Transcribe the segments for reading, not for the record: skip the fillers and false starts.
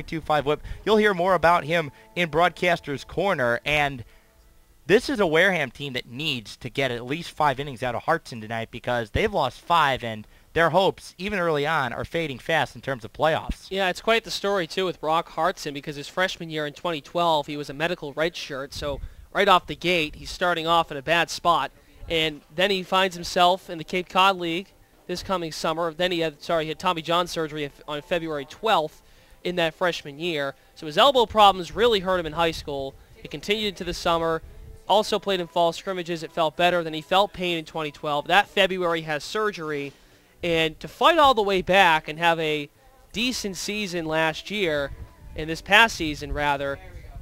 1.25 whip. You'll hear more about him in Broadcaster's Corner. And this is a Wareham team that needs to get at least 5 innings out of Hartson tonight because they've lost 5, and their hopes, even early on, are fading fast in terms of playoffs. Yeah, it's quite the story, too, with Brock Hartson, because his freshman year in 2012, he was a medical redshirt, so right off the gate, he's starting off in a bad spot, and then he finds himself in the Cape Cod League this coming summer. Then he had Tommy John surgery on February 12th in that freshman year, so his elbow problems really hurt him in high school. It continued into the summer, also played in fall scrimmages. It felt better, then he felt pain in 2012. That February has surgery. And to fight all the way back and have a decent season last year, and this past season rather,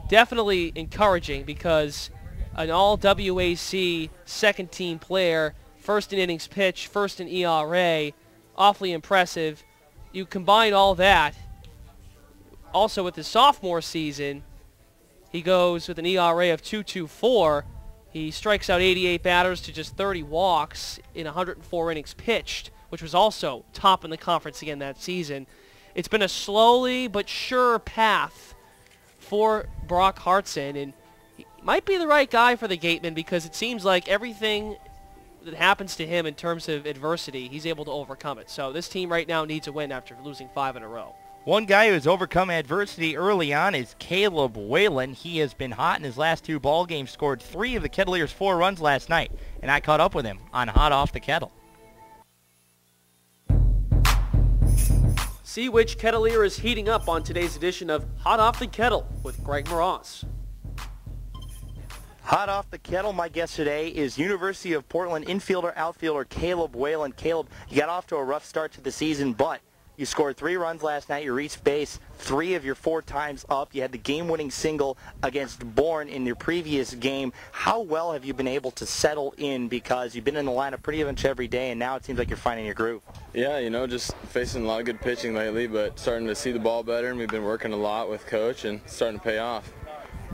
definitely encouraging because an all-WAC second-team player, first in innings pitched, first in ERA, awfully impressive. You combine all that, also with his sophomore season, he goes with an ERA of 2.24. He strikes out 88 batters to just 30 walks in 104 innings pitched, which was also top in the conference again that season. It's been a slowly but sure path for Brock Hartson, and he might be the right guy for the Gatemen because it seems like everything that happens to him in terms of adversity, he's able to overcome it. So this team right now needs a win after losing 5 in a row. One guy who has overcome adversity early on is Caleb Whalen. He has been hot in his last 2 ball games, scored 3 of the Kettleers' 4 runs last night, and I caught up with him on Hot Off the Kettle. See which Kettleer is heating up on today's edition of Hot Off the Kettle with Greg Moraz. Hot off the kettle, my guest today is University of Portland infielder-outfielder Caleb Whalen. Caleb, you got off to a rough start to the season, but you scored 3 runs last night. You reached base 3 of your 4 times up. You had the game-winning single against Bourne in your previous game. How well have you been able to settle in because you've been in the lineup pretty much every day, and now it seems like you're finding your groove? Yeah, you know, just facing a lot of good pitching lately, but starting to see the ball better, and we've been working a lot with Coach and starting to pay off.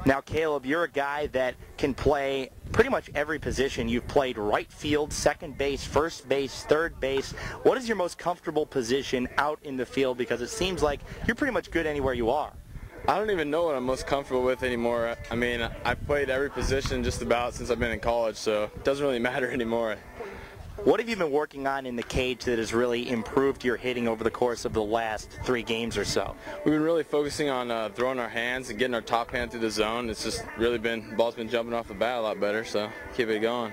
Now, Caleb, you're a guy that can play pretty much every position. You've played right field, second base, first base, third base. What is your most comfortable position out in the field? Because it seems like you're pretty much good anywhere you are. I don't even know what I'm most comfortable with anymore. I mean, I've played every position just about since I've been in college, so it doesn't really matter anymore. What have you been working on in the cage that has really improved your hitting over the course of the last 3 games or so? We've been really focusing on throwing our hands and getting our top hand through the zone. It's just really been, the ball's been jumping off the bat a lot better, so keep it going.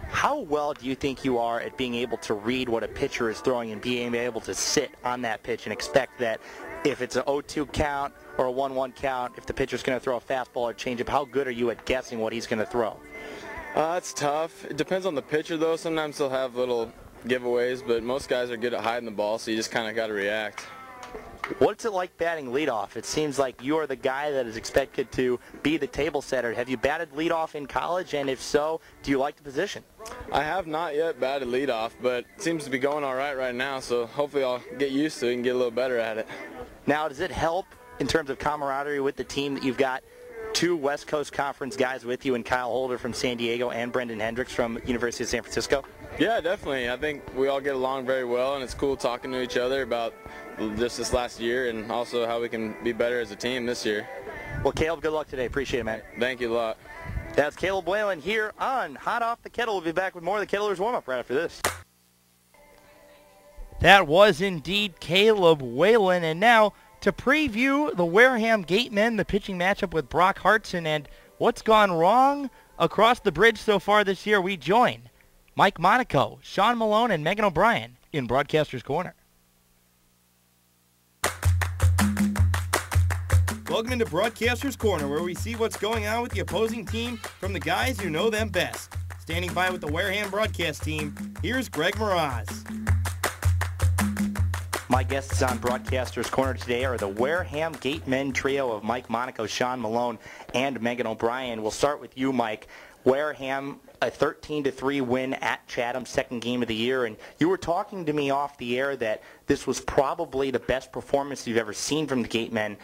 How well do you think you are at being able to read what a pitcher is throwing and being able to sit on that pitch and expect that if it's an 0-2 count or a 1-1 count, if the pitcher's going to throw a fastball or changeup, how good are you at guessing what he's going to throw? It's tough. It depends on the pitcher, though. Sometimes they'll have little giveaways, but most guys are good at hiding the ball, so you just kind of got to react. What's it like batting leadoff? It seems like you are the guy that is expected to be the table setter. Have you batted leadoff in college, and if so, do you like the position? I have not yet batted leadoff, but it seems to be going all right now, so hopefully I'll get used to it and get a little better at it. Now, does it help in terms of camaraderie with the team that you've got 2 West Coast Conference guys with you, and Kyle Holder from San Diego and Brendan Hendricks from University of San Francisco? Yeah, definitely. I think we all get along very well, and it's cool talking to each other about just this last year and also how we can be better as a team this year. Well, Caleb, good luck today. Appreciate it, man. Thank you a lot. That's Caleb Whalen here on Hot Off the Kettle. We'll be back with more of the Kettleers warm-up right after this. That was indeed Caleb Whalen, and now to preview the Wareham Gatemen, the pitching matchup with Brock Hartson, and what's gone wrong across the bridge so far this year, we join Mike Monaco, Sean Malone, and Megan O'Brien in Broadcaster's Corner. Welcome into Broadcaster's Corner, where we see what's going on with the opposing team from the guys who know them best. Standing by with the Wareham broadcast team, here's Greg Moraz. My guests on Broadcaster's Corner today are the Wareham Gatemen trio of Mike Monaco, Sean Malone, and Megan O'Brien. We'll start with you, Mike. Wareham, a 13-3 win at Chatham, second game of the year, and you were talking to me off the air that this was probably the best performance you've ever seen from the Gatemen,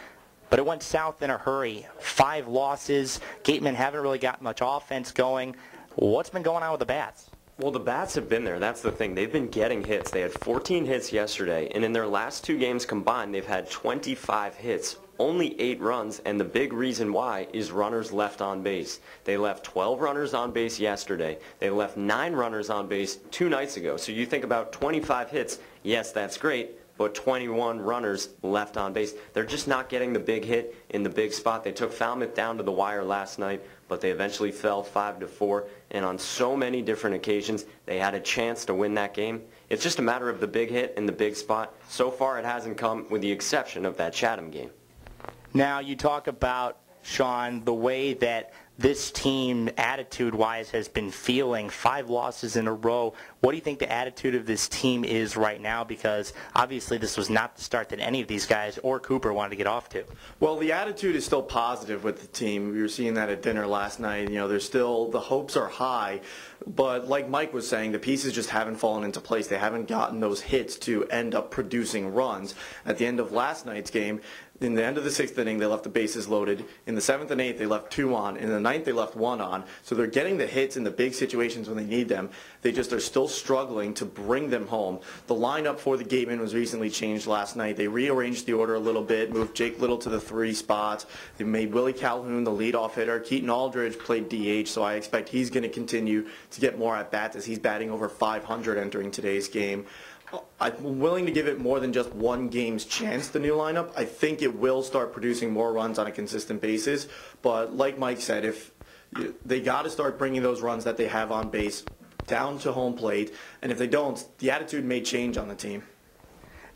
but it went south in a hurry. 5 losses. Gatemen haven't really got much offense going. What's been going on with the bats? Well, the bats have been there. That's the thing. They've been getting hits. They had 14 hits yesterday, and in their last 2 games combined, they've had 25 hits. only 8 runs, and the big reason why is runners left on base. They left 12 runners on base yesterday. They left 9 runners on base 2 nights ago. So you think about 25 hits, yes, that's great, but 21 runners left on base. They're just not getting the big hit in the big spot. They took Falmouth down to the wire last night, but they eventually fell 5-4, and on so many different occasions, they had a chance to win that game. It's just a matter of the big hit in the big spot. So far, it hasn't come, with the exception of that Chatham game. Now, you talk about, Sean, the way that this team, attitude-wise, has been feeling 5 losses in a row. What do you think the attitude of this team is right now? Because obviously this was not the start that any of these guys or Cooper wanted to get off to. Well, the attitude is still positive with the team. We were seeing that at dinner last night. You know, there's still, the hopes are high. But like Mike was saying, the pieces just haven't fallen into place. They haven't gotten those hits to end up producing runs. At the end of last night's game, in the end of the 6th inning, they left the bases loaded. In the 7th and 8th, they left 2 on. In the 9th, they left 1 on. So they're getting the hits in the big situations when they need them. They just are still struggling to bring them home. The lineup for the Gatemen was recently changed last night. They rearranged the order a little bit, moved Jake Little to the 3 spots. They made Willie Calhoun the leadoff hitter. Keaton Aldridge played DH, so I expect he's going to continue to get more at-bats as he's batting over 500 entering today's game. I'm willing to give it more than just one game's chance, the new lineup. I think it will start producing more runs on a consistent basis. But like Mike said, if they got to start bringing those runs that they have on base down to home plate. And if they don't, the attitude may change on the team.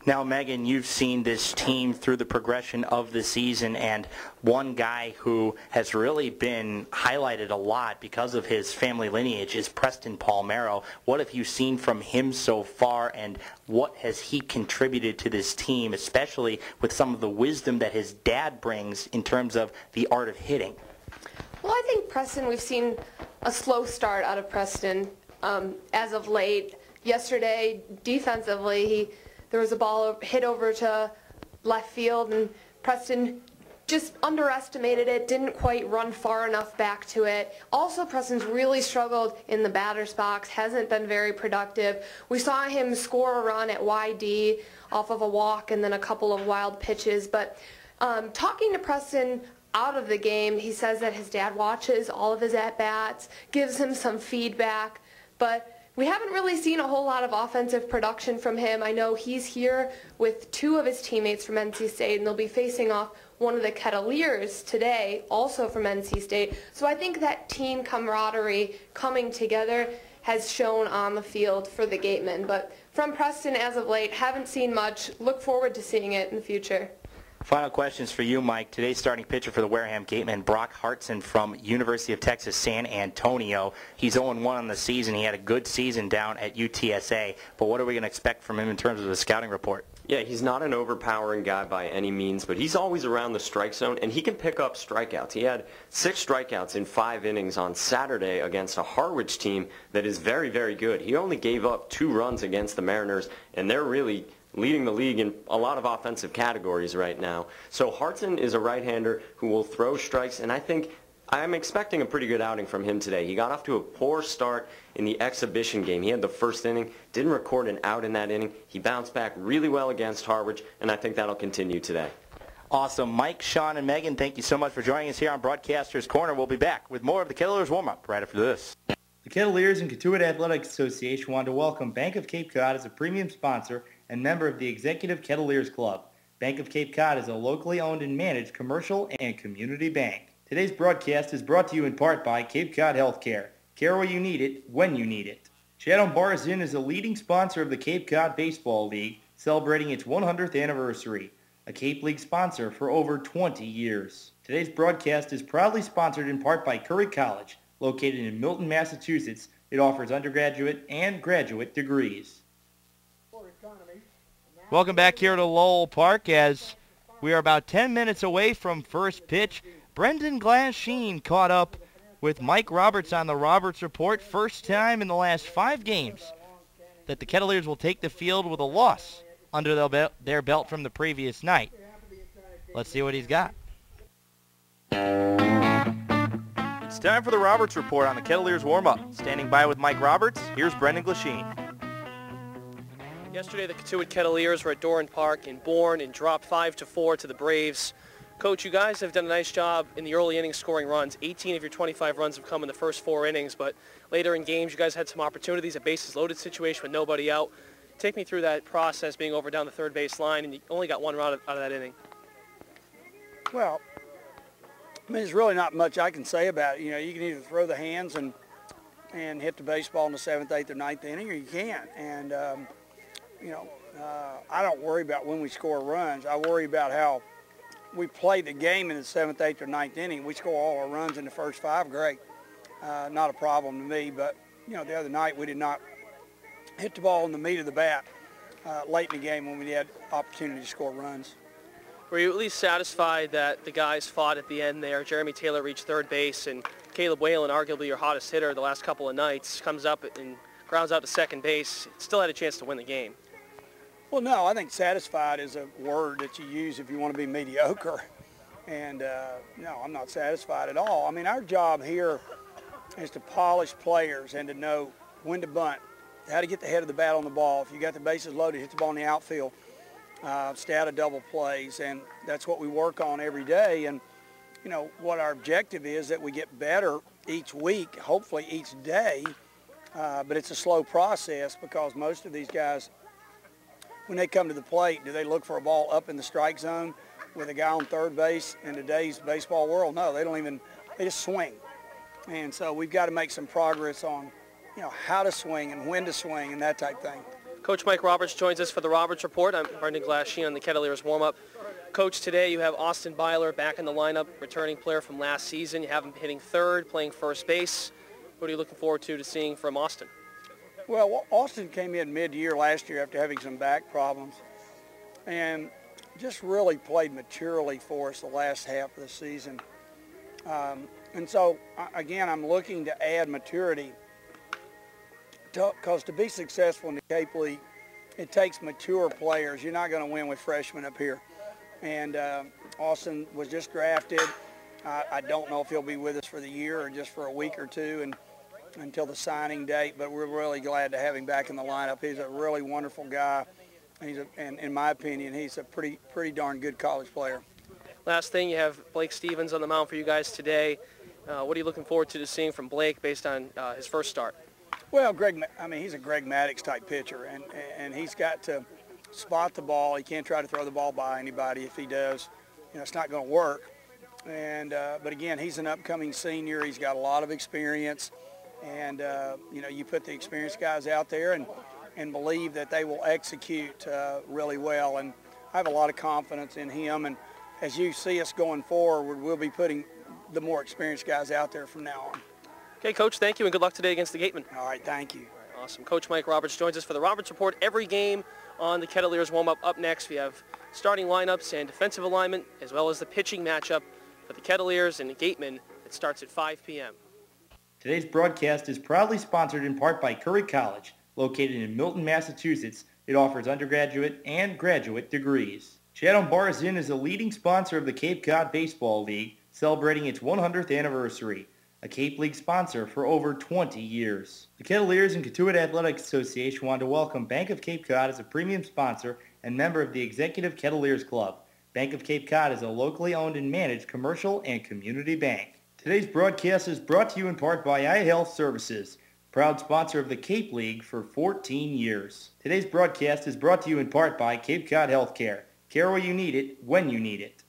Now, Megan, you've seen this team through the progression of the season, and one guy who has really been highlighted a lot because of his family lineage is Preston Palmero. What have you seen from him so far, and what has he contributed to this team, especially with some of the wisdom that his dad brings in terms of the art of hitting? Well, I think Preston, we've seen a slow start out of Preston as of late. Yesterday, defensively, there was a ball hit over to left field, and Preston just underestimated it, didn't quite run far enough back to it. Also, Preston's really struggled in the batter's box, hasn't been very productive. We saw him score a run at YD off of a walk and then a couple of wild pitches. But talking to Preston out of the game, he says that his dad watches all of his at-bats, gives him some feedback, but we haven't really seen a whole lot of offensive production from him. I know he's here with 2 of his teammates from NC State, and they'll be facing off one of the Kettleers today, also from NC State. So I think that team camaraderie coming together has shown on the field for the Gatemen. But from Preston as of late, haven't seen much. Look forward to seeing it in the future. Final questions for you, Mike. Today's starting pitcher for the Wareham Gatemen, Brock Hartson from University of Texas San Antonio. He's 0-1 on the season. He had a good season down at UTSA. But what are we going to expect from him in terms of the scouting report? Yeah, he's not an overpowering guy by any means, but he's always around the strike zone, and he can pick up strikeouts. He had 6 strikeouts in 5 innings on Saturday against a Harwich team that is very, very good. He only gave up 2 runs against the Mariners, and they're really leading the league in a lot of offensive categories right now. So Hartson is a right-hander who will throw strikes, and I'm expecting a pretty good outing from him today. He got off to a poor start in the exhibition game. He had the first inning, didn't record an out in that inning. He bounced back really well against Harwich, and I think that'll continue today. Awesome. Mike, Sean, and Megan, thank you so much for joining us here on Broadcasters Corner. We'll be back with more of the Kettlers warm-up right after this. The Kettleers and Katuitt Athletics Association want to welcome Bank of Cape Cod as a premium sponsor and member of the Executive Kettleers Club. Bank of Cape Cod is a locally owned and managed commercial and community bank. Today's broadcast is brought to you in part by Cape Cod Healthcare. Care where you need it, when you need it. Chatham Bars Inn is a leading sponsor of the Cape Cod Baseball League, celebrating its 100th anniversary. A Cape League sponsor for over 20 years. Today's broadcast is proudly sponsored in part by Curry College, located in Milton, Massachusetts. It offers undergraduate and graduate degrees. Welcome back here to Lowell Park as we are about 10 minutes away from first pitch. Brendan Glasheen caught up with Mike Roberts on the Roberts Report. First time in the last 5 games that the Kettleers will take the field with a loss under their belt from the previous night. Let's see what he's got. It's time for the Roberts Report on the Kettleers warm-up. Standing by with Mike Roberts, here's Brendan Glasheen. Yesterday, the Katuitt Kettleers were at Doran Park in Bourne and dropped 5-4 to the Braves. Coach, you guys have done a nice job in the early innings scoring runs. 18 of your 25 runs have come in the first 4 innings, but later in games you guys had some opportunities, a bases loaded situation with nobody out. Take me through that process, being over down the third base line, and you only got 1 run out of that inning. Well, I mean, there's really not much I can say about it. You know, you can either throw the hands and hit the baseball in the 7th, 8th, or 9th inning, or you can't. And, I don't worry about when we score runs. I worry about how we play the game in the 7th, 8th, or 9th inning. We score all our runs in the first 5, great. Not a problem to me. But, the other night we did not hit the ball in the meat of the bat late in the game when we had opportunity to score runs. Were you at least satisfied that the guys fought at the end there? Jeremy Taylor reached third base, and Caleb Whalen, arguably your hottest hitter the last couple of nights, comes up and grounds out to second base. Still had a chance to win the game. Well, no, I think satisfied is a word that you use if you want to be mediocre. And, no, I'm not satisfied at all. I mean, our job here is to polish players and to know when to bunt, how to get the head of the bat on the ball. If you got the bases loaded, hit the ball in the outfield, stay out of double plays. And that's what we work on every day. And, what our objective is that we get better each week, hopefully each day. But it's a slow process because most of these guys, when they come to the plate, do they look for a ball up in the strike zone with a guy on third base in today's baseball world? No, they just swing. And so we've got to make some progress on, how to swing and when to swing and that type thing. Coach Mike Roberts joins us for the Roberts Report. I'm Brendan Glasheen on the Kettleers warm-up. Coach, today you have Austin Byler back in the lineup, returning player from last season. You have him hitting third, playing first base. What are you looking forward to seeing from Austin? Well, Austin came in mid-year last year after having some back problems and just really played maturely for us the last half of the season. And so, again, I'm looking to add maturity because to be successful in the Cape League, it takes mature players. You're not going to win with freshmen up here. And Austin was just drafted. I don't know if he'll be with us for the year or just for a week or two and until the signing date, but we're really glad to have him back in the lineup. He's a really wonderful guy. And in my opinion, he's a pretty darn good college player. Last thing, you have Blake Stevens on the mound for you guys today. What are you looking forward to seeing from Blake based on his first start? Well, he's a Greg Maddux type pitcher, and he's got to spot the ball. He can't try to throw the ball by anybody. If he does, it's not going to work. And but again, he's an upcoming senior. He's got a lot of experience, and you put the experienced guys out there and believe that they will execute really well. And I have a lot of confidence in him. And as you see us going forward, we'll be putting the more experienced guys out there from now on. Okay, Coach, thank you, and good luck today against the Gatemen. All right, thank you. Awesome. Coach Mike Roberts joins us for the Roberts Report every game on the Kettleers warm-up. Up next, we have starting lineups and defensive alignment, as well as the pitching matchup for the Kettleers and the Gatemen. It starts at 5 p.m. Today's broadcast is proudly sponsored in part by Curry College. Located in Milton, Massachusetts, it offers undergraduate and graduate degrees. Chatham Bars Inn is a leading sponsor of the Cape Cod Baseball League, celebrating its 100th anniversary. A Cape League sponsor for over 20 years. The Kettleers and Cotuit Athletic Association want to welcome Bank of Cape Cod as a premium sponsor and member of the Executive Kettleers Club. Bank of Cape Cod is a locally owned and managed commercial and community bank. Today's broadcast is brought to you in part by iHealth Services, proud sponsor of the Cape League for 14 years. Today's broadcast is brought to you in part by Cape Cod Healthcare. Care where you need it, when you need it.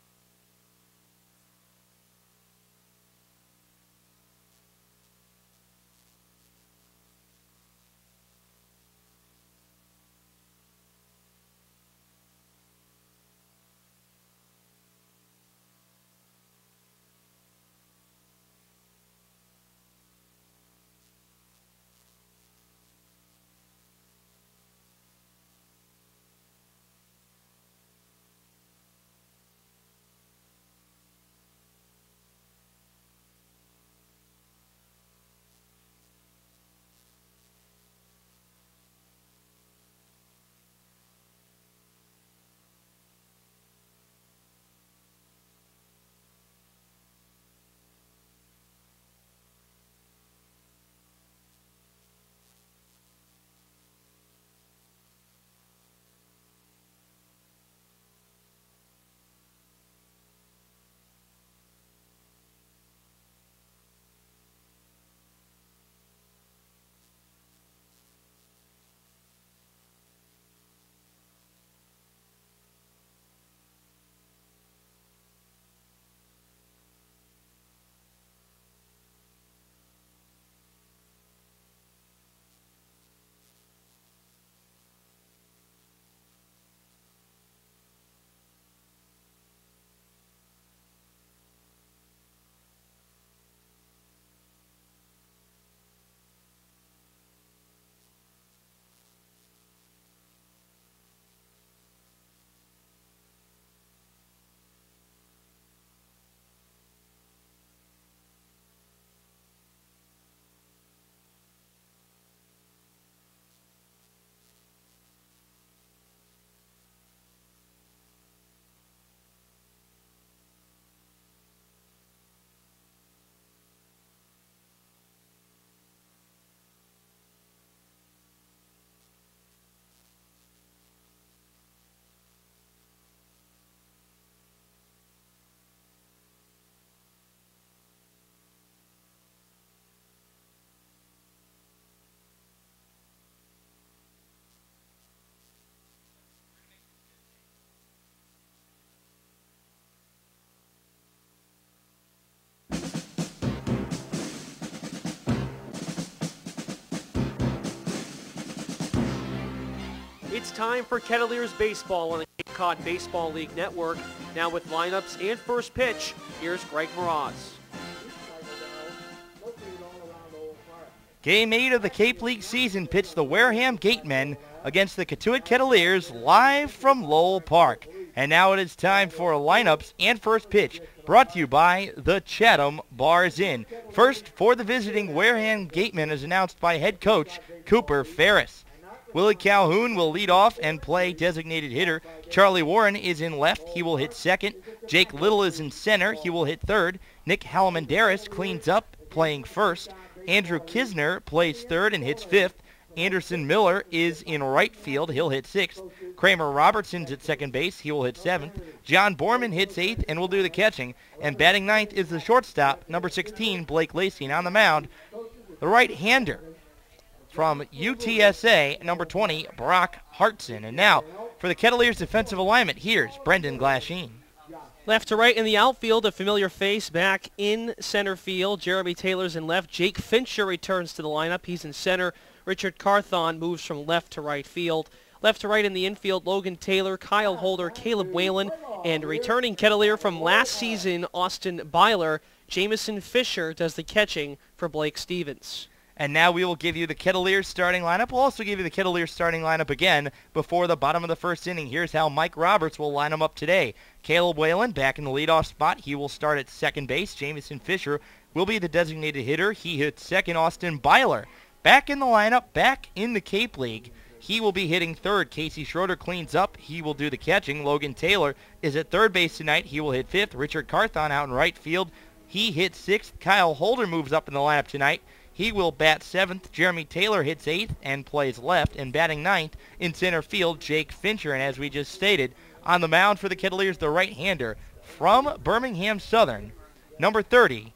It's time for Kettleers Baseball on the Cape Cod Baseball League Network. Now with lineups and first pitch, here's Greg Mraz. Game 8 of the Cape League season pitched the Wareham Gatemen against the Cotuit Kettleers live from Lowell Park. And now it is time for lineups and first pitch, brought to you by the Chatham Bars Inn. First, for the visiting Wareham Gatemen, is announced by head coach Cooper Ferris. Willie Calhoun will lead off and play designated hitter. Charlie Warren is in left. He will hit second. Jake Little is in center. He will hit third. Nick Halamandaris cleans up, playing first. Andrew Kisner plays third and hits fifth. Anderson Miller is in right field. He'll hit sixth. Kramer Robertson's at second base. He will hit seventh. John Borman hits eighth and will do the catching. And batting ninth is the shortstop, number 16, Blake Lacey. And on the mound, the right-hander from UTSA, number 20, Brock Hartson. And now, for the Kettleers defensive alignment, here's Brendan Glasheen. Left to right in the outfield, a familiar face back in center field. Jeremy Taylor's in left. Jake Fincher returns to the lineup. He's in center. Richard Carthon moves from left to right field. Left to right in the infield, Logan Taylor, Kyle Holder, Caleb Whalen, and returning Kettleer from last season, Austin Byler, Jamison Fisher does the catching for Blake Stevens. And now we will give you the Kettleers starting lineup. We'll also give you the Kettleers starting lineup again before the bottom of the first inning. Here's how Mike Roberts will line them up today. Caleb Whalen back in the leadoff spot. He will start at second base. Jamison Fisher will be the designated hitter. He hits second. Austin Byler back in the lineup, back in the Cape League. He will be hitting third. Casey Schroeder cleans up. He will do the catching. Logan Taylor is at third base tonight. He will hit fifth. Richard Carthon out in right field. He hits sixth. Kyle Holder moves up in the lineup tonight. He will bat seventh. Jeremy Taylor hits eighth and plays left. And batting ninth in center field, Jake Fincher. And as we just stated, on the mound for the Kettleers, the right-hander from Birmingham Southern, number 30,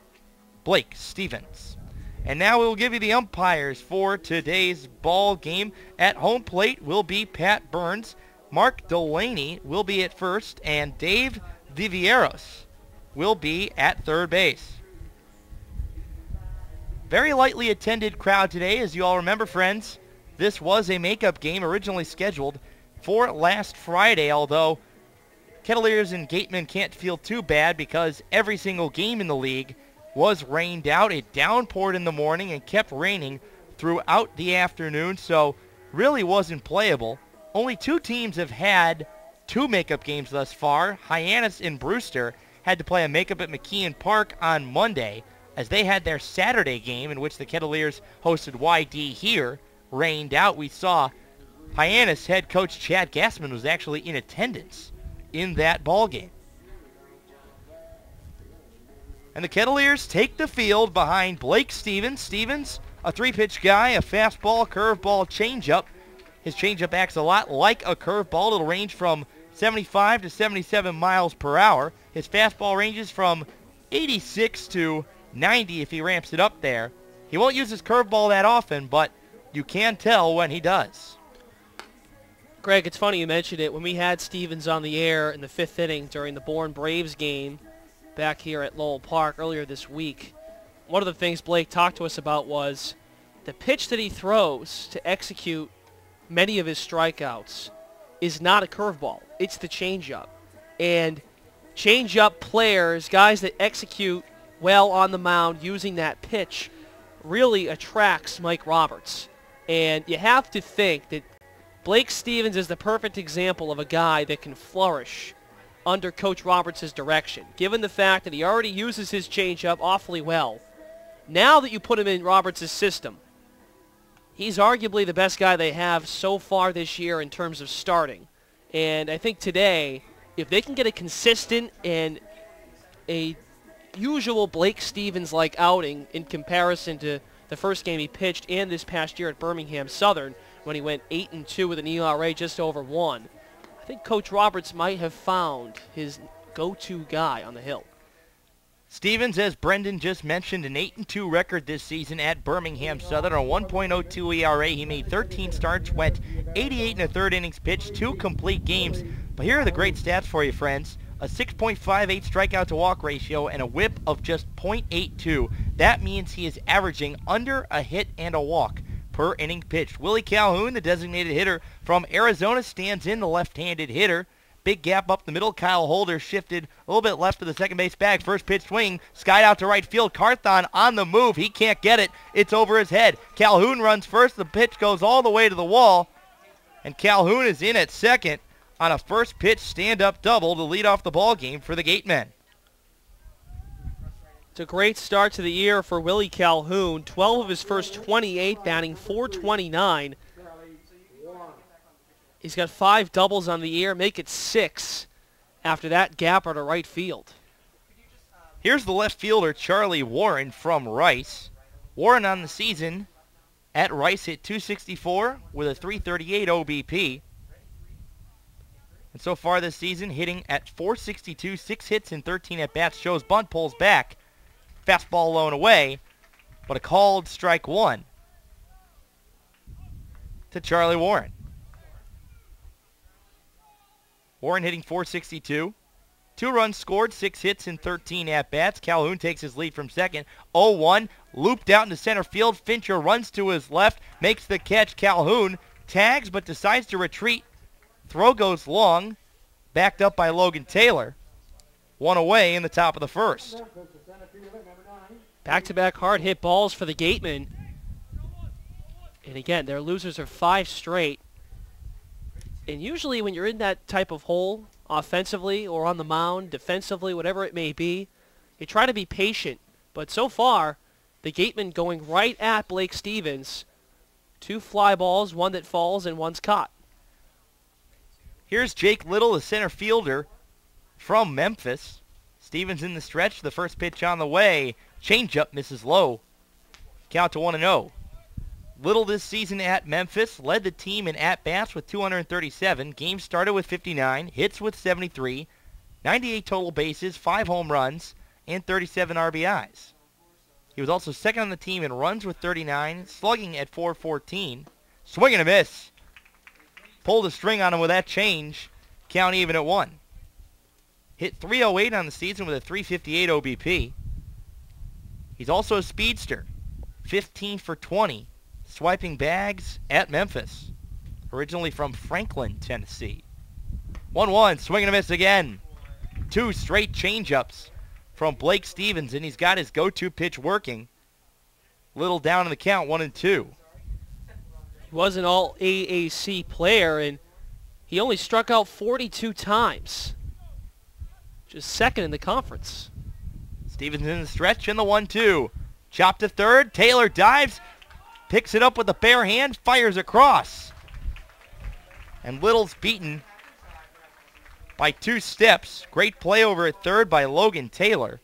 Blake Stevens. And now we will give you the umpires for today's ball game. At home plate will be Pat Burns. Mark Delaney will be at first, and Dave Vivieros will be at third base. Very lightly attended crowd today, as you all remember, friends. This was a makeup game originally scheduled for last Friday, although Kettleers and Gatemen can't feel too bad because every single game in the league was rained out. It downpoured in the morning and kept raining throughout the afternoon, so really wasn't playable. Only two teams have had two makeup games thus far. Hyannis and Brewster had to play a makeup at McKeon Park on Monday, as they had their Saturday game in which the Kettleers hosted YD here rained out. We saw Hyannis head coach Chad Gassman was actually in attendance in that ball game. And the Kettleers take the field behind Blake Stevens. Stevens, a three-pitch guy, a fastball, curveball, changeup. His changeup acts a lot like a curveball. It'll range from 75 to 77 miles per hour. His fastball ranges from 86 to 90 if he ramps it up there. He won't use his curveball that often, but you can tell when he does. Greg, it's funny you mentioned it. When we had Stevens on the air in the fifth inning during the Bourne Braves game back here at Lowell Park earlier this week, one of the things Blake talked to us about was the pitch that he throws to execute many of his strikeouts is not a curveball. It's the changeup. And changeup players, guys that execute well on the mound using that pitch, really attracts Mike Roberts. And you have to think that Blake Stevens is the perfect example of a guy that can flourish under Coach Roberts' direction, given the fact that he already uses his changeup awfully well. Now that you put him in Roberts' system, he's arguably the best guy they have so far this year in terms of starting. And I think today, if they can get a consistent and a usual Blake Stevens-like outing in comparison to the first game he pitched and this past year at Birmingham Southern when he went 8-2 with an ERA just over 1, I think Coach Roberts might have found his go-to guy on the hill. Stevens, as Brendan just mentioned, an 8-2 record this season at Birmingham Southern, a 1.02 ERA. He made 13 starts, went 88 1/3 innings pitched, 2 complete games. But here are the great stats for you, friends. A 6.58 strikeout to walk ratio and a whip of just .82. That means he is averaging under a hit and a walk per inning pitched. Willie Calhoun, the designated hitter from Arizona, stands in, the left-handed hitter. Big gap up the middle. Kyle Holder shifted a little bit left of the second base bag. First pitch swing, skied out to right field. Carthon on the move. He can't get it. It's over his head. Calhoun runs first. The pitch goes all the way to the wall. And Calhoun is in at second on a first pitch stand-up double to lead off the ball game for the Gatemen. It's a great start to the year for Willie Calhoun. 12 of his first 28, batting .429. He's got 5 doubles on the year, make it 6 after that gapper to right field. Here's the left fielder, Charlie Warren from Rice. Warren on the season at Rice hit .264 with a .338 OBP. And so far this season, hitting at .462, 6 hits and 13 at-bats. Shows bunt, pulls back. Fastball low and away, but a called strike one to Charlie Warren. Warren hitting .462. 2 runs scored, 6 hits and 13 at-bats. Calhoun takes his lead from second. 0-1, looped out into center field. Fincher runs to his left, makes the catch. Calhoun tags but decides to retreat. Throw goes long, backed up by Logan Taylor. 1 away in the top of the first. Back-to-back hard-hit balls for the Gatemen. And again, their losers are 5 straight. And usually when you're in that type of hole, offensively or on the mound, defensively, whatever it may be, you try to be patient. But so far, the Gatemen going right at Blake Stevens. 2 fly balls, 1 that falls and 1's caught. Here's Jake Little, the center fielder from Memphis. Stevens in the stretch, the first pitch on the way. Changeup misses low. Count to 1-0. Little this season at Memphis led the team in at-bats with 237. Games started with 59, hits with 73, 98 total bases, 5 home runs, and 37 RBIs. He was also second on the team in runs with 39, slugging at .414. Swing and a miss. Pulled a string on him with that change. Count even at 1. Hit .308 on the season with a .358 OBP. He's also a speedster. 15 for 20. Swiping bags at Memphis. Originally from Franklin, Tennessee. 1-1, swing and a miss again. 2 straight changeups from Blake Stevens, and he's got his go-to pitch working. Little down in the count, 1-2. He was an all-AAC player, and he only struck out 42 times. Just second in the conference. Stevens in the stretch in the 1-2. Chop to third. Taylor dives. Picks it up with a bare hand, fires across. And Little's beaten by 2 steps. Great play over at third by Logan Taylor.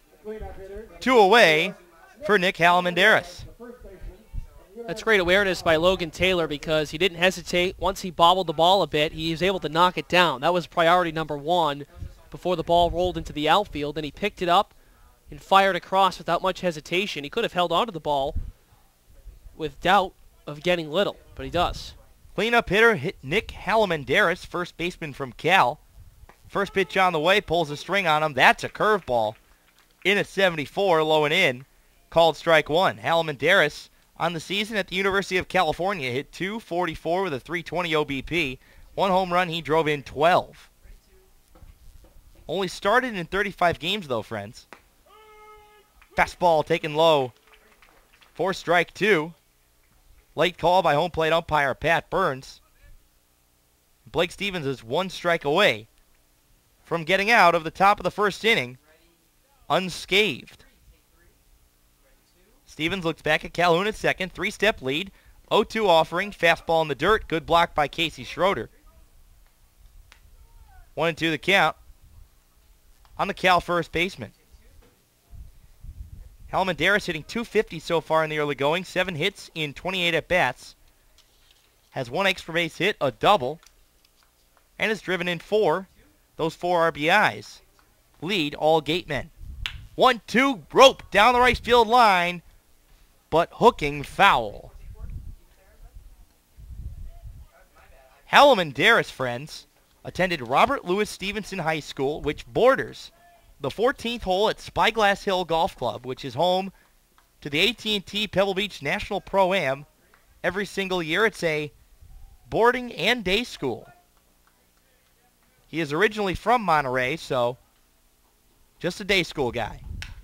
2 away for Nick Halamandaris. That's great awareness by Logan Taylor because he didn't hesitate. Once he bobbled the ball a bit, he was able to knock it down. That was priority number 1 before the ball rolled into the outfield. And he picked it up and fired across without much hesitation. He could have held onto the ball with doubt of getting Little, but he does. Cleanup hitter hit Nick Halamandaris, first baseman from Cal. First pitch on the way, pulls a string on him. That's a curveball. In at 74, low and in. Called strike 1. Halamandaris on the season at the University of California hit .244 with a .320 OBP. 1 home run, he drove in 12. Only started in 35 games though, friends. Fastball taken low for strike 2. Late call by home plate umpire Pat Burns. Blake Stevens is 1 strike away from getting out of the top of the first inning unscathed. Stevens looks back at Calhoun at second. 3-step lead. 0-2 offering. Fastball in the dirt. Good block by Casey Schroeder. 1-2 the count on the Cal first baseman. Halamandaris hitting .250 so far in the early going. 7 hits in 28 at-bats. Has 1 extra base hit, a double, and has driven in 4. Those 4 RBIs lead all Gatemen. 1-2, rope down the right field line, but hooking foul. Halamandaris, friends, attended Robert Louis Stevenson High School, which borders the 14th hole at Spyglass Hill Golf Club, which is home to the AT&T Pebble Beach National Pro-Am every single year. It's a boarding and day school. He is originally from Monterey, so just a day school guy.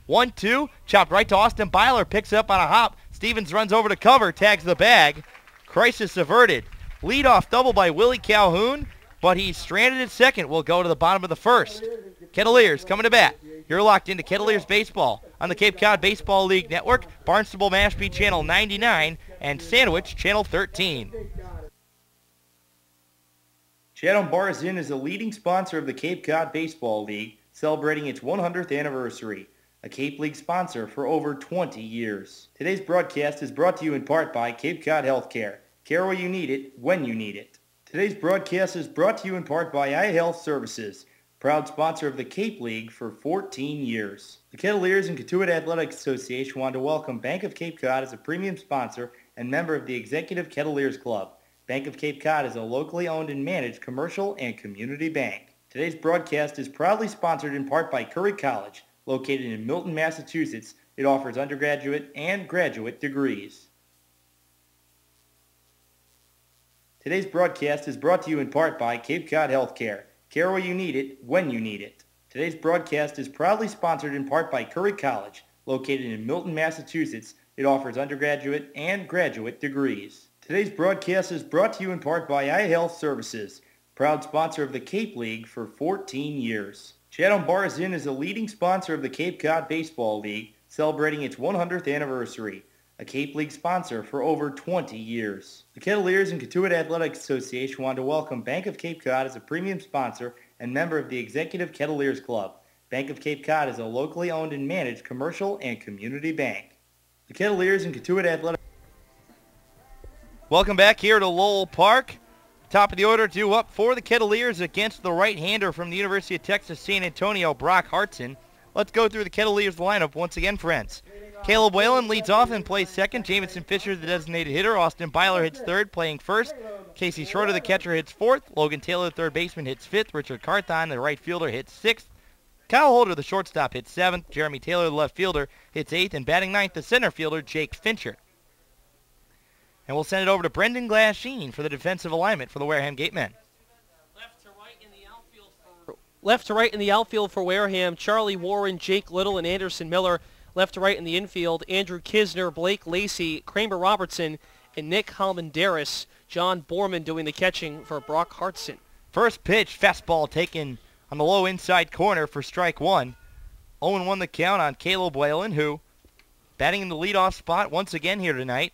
1-2, chopped right to Austin Byler, picks it up on a hop. Stevens runs over to cover, tags the bag. Crisis averted. Leadoff double by Willie Calhoun, but he's stranded at second. Will go to the bottom of the first. Kettleers coming to bat. You're locked into Kettleers Baseball on the Cape Cod Baseball League Network, Barnstable Mashpee Channel 99, and Sandwich Channel 13. Chatham Bars Inn is a leading sponsor of the Cape Cod Baseball League, celebrating its 100th anniversary. A Cape League sponsor for over 20 years. Today's broadcast is brought to you in part by Cape Cod Healthcare. Care where you need it, when you need it. Today's broadcast is brought to you in part by iHealth Services, proud sponsor of the Cape League for 14 years. The Kettleers and Cotuit Athletic Association want to welcome Bank of Cape Cod as a premium sponsor and member of the Executive Kettleers Club. Bank of Cape Cod is a locally owned and managed commercial and community bank. Today's broadcast is proudly sponsored in part by Curry College, located in Milton, Massachusetts. It offers undergraduate and graduate degrees. Today's broadcast is brought to you in part by Cape Cod Healthcare. Care where you need it, when you need it. Today's broadcast is proudly sponsored in part by Curry College, located in Milton, Massachusetts. It offers undergraduate and graduate degrees. Today's broadcast is brought to you in part by iHealth Services, proud sponsor of the Cape League for 14 years. Chatham Bars Inn is a leading sponsor of the Cape Cod Baseball League, celebrating its 100th anniversary. A Cape League sponsor for over 20 years. The Kettleers and Cotuit Athletic Association want to welcome Bank of Cape Cod as a premium sponsor and member of the Executive Kettleers Club. Bank of Cape Cod is a locally owned and managed commercial and community bank. The Kettleers and Cotuit Athletic. Welcome back here to Lowell Park. Top of the order, due up for the Kettleers against the right-hander from the University of Texas San Antonio, Brock Hartson. Let's go through the Kettleers lineup once again, friends. Caleb Whalen leads off and plays second. Jamison Fisher, the designated hitter. Austin Byler hits third, playing first. Casey Schroeder, the catcher, hits fourth. Logan Taylor, the third baseman, hits fifth. Richard Carthon, the right fielder, hits sixth. Kyle Holder, the shortstop, hits seventh. Jeremy Taylor, the left fielder, hits eighth. And batting ninth, the center fielder, Jake Fincher. And we'll send it over to Brendan Glasheen for the defensive alignment for the Wareham Gatemen. Left to right in the outfield for Wareham, Charlie Warren, Jake Little, and Anderson Miller. Left to right in the infield, Andrew Kisner, Blake Lacey, Kramer Robertson, and Nick Halmandaris. John Borman doing the catching for Brock Hartson. First pitch, fastball taken on the low inside corner for strike one. 0-1 the count on Caleb Whalen, who batting in the leadoff spot once again here tonight.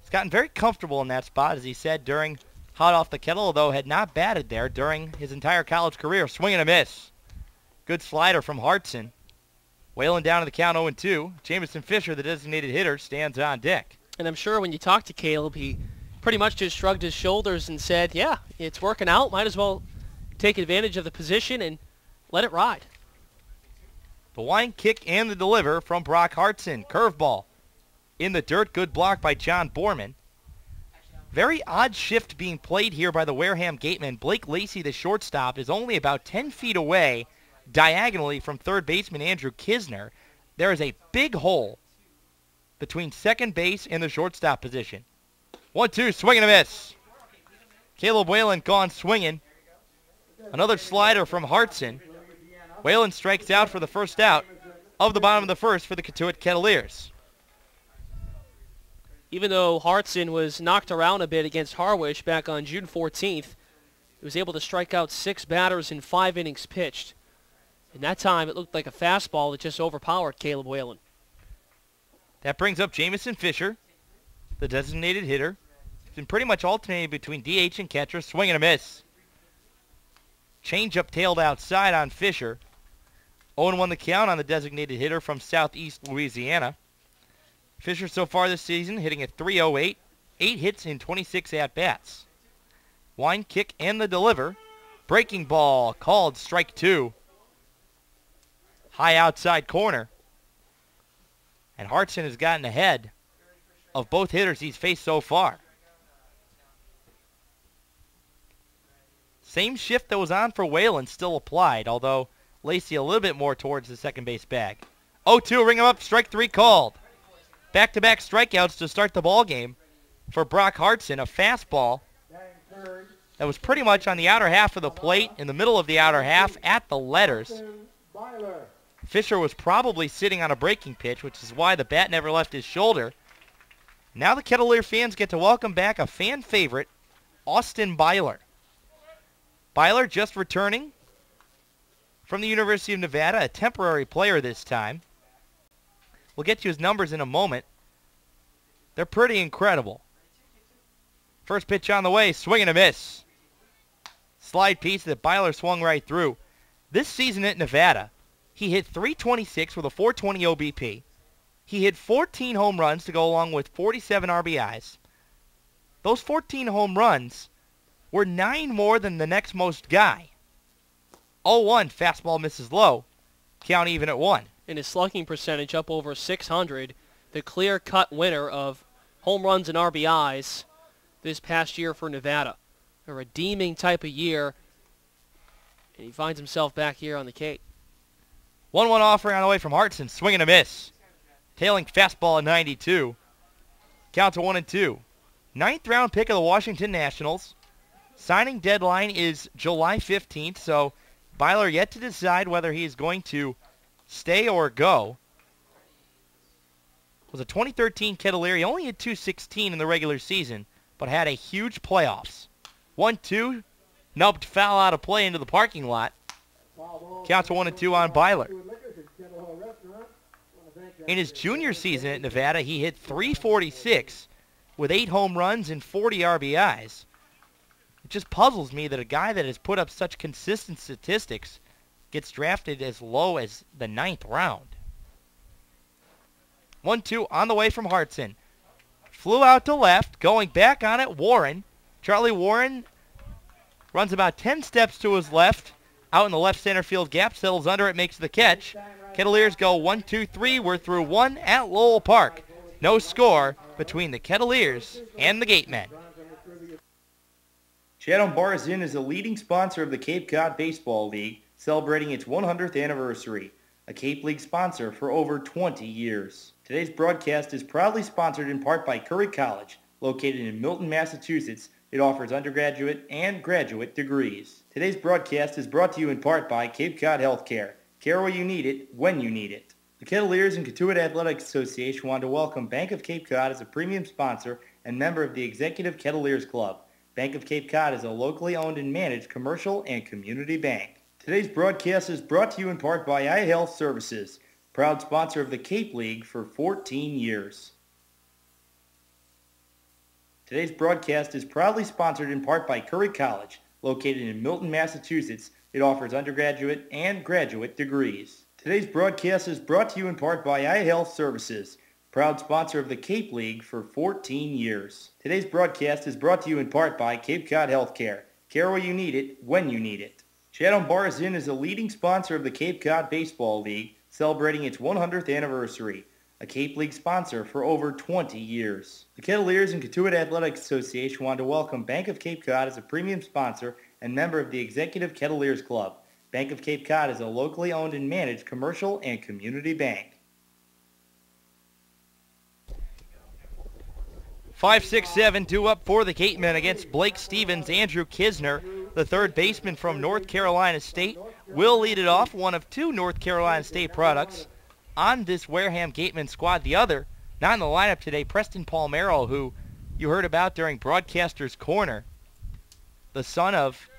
He's gotten very comfortable in that spot, as he said during Hot Off the Kettle, although had not batted there during his entire college career. Swing and a miss. Good slider from Hartson. Whalen down to the count 0-2. Jamison Fisher, the designated hitter, stands on deck. And I'm sure when you talk to Caleb, he pretty much just shrugged his shoulders and said, yeah, it's working out. Might as well take advantage of the position and let it ride. The line kick and the deliver from Brock Hartson. Curveball in the dirt. Good block by John Borman. Very odd shift being played here by the Wareham Gatemen. Blake Lacey, the shortstop, is only about 10 feet away diagonally from third baseman Andrew Kisner. There is a big hole between second base and the shortstop position. 1-2, swing and a miss. Caleb Whalen gone swinging. Another slider from Hartson. Whalen strikes out for the first out of the bottom of the first for the Cotuit Kettleers. Even though Hartson was knocked around a bit against Harwich back on June 14th, he was able to strike out 6 batters in 5 innings pitched. In that time, it looked like a fastball that just overpowered Caleb Whalen. That brings up Jamison Fisher, the designated hitter. He's been pretty much alternating between DH and catcher. Swing and a miss. Changeup tailed outside on Fisher. 0-1 the count on the designated hitter from Southeast Louisiana. Fisher so far this season hitting at .308, 8 hits in 26 at-bats. Line kick and the deliver. Breaking ball called strike 2. High outside corner. And Hartson has gotten ahead of both hitters he's faced so far. Same shift that was on for Whalen still applied, although Lacey a little bit more towards the second base bag. 0-2, ring him up, strike 3 called. Back-to-back strikeouts to start the ball game for Brock Hartson, a fastball that was pretty much on the outer half of the plate, in the middle of the outer half, at the letters. Fisher was probably sitting on a breaking pitch, which is why the bat never left his shoulder. Now the Kettleer fans get to welcome back a fan favorite, Austin Byler. Byler just returning from the University of Nevada, a temporary player this time. We'll get you his numbers in a moment. They're pretty incredible. First pitch on the way, swing and a miss. Slide piece that Byler swung right through. This season at Nevada, he hit .326 with a .420 OBP. He hit 14 home runs to go along with 47 RBIs. Those 14 home runs were 9 more than the next most guy. 0-1, fastball misses low. Count even at 1. And his slugging percentage up over 600. The clear-cut winner of home runs and RBIs this past year for Nevada. A redeeming type of year. And he finds himself back here on the Cape. 1-1 offering on the way from Hartson. Swing and a miss. Tailing fastball at 92. Count to 1-2. 9th round pick of the Washington Nationals. Signing deadline is July 15th, so Byler yet to decide whether he is going to stay or go. Was a 2013 Kettleer. He only hit .216 in the regular season, but had a huge playoffs. 1-2, nubbed foul out of play into the parking lot. Counts 1-2 on Byler. In his junior season at Nevada, he hit .346 with 8 home runs and 40 RBIs. It just puzzles me that a guy that has put up such consistent statistics gets drafted as low as the 9th round. 1-2 on the way from Hartson. Flew out to left, going back on it, Warren. Charlie Warren runs about 10 steps to his left, out in the left center field gap, settles under it, makes the catch. Kettleers go 1-2-3. We're through 1 at Lowell Park. No score between the Kettleers and the Gatemen. Chatham Bars Inn is a leading sponsor of the Cape Cod Baseball League, celebrating its 100th anniversary, a Cape League sponsor for over 20 years. Today's broadcast is proudly sponsored in part by Curry College, located in Milton, Massachusetts. It offers undergraduate and graduate degrees. Today's broadcast is brought to you in part by Cape Cod Healthcare. Care where you need it, when you need it. The Kettleers and Cotuit Athletics Association want to welcome Bank of Cape Cod as a premium sponsor and member of the Executive Kettleers Club. Bank of Cape Cod is a locally owned and managed commercial and community bank. Today's broadcast is brought to you in part by iHealth Services, proud sponsor of the Cape League for 14 years. Today's broadcast is proudly sponsored in part by Curry College, located in Milton, Massachusetts. It offers undergraduate and graduate degrees. Today's broadcast is brought to you in part by iHealth Services, proud sponsor of the Cape League for 14 years. Today's broadcast is brought to you in part by Cape Cod Healthcare. Care where you need it, when you need it. Chatham Bars Inn is a leading sponsor of the Cape Cod Baseball League, celebrating its 100th anniversary, a Cape League sponsor for over 20 years. The Kettleers and Cotuit Athletics Association want to welcome Bank of Cape Cod as a premium sponsor and member of the Executive Kettleers Club. Bank of Cape Cod is a locally owned and managed commercial and community bank. 5-6-7, 2 up for the Gatemen against Blake Stevens. Andrew Kisner, the third baseman from North Carolina State, will lead it off, one of 2 North Carolina State products on this Wareham Gatemen squad. The other, not in the lineup today, Preston Palmero, who you heard about during Broadcaster's Corner, the son of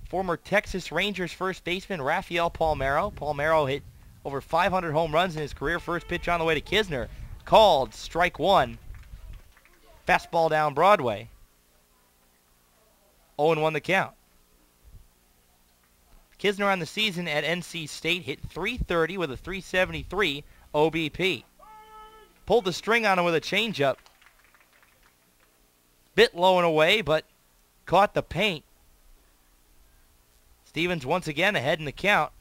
former Texas Rangers first baseman Rafael Palmero. Palmero hit over 500 home runs in his career. First pitch on the way to Kisner. Called strike 1. Fastball down Broadway. 0-1 the count. Kisner on the season at NC State hit .330 with a .373 OBP. Pulled the string on him with a changeup. Bit low and away, but caught the paint. Stevens once again ahead in the count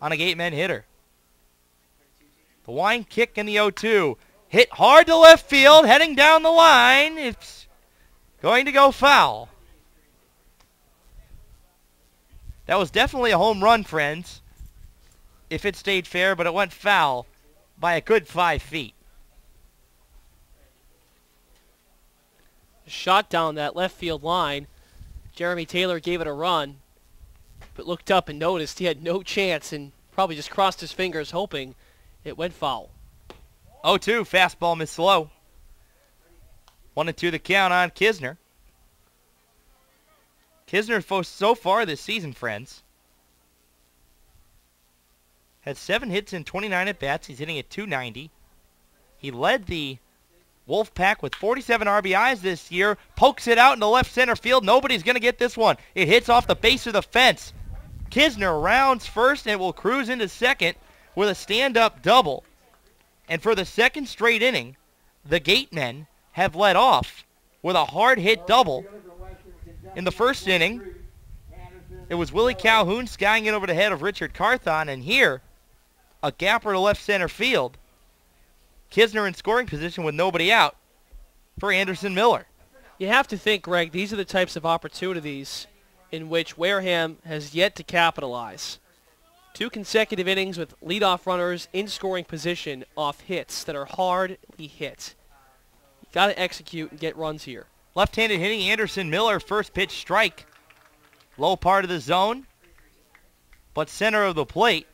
on a Gatemen hitter. The line kick in the 0-2. Hit hard to left field, heading down the line. It's going to go foul. That was definitely a home run, friends, if it stayed fair, but it went foul by a good 5 feet. shot down that left field line. Jeremy Taylor gave it a run, but looked up and noticed he had no chance and probably just crossed his fingers hoping it went foul. 0-2, fastball missed low. 1-2 the count on Kisner. Kisner so far this season, friends, has 7 hits in 29 at-bats. He's hitting at .290. He led the Wolfpack with 47 RBIs this year. Pokes it out in the left center field. Nobody's going to get this one. It hits off the base of the fence. Kisner rounds first and will cruise into second with a stand-up double. And for the second straight inning, the Gatemen have led off with a hard-hit double. In the first inning, it was Willie Calhoun skying it over the head of Richard Carthon, and here, a gapper to left center field. Kisner in scoring position with nobody out for Anderson Miller. You have to think, Greg, these are the types of opportunities in which Wareham has yet to capitalize. 2 consecutive innings with leadoff runners in scoring position off hits that are hardly hit. You've got to execute and get runs here. Left-handed hitting Anderson Miller, first pitch strike. Low part of the zone, but center of the plate.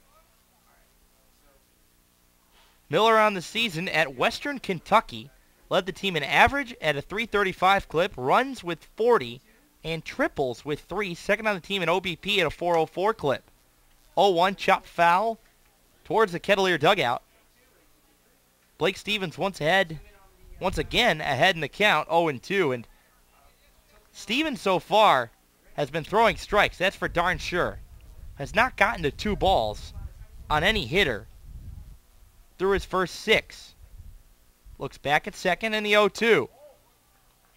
Miller on the season at Western Kentucky led the team in average at a .335 clip, runs with 40, and triples with 3. Second on the team in OBP at a .404 clip. 0-1 chop foul towards the Kettleer dugout. Blake Stevens once again ahead in the count, 0-2. And Stevens so far has been throwing strikes, that's for darn sure. Has not gotten to 2 balls on any hitter through his first 6. Looks back at second in the 0-2.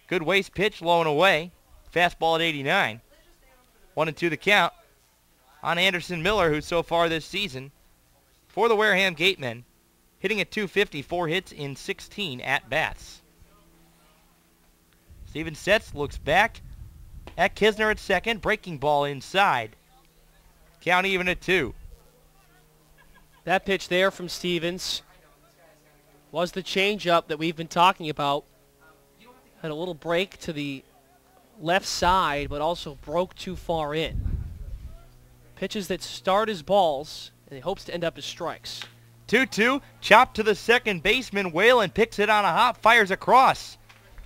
Good waist pitch, low and away. Fastball at 89. 1-2 the count on Anderson Miller, who so far this season, for the Wareham Gatemen, hitting at .250, 4 hits in 16 at-bats. Steven sets, looks back at Kisner at second, breaking ball inside. Count even at 2. That pitch there from Stevens was the changeup that we've been talking about. Had a little break to the left side, but also broke too far in. Pitches that start as balls, and he hopes to end up as strikes. 2-2, chopped to the second baseman. Whalen picks it on a hop, fires across.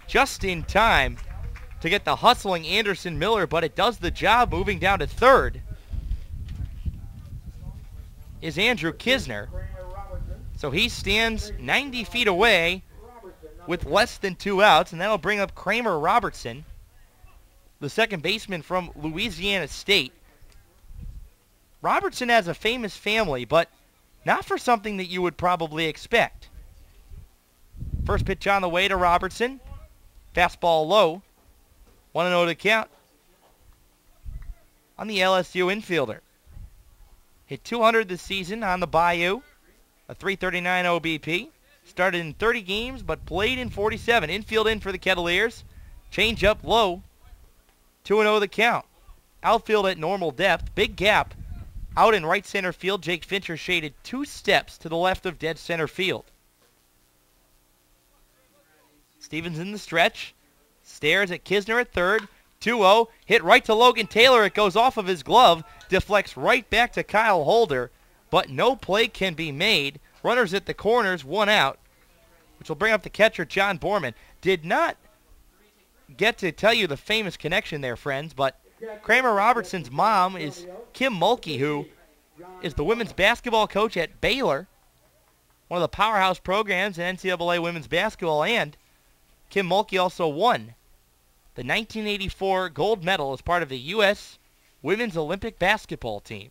Just in time to get the hustling Anderson Miller, but it does the job. Moving down to third is Andrew Kisner. So he stands 90 feet away with less than 2 outs, and that'll bring up Kramer Robertson, the second baseman from Louisiana State. Robertson has a famous family, but not for something that you would probably expect. First pitch on the way to Robertson. Fastball low. 1-0 to count on the LSU infielder. Hit 200 this season on the Bayou. A .339 OBP. Started in 30 games, but played in 47. Infield in for the Kettleers. Change up low. 2-0 the count. Outfield at normal depth. Big gap out in right center field. Jake Fincher shaded 2 steps to the left of dead center field. Stevens in the stretch. Stares at Kisner at third. 2-0. Hit right to Logan Taylor. It goes off of his glove. Deflects right back to Kyle Holder. But no play can be made. Runners at the corners. 1 out. Which will bring up the catcher, John Borman. Did not get to tell you the famous connection there, friends, but Kramer Robertson's mom is Kim Mulkey, who is the women's basketball coach at Baylor, one of the powerhouse programs in NCAA women's basketball, and Kim Mulkey also won the 1984 gold medal as part of the U.S. women's Olympic basketball team.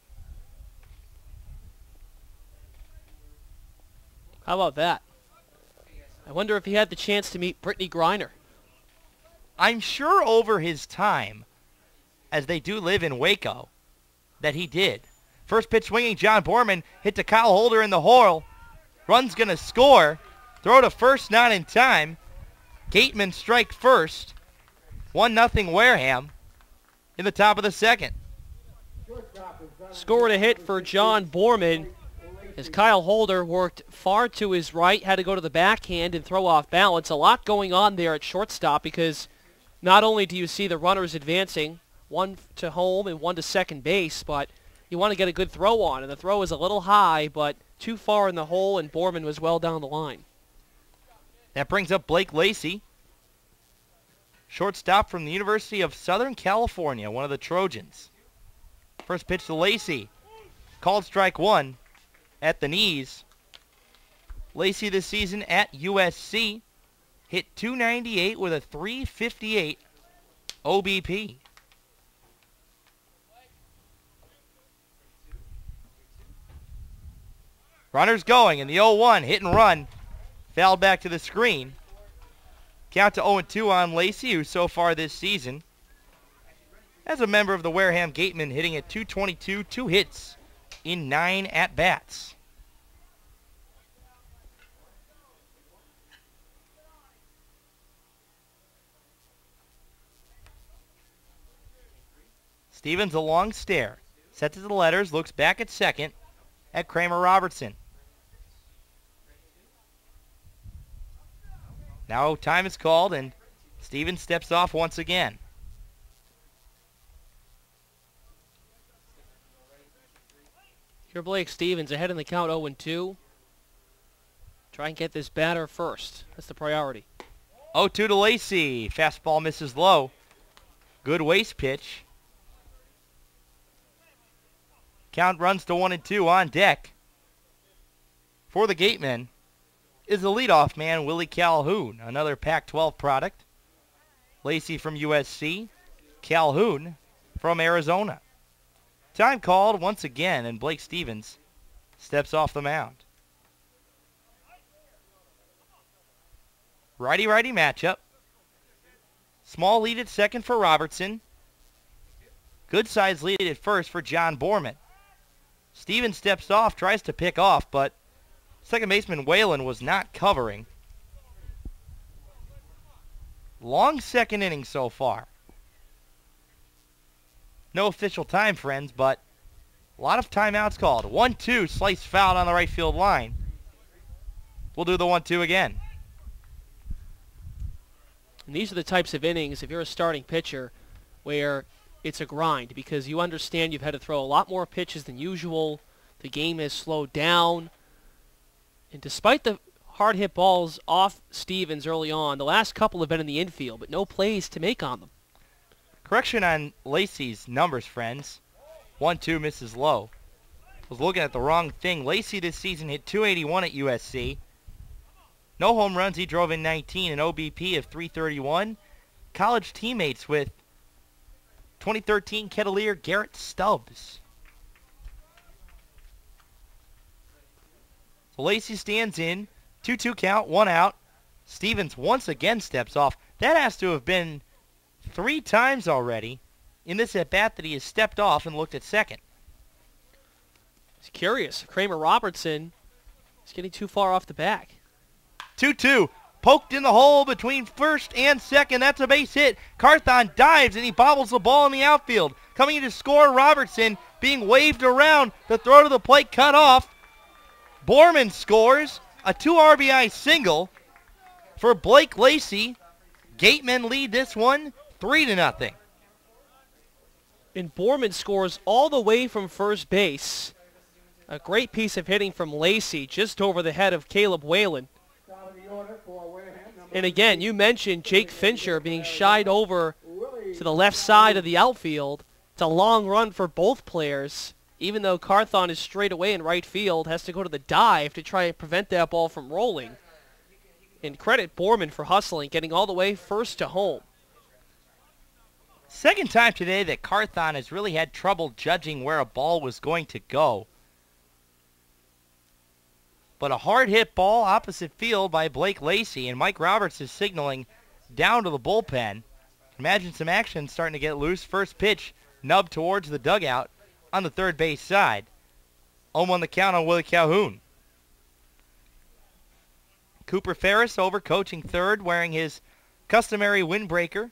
How about that? I wonder if he had the chance to meet Brittany Griner. I'm sure over his time, as they do live in Waco, that he did. First pitch swinging, John Borman hit to Kyle Holder in the hole. Run's going to score. Throw to first, not in time. Gateman strike first. 1-0 Wareham in the top of the second. Scored a hit for John Borman as Kyle Holder worked far to his right, had to go to the backhand and throw off balance. A lot going on there at shortstop because not only do you see the runners advancing, one to home and one to second base, but you want to get a good throw on, and the throw is a little high, but too far in the hole, and Borman was well down the line. That brings up Blake Lacey, shortstop from the University of Southern California, one of the Trojans. First pitch to Lacey, called strike one at the knees. Lacey this season at USC hit .298 with a .358 OBP. Runners going in the 0-1, hit and run. Fouled back to the screen. Count to 0-2 on Lacey, who so far this season, as a member of the Wareham Gatemen, hitting at .222, 2 hits in 9 at-bats. Stevens a long stare. Sets to the letters, looks back at second at Kramer Robertson. Now time is called and Stevens steps off once again. Here Blake Stevens ahead in the count 0-2. Try and get this batter first. That's the priority. 0-2 to Lacey. Fastball misses low. Good waist pitch. Count runs to 1-2 on deck. For the Gatemen is the leadoff man, Willie Calhoun, another Pac-12 product. Lacey from USC, Calhoun from Arizona. Time called once again, and Blake Stevens steps off the mound. Righty-righty matchup. Small lead at second for Robertson. Good size lead at first for John Borman. Stevens steps off, tries to pick off, but second baseman Whalen was not covering. Long second inning so far. No official time, friends, but a lot of timeouts called. 1-2, slice foul on the right field line. We'll do the 1-2 again. And these are the types of innings, if you're a starting pitcher, where it's a grind because you understand you've had to throw a lot more pitches than usual. The game has slowed down. And despite the hard hit balls off Stevens early on, the last couple have been in the infield, but no plays to make on them. Correction on Lacey's numbers, friends. 1-2 misses low. Was looking at the wrong thing. Lacey this season hit .281 at USC. No home runs. He drove in 19, an OBP of .331. College teammates with 2013 Kettleer Garrett Stubbs. So Lacey stands in. 2-2 count, 1 out. Stevens once again steps off. That has to have been 3 times already in this at-bat that he has stepped off and looked at second. It's curious. Kramer Robertson is getting too far off the back. 2-2. Poked in the hole between first and second. That's a base hit. Carthon dives and he bobbles the ball in the outfield. Coming in to score, Robertson being waved around. The throw to the plate cut off. Borman scores a 2 RBI single for Blake Lacey. Gatemen lead this one 3-0. And Borman scores all the way from first base. A great piece of hitting from Lacey just over the head of Caleb Whalen. And again, you mentioned Jake Fincher being shied over to the left side of the outfield. It's a long run for both players, even though Carthon is straight away in right field, has to go to the dive to try and prevent that ball from rolling. And credit Borman for hustling, getting all the way first to home. Second time today that Carthon has really had trouble judging where a ball was going to go. But a hard hit ball opposite field by Blake Lacey, and Mike Roberts is signaling down to the bullpen. Imagine some action starting to get loose. First pitch, nub towards the dugout on the third base side. 0 on the count on Willie Calhoun. Cooper Ferris over coaching third, wearing his customary windbreaker.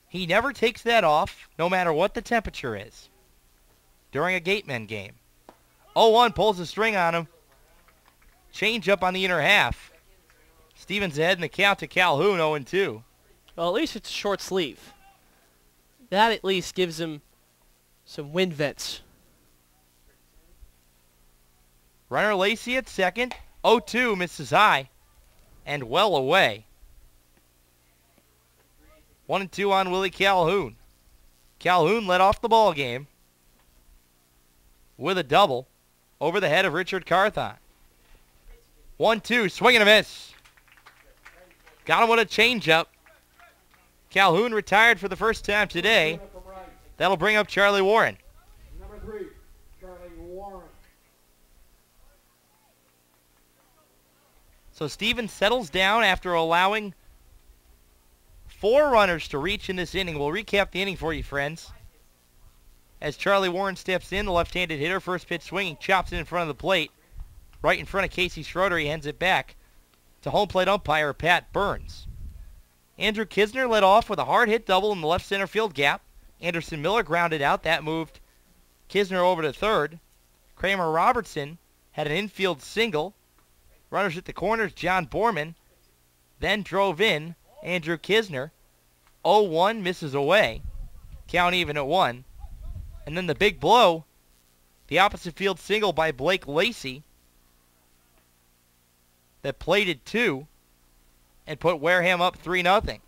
He never takes that off, no matter what the temperature is, during a Gatemen game. 0-1 pulls the string on him. Change up on the inner half. Stevens ahead in the count to Calhoun, 0-2. Well, at least it's a short sleeve. That at least gives him some wind vents. Runner Lacey at second. 0-2 misses high and well away. 1-2 on Willie Calhoun. Calhoun led off the ball game with a double over the head of Richard Carthon. 1-2, swing and a miss. Got him with a changeup. Calhoun retired for the first time today. That'll bring up Charlie Warren. Number 3, Charlie Warren. So Stevens settles down after allowing 4 runners to reach in this inning. We'll recap the inning for you, friends. As Charlie Warren steps in, the left-handed hitter, first pitch swinging, chops it in front of the plate. Right in front of Casey Schroeder, he hands it back to home plate umpire Pat Burns. Andrew Kisner led off with a hard hit double in the left center field gap. Anderson Miller grounded out. That moved Kisner over to third. Kramer Robertson had an infield single. Runners at the corners, John Borman then drove in Andrew Kisner. 0-1 misses away. Count even at 1. And then the big blow, the opposite field single by Blake Lacey that plated 2 and put Wareham up 3-0.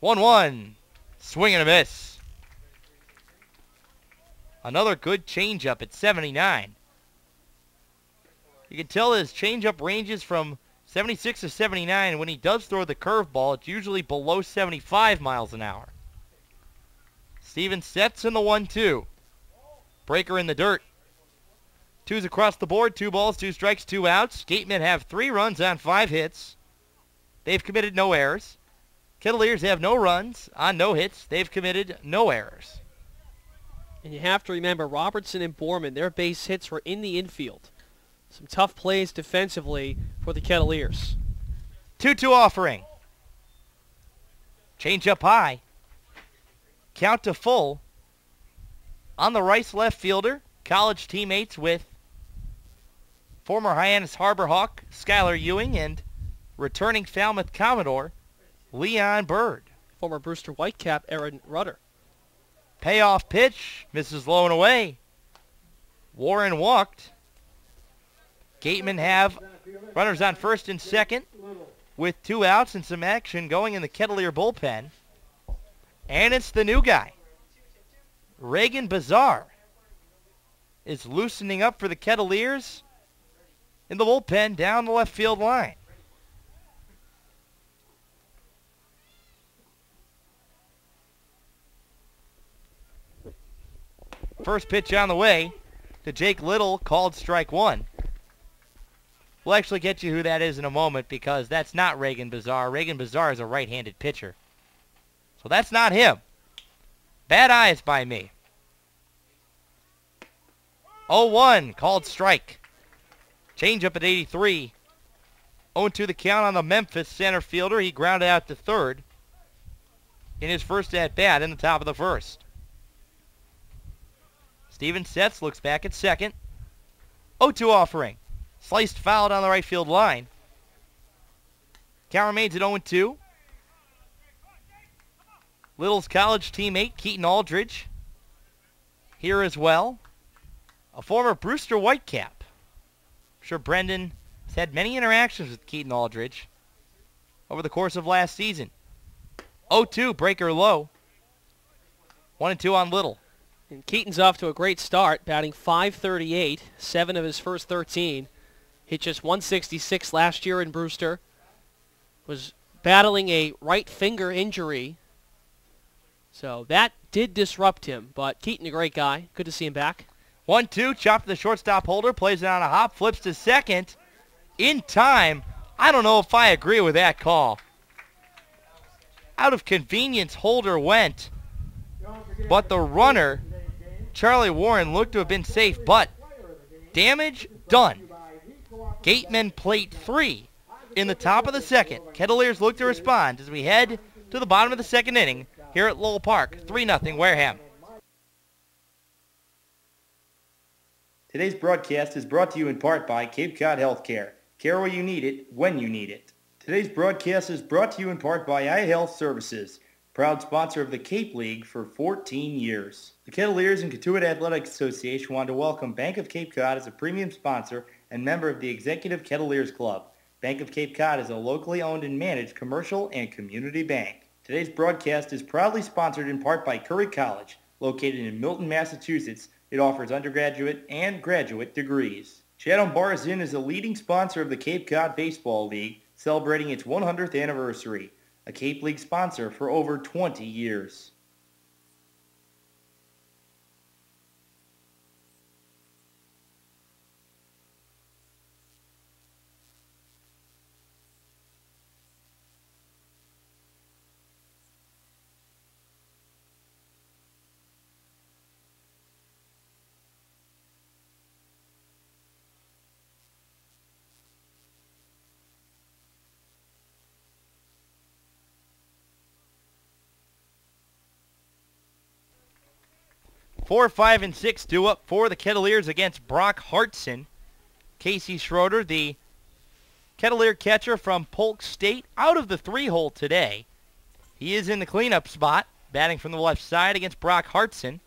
1-1. Swing and a miss. Another good changeup at 79. You can tell his changeup ranges from 76 to 79. When he does throw the curveball, it's usually below 75 miles an hour. Stevens sets in the 1-2. Breaker in the dirt. 2's across the board, 2 balls, 2 strikes, 2 outs. Gatemen have 3 runs on 5 hits. They've committed no errors. Kettleers have no runs on no hits. They've committed no errors. And you have to remember, Robertson and Borman, their base hits were in the infield. Some tough plays defensively for the Kettleers. 2-2 offering. Change up high. Count to full. On the Rice left fielder, college teammates with former Hyannis Harbor Hawk Skylar Ewing and returning Falmouth Commodore Leon Bird. Former Brewster Whitecap Aaron Rudder. Payoff pitch, misses low and away. Warren walked. Gatemen have runners on first and second with 2 outs and some action going in the Kettleer bullpen. And it's the new guy. Reagan Bazar is loosening up for the Kettleers in the bullpen down the left field line. First pitch on the way to Jake Little, called strike 1. We'll actually get you who that is in a moment because that's not Reagan Bazar. Reagan Bazar is a right-handed pitcher. So that's not him. Bad eyes by me. 0-1, called strike. Change up at 83. 0-2 the count on the Memphis center fielder. He grounded out to third in his first at-bat in the top of the first. Stevens sets, looks back at second. 0-2 offering. Sliced foul down the right field line. Count remains at 0-2. Little's college teammate, Keaton Aldridge, here as well. A former Brewster Whitecap. I'm sure Brendan has had many interactions with Keaton Aldridge over the course of last season. 0-2, breaker low. 1-2 on Little. And Keaton's off to a great start, batting .538, 7 of his first 13. Hit just .166 last year in Brewster. Was battling a right finger injury. So that did disrupt him, but Keaton, a great guy. Good to see him back. 1-2, chop to the shortstop holder, plays it on a hop, flips to second. In time. I don't know if I agree with that call. Out of convenience, Holder went, but the runner, Charlie Warren, looked to have been safe, but damage done. Gatemen plate 3 in the top of the second. Kettleers look to respond as we head to the bottom of the second inning here at Lowell Park. 3-0 Wareham. Today's broadcast is brought to you in part by Cape Cod Healthcare. Care where you need it, when you need it. Today's broadcast is brought to you in part by iHealth Services, proud sponsor of the Cape League for 14 years. The Kettleers and Cotuit Athletic Association want to welcome Bank of Cape Cod as a premium sponsor and member of the Executive Kettleers Club. Bank of Cape Cod is a locally owned and managed commercial and community bank. Today's broadcast is proudly sponsored in part by Curry College, located in Milton, Massachusetts. It offers undergraduate and graduate degrees. Chatham Bars Inn is a leading sponsor of the Cape Cod Baseball League, celebrating its 100th anniversary, a Cape League sponsor for over 20 years. Four, 5, and 6 due up for the Kettleers against Brock Hartson. Casey Schroeder, the Kettleer catcher from Polk State, out of the 3-hole today. He is in the cleanup spot, batting from the left side against Brock Hartson.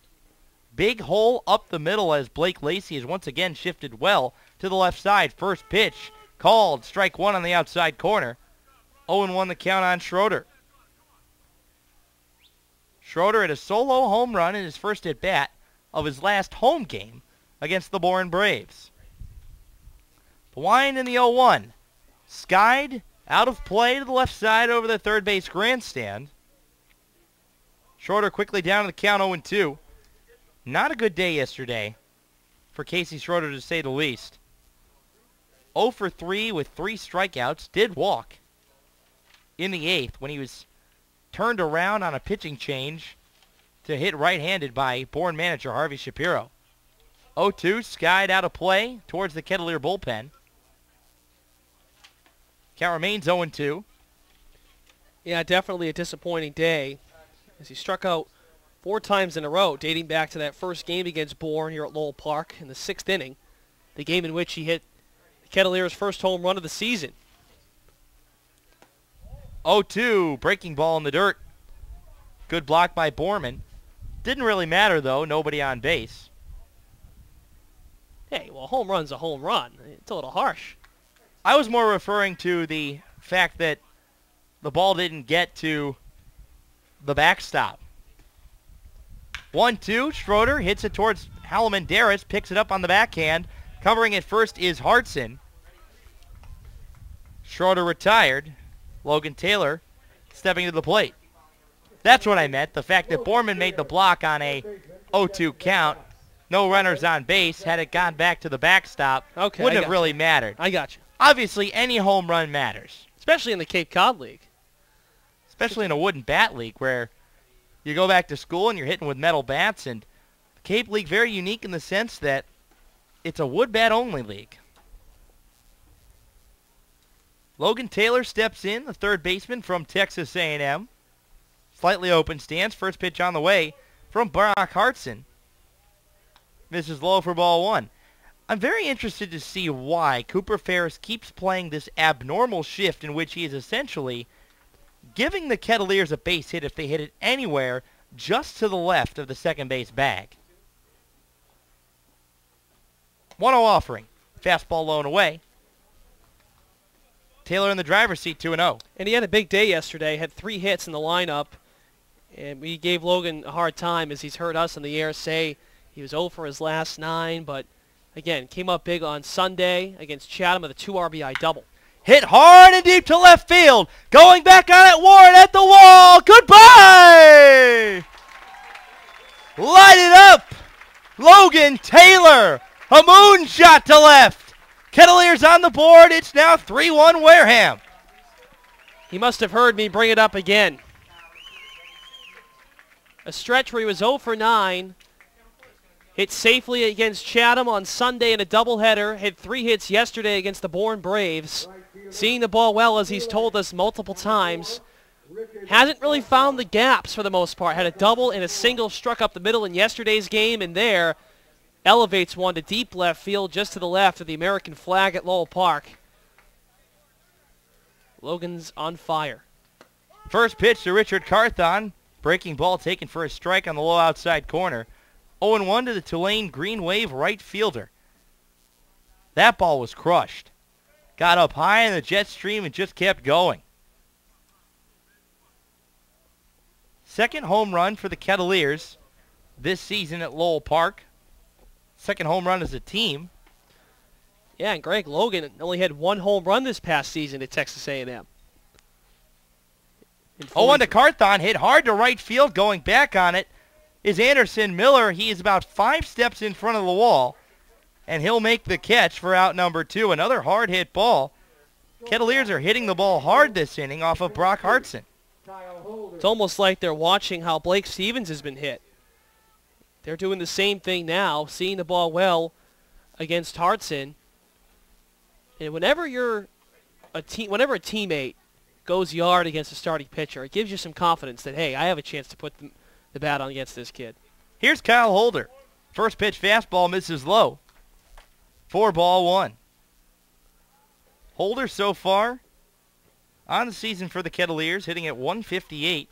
Big hole up the middle as Blake Lacey has once again shifted well to the left side. First pitch called, strike one on the outside corner. 0-1 the count on Schroeder. Schroeder had a solo home run in his first at-bat of his last home game against the Bourne Braves. The wind in the 0-1. Skied out of play to the left side over the third base grandstand. Schroeder quickly down to the count 0-2. Not a good day yesterday for Casey Schroeder, to say the least. 0 for 3 with 3 strikeouts. Did walk in the 8th when he was turned around on a pitching change to hit right-handed by Bourne manager Harvey Shapiro. 0-2, skied out of play towards the Kettleer bullpen. Count remains 0-2. Yeah, definitely a disappointing day as he struck out 4 times in a row, dating back to that first game against Bourne here at Lowell Park in the 6th inning, the game in which he hit the Kettleers' first home run of the season. 0-2, breaking ball in the dirt. Good block by Borman. Didn't really matter, though. Nobody on base. Hey, well, home run's a home run. It's a little harsh. I was more referring to the fact that the ball didn't get to the backstop. 1-2, Schroeder hits it towards Halleman Darris, picks it up on the backhand. Covering it first is Hartson. Schroeder retired. Logan Taylor stepping to the plate. That's what I meant. The fact that Borman made the block on a 0-2 count. No runners on base. Had it gone back to the backstop, wouldn't have really mattered. I got you. Obviously, any home run matters. Especially in the Cape Cod League. Especially in a wooden bat league where you go back to school and you're hitting with metal bats. And the Cape League, very unique in the sense that it's a wood bat only league. Logan Taylor steps in, the third baseman from Texas A&M. Slightly open stance. First pitch on the way from Brock Hartson. Misses low for ball 1. I'm very interested to see why Cooper Ferris keeps playing this abnormal shift in which he is essentially giving the Kettleers a base hit if they hit it anywhere just to the left of the second base bag. 1-0 offering. Fastball low and away. Taylor in the driver's seat, 2-0. And he had a big day yesterday, had 3 hits in the lineup, and we gave Logan a hard time as he's heard us on the air say he was 0 for his last 9, but again, came up big on Sunday against Chatham with a 2 RBI double. Hit hard and deep to left field. Going back on it, Warren at the wall. Goodbye! Light it up. Logan Taylor. A moonshot to left. Kettleers on the board. It's now 3-1 Wareham. He must have heard me bring it up again. A stretch where he was 0 for 9. Hit safely against Chatham on Sunday in a doubleheader. Hit 3 hits yesterday against the Bourne Braves. Seeing the ball well, as he's told us multiple times. Hasn't really found the gaps for the most part. Had a double and a single struck up the middle in yesterday's game, and there elevates one to deep left field just to the left of the American flag at Lowell Park. Logan's on fire. First pitch to Richard Carthon. Breaking ball taken for a strike on the low outside corner. 0-1 to the Tulane Green Wave right fielder. That ball was crushed. Got up high in the jet stream and just kept going. Second home run for the Kettleers this season at Lowell Park. Second home run as a team. Yeah, and Greg Logan only had one home run this past season at Texas A&M. 0-1 to Carthon, hit hard to right field. Going back on it is Anderson Miller. He is about 5 steps in front of the wall, and he'll make the catch for out number 2. Another hard hit ball. Kettleers are hitting the ball hard this inning off of Brock Hartson. It's almost like they're watching how Blake Stevens has been hit. They're doing the same thing now, seeing the ball well against Hartson. And whenever a teammate goes yard against a starting pitcher, it gives you some confidence that, hey, I have a chance to put the bat on against this kid. Here's Kyle Holder. First pitch fastball misses low. 4-1. Holder so far on the season for the Kettleers, hitting at .158.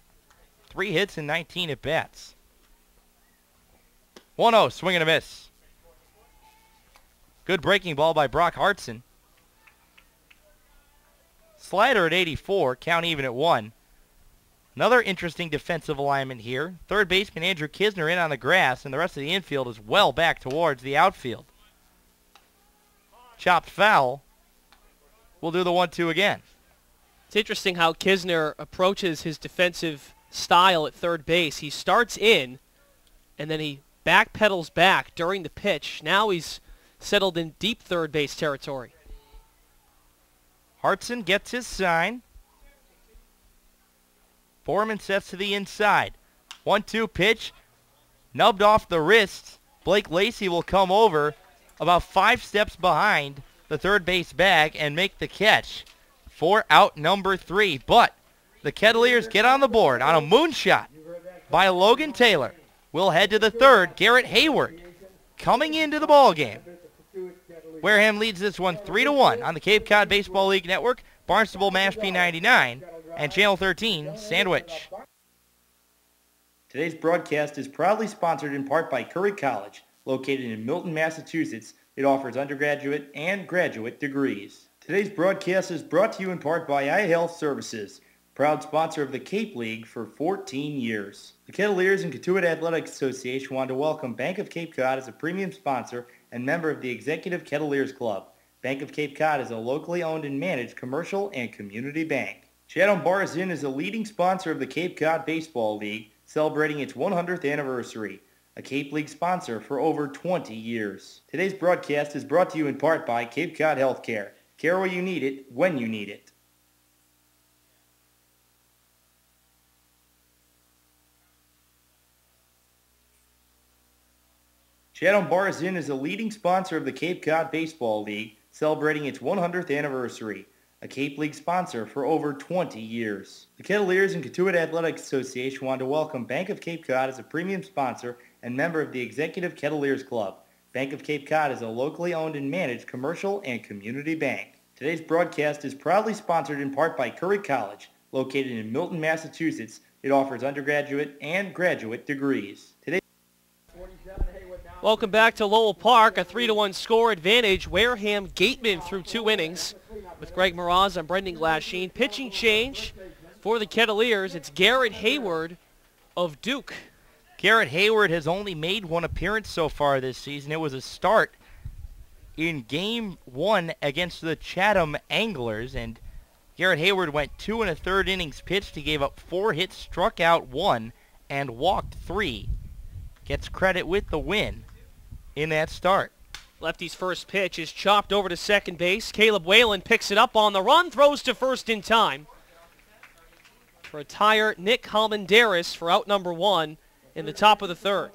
3 hits and 19 at-bats. 1-0, swing and a miss. Good breaking ball by Brock Hartson. Slider at 84, count even at 1. Another interesting defensive alignment here. Third baseman Andrew Kisner in on the grass, and the rest of the infield is well back towards the outfield. Chopped foul. We'll do the 1-2 again. It's interesting how Kisner approaches his defensive style at third base. He starts in, and then he backpedals back during the pitch. Now he's settled in deep third base territory. Hartson gets his sign. Foreman sets to the inside. 1-2 pitch. Nubbed off the wrist. Blake Lacey will come over about 5 steps behind the third base bag and make the catch for out number 3. But the Kettleers get on the board on a moonshot by Logan Taylor. We'll head to the third. Garrett Hayward coming into the ball game. Wareham leads this one 3-1 on the Cape Cod Baseball League Network, Barnstable Mashpee 99, and Channel 13 Sandwich. Today's broadcast is proudly sponsored in part by Curry College, located in Milton, Massachusetts. It offers undergraduate and graduate degrees. Today's broadcast is brought to you in part by iHealth Services, proud sponsor of the Cape League for 14 years. The Kettleers and Katuitt Athletic Association want to welcome Bank of Cape Cod as a premium sponsor and member of the Executive Kettleers Club. Bank of Cape Cod is a locally owned and managed commercial and community bank. Chatham Bars Inn is a leading sponsor of the Cape Cod Baseball League, celebrating its 100th anniversary, a Cape League sponsor for over 20 years. Today's broadcast is brought to you in part by Cape Cod Healthcare. Care where you need it, when you need it. Chatham Bars Inn is a leading sponsor of the Cape Cod Baseball League, celebrating its 100th anniversary, a Cape League sponsor for over 20 years. The Kettleers and Katuitt Athletic Association want to welcome Bank of Cape Cod as a premium sponsor and member of the Executive Kettleers Club. Bank of Cape Cod is a locally owned and managed commercial and community bank. Today's broadcast is proudly sponsored in part by Curry College, located in Milton, Massachusetts. It offers undergraduate and graduate degrees. Welcome back to Lowell Park, a 3-1 score advantage. Wareham Gateman through 2 innings with Greg Mraz and Brendan Glasheen. Pitching change for the Kettleers. It's Garrett Hayward of Duke. Garrett Hayward has only made 1 appearance so far this season. It was a start in Game 1 against the Chatham Anglers, and Garrett Hayward went 2 1/3 innings pitched. He gave up 4 hits, struck out 1, and walked 3. Gets credit with the win in that start. Lefty's first pitch is chopped over to second base. Caleb Whalen picks it up on the run, throws to first in time. Retire Nick Halmandaris for out number 1 in the top of the third.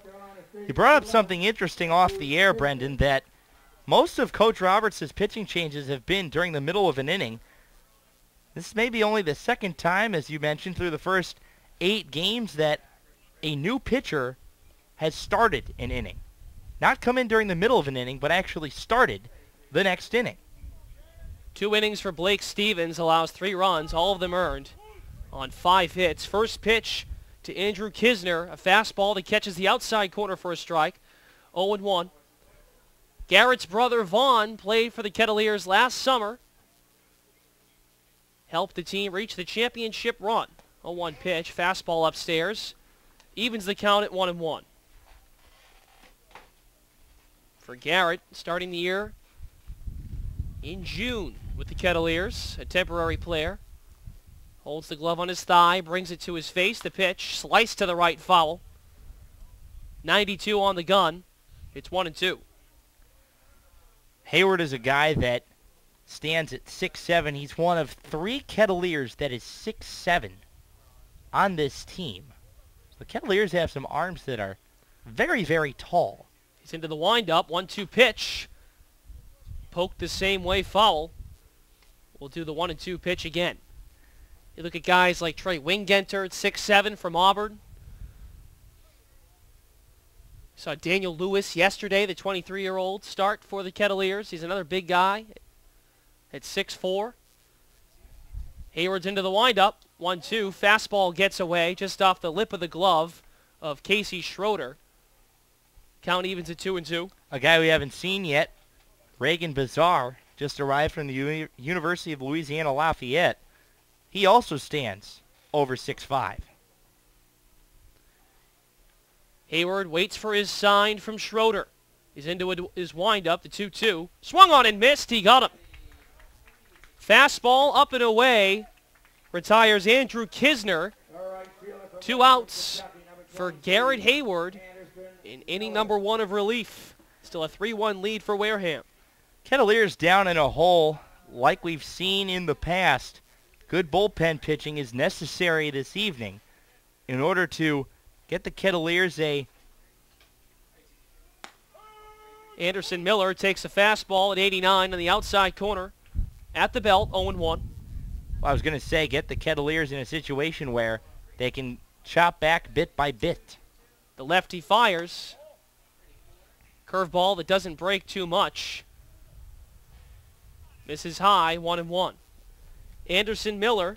You brought up something interesting off the air, Brendan, that most of Coach Roberts' pitching changes have been during the middle of an inning. This may be only the second time, as you mentioned, through the first 8 games that a new pitcher has started an inning. Not come in during the middle of an inning, but actually started the next inning. 2 innings for Blake Stevens, allows 3 runs, all of them earned on 5 hits. First pitch to Andrew Kisner, a fastball that catches the outside corner for a strike. 0-1. Garrett's brother Vaughn played for the Kettleers last summer. Helped the team reach the championship run. 0-1 pitch, fastball upstairs. Evens the count at 1-1. For Garrett, starting the year in June with the Kettleers, a temporary player. Holds the glove on his thigh, brings it to his face. The pitch, sliced to the right, foul. 92 on the gun. It's 1-2. Hayward is a guy that stands at 6'7". He's one of 3 Kettleers that is 6'7" on this team. The Kettleers have some arms that are very, very tall. He's into the windup. 1-2 pitch. Poked the same way, foul. We'll do the 1-2 pitch again. You look at guys like Trey Wingenter at 6'7" from Auburn. Saw Daniel Lewis yesterday, the 23-year-old, start for the Kettleers. He's another big guy at 6'4". Hayward's into the windup. 1-2. Fastball gets away just off the lip of the glove of Casey Schroeder. Count evens at 2-2. A guy we haven't seen yet, Reagan Bazar, just arrived from the University of Louisiana Lafayette. He also stands over 6'5". Hayward waits for his sign from Schroeder. He's into his windup, the 2-2. Swung on and missed. He got him. Fastball up and away. Retires Andrew Kisner. 2 outs for Garrett Hayward in inning number 1 of relief. Still a 3-1 lead for Wareham. Kettleers down in a hole like we've seen in the past. Good bullpen pitching is necessary this evening in order to get the Kettleers a... Anderson Miller takes a fastball at 89 on the outside corner. At the belt, 0-1. Well, I was going to say, get the Kettleers in a situation where they can chop back bit by bit. The lefty fires. Curveball that doesn't break too much. Misses high, 1-1. Anderson Miller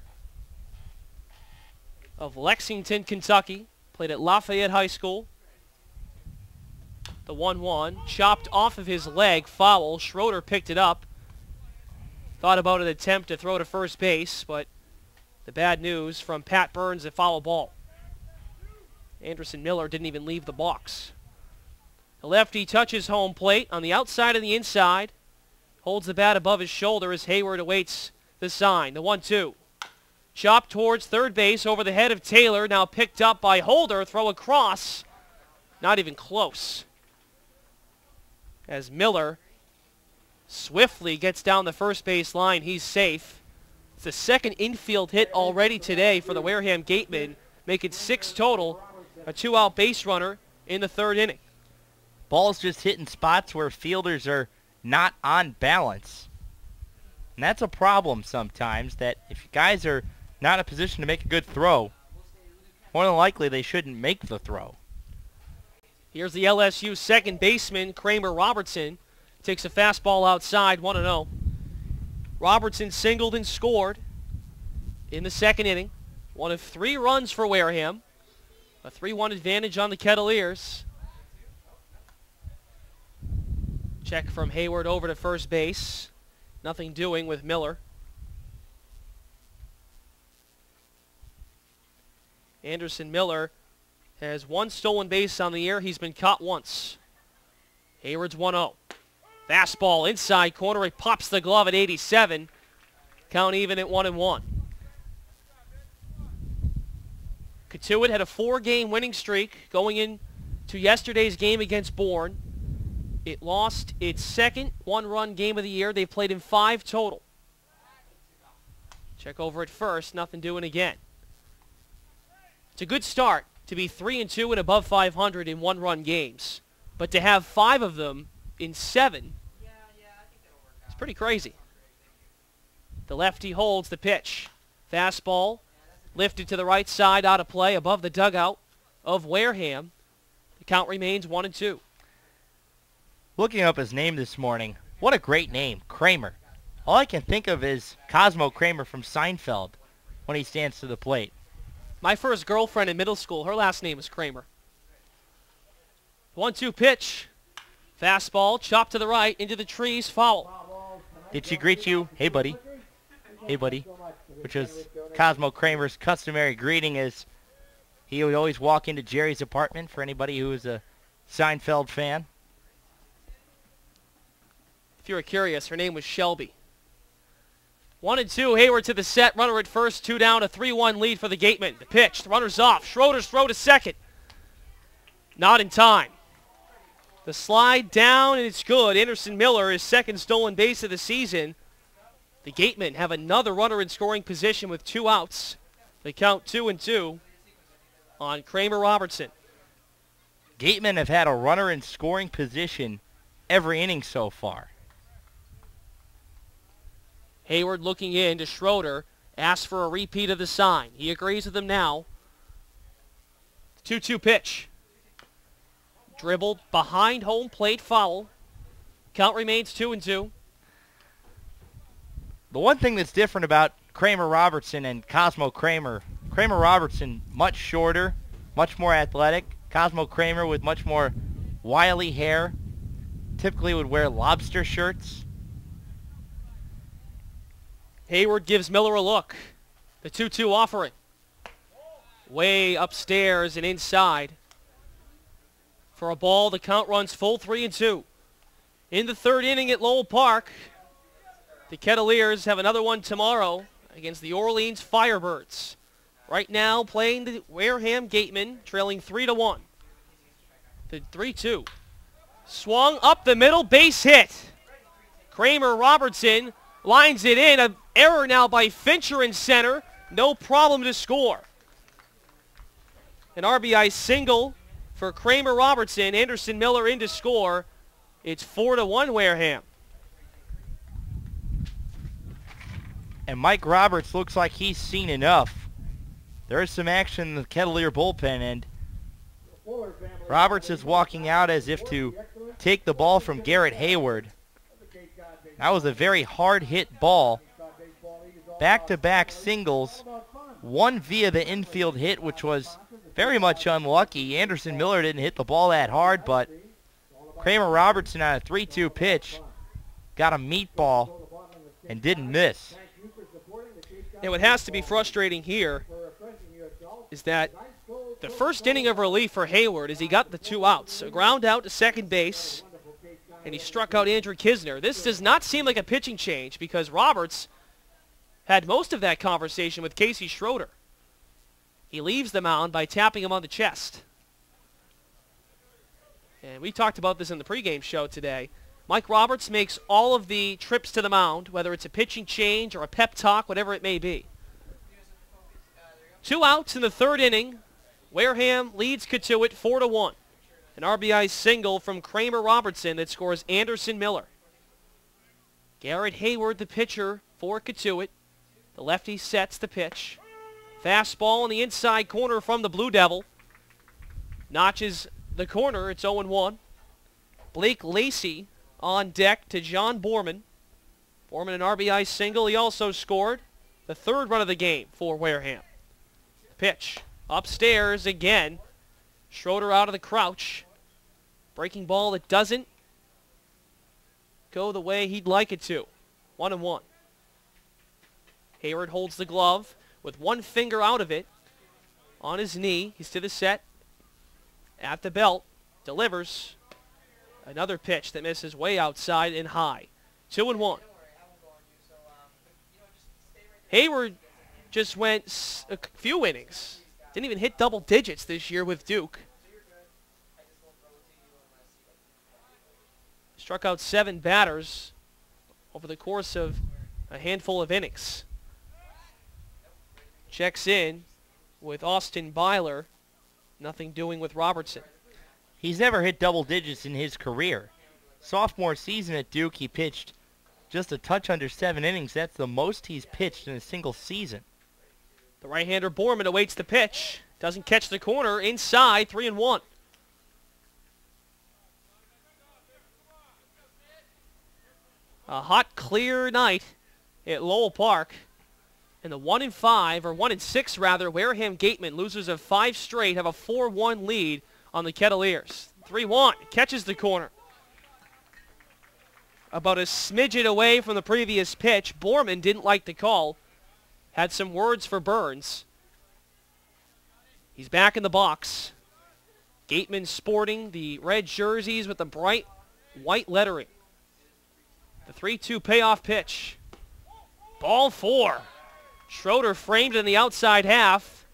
of Lexington, Kentucky. Played at Lafayette High School. The 1-1. Chopped off of his leg. Foul. Schroeder picked it up. Thought about an attempt to throw to first base, but the bad news from Pat Burns, a foul ball. Anderson Miller didn't even leave the box. The lefty touches home plate on the outside and the inside. Holds the bat above his shoulder as Hayward awaits the sign. The 1-2. Chop towards third base over the head of Taylor. Now picked up by Holder. Throw across. Not even close. As Miller swiftly gets down the first base line, he's safe. It's the second infield hit already today for the Wareham Gatemen. Make it 6 total. A 2-out base runner in the 3rd inning. Ball's just hitting spots where fielders are not on balance. And that's a problem sometimes, that if guys are not in a position to make a good throw, more than likely they shouldn't make the throw. Here's the LSU second baseman, Kramer Robertson. Takes a fastball outside, 1-0. Robertson singled and scored in the 2nd inning. 1 of 3 runs for Wareham. A 3-1 advantage on the Kettleers. Check from Hayward over to first base. Nothing doing with Miller. Anderson Miller has 1 stolen base on the year. He's been caught once. Hayward's 1-0. Fastball inside corner. He pops the glove at 87. Count even at 1-1. Katuitt had a 4-game winning streak going into yesterday's game against Bourne. It lost its 2nd 1-run game of the year. They played in 5 total. Check over at first. Nothing doing again. It's a good start to be 3-2 and above 500 in 1-run games. But to have 5 of them in 7, it's pretty crazy. The lefty holds the pitch. Fastball lifted to the right side, out of play, above the dugout of Wareham. The count remains 1-2. Looking up his name this morning, what a great name, Kramer. All I can think of is Cosmo Kramer from Seinfeld when he stands to the plate. My first girlfriend in middle school, her last name was Kramer. 1-2 pitch. Fastball, chopped to the right, into the trees, foul. Did she greet you? Hey, buddy. Hey, buddy. Which is Cosmo Kramer's customary greeting, as he would always walk into Jerry's apartment, for anybody who is a Seinfeld fan. If you were curious, her name was Shelby. 1-2, Hayward to the set, runner at first, 2 down, a 3-1 lead for the Gatemen. The pitch, the runner's off, Schroeder's throw to second. Not in time. The slide down, and it's good. Anderson Miller, his second stolen base of the season. The Gatemen have another runner in scoring position with 2 outs. They count 2-2 on Kramer Robertson. Gatemen have had a runner in scoring position every inning so far. Hayward looking in to Schroeder, asks for a repeat of the sign. He agrees with them now. 2-2 pitch. Dribbled behind home plate, foul. Count remains 2-2. The one thing that's different about Kramer Robertson and Cosmo Kramer, Kramer Robertson much shorter, much more athletic. Cosmo Kramer with much more wily hair. Typically would wear lobster shirts. Hayward gives Miller a look. The 2-2 offering. Way upstairs and inside. For a ball, the count runs full 3-2. In the third inning at Lowell Park, the Kettleers have another one tomorrow against the Orleans Firebirds. Right now, playing the Wareham Gatemen, trailing 3-1. The 3-2. Swung up the middle, base hit. Kramer Robertson lines it in. An error now by Fincher in center. No problem to score. An RBI single for Kramer Robertson. Anderson Miller in to score. It's 4-1 Wareham. And Mike Roberts looks like he's seen enough. There is some action in the Kettleer bullpen, and Roberts is walking out as if to take the ball from Garrett Hayward. That was a very hard-hit ball. Back-to-back singles. One via the infield hit, which was very much unlucky. Anderson Miller didn't hit the ball that hard, but Kramer Robertson on a 3-2 pitch got a meatball and didn't miss. And what has to be frustrating here is that the first inning of relief for Hayward is he got the 2 outs. A ground out to second base, and he struck out Andrew Kisner. This does not seem like a pitching change because Roberts had most of that conversation with Casey Schroeder. He leaves the mound by tapping him on the chest. And we talked about this in the pregame show today. Mike Roberts makes all of the trips to the mound, whether it's a pitching change or a pep talk, whatever it may be. 2 outs in the third inning. Wareham leads Katuitt 4-1. An RBI single from Kramer Robertson that scores Anderson Miller. Garrett Hayward, the pitcher for Katuitt. The lefty sets the pitch. Fastball in the inside corner from the Blue Devil. Notches the corner. It's 0-1. Blake Lacey on deck to John Borman. Borman an RBI single. He also scored the third run of the game for Wareham. Pitch upstairs again. Schroeder out of the crouch. Breaking ball that doesn't go the way he'd like it to. 1-1. Hayward holds the glove with one finger out of it. On his knee. He's to the set. At the belt. Delivers. Another pitch that misses way outside and high. 2-1. Hayward just went a few innings. Didn't even hit double digits this year with Duke. Struck out 7 batters over the course of a handful of innings. Checks in with Austin Byler. Nothing doing with Robertson. He's never hit double digits in his career. Sophomore season at Duke, he pitched just a touch under 7 innings. That's the most he's pitched in a single season. The right-hander Borman awaits the pitch. Doesn't catch the corner. Inside, 3-1. A hot, clear night at Lowell Park. And the 1-5, or 1-6 rather, Wareham Gatemen, losers of 5 straight, have a 4-1 lead on the Kettleers. 3-1, catches the corner. About a smidgen away from the previous pitch. Borman didn't like the call. Had some words for Burns. He's back in the box. Gatemen sporting the red jerseys with the bright white lettering. The 3-2 payoff pitch. Ball 4. Schroeder framed in the outside half.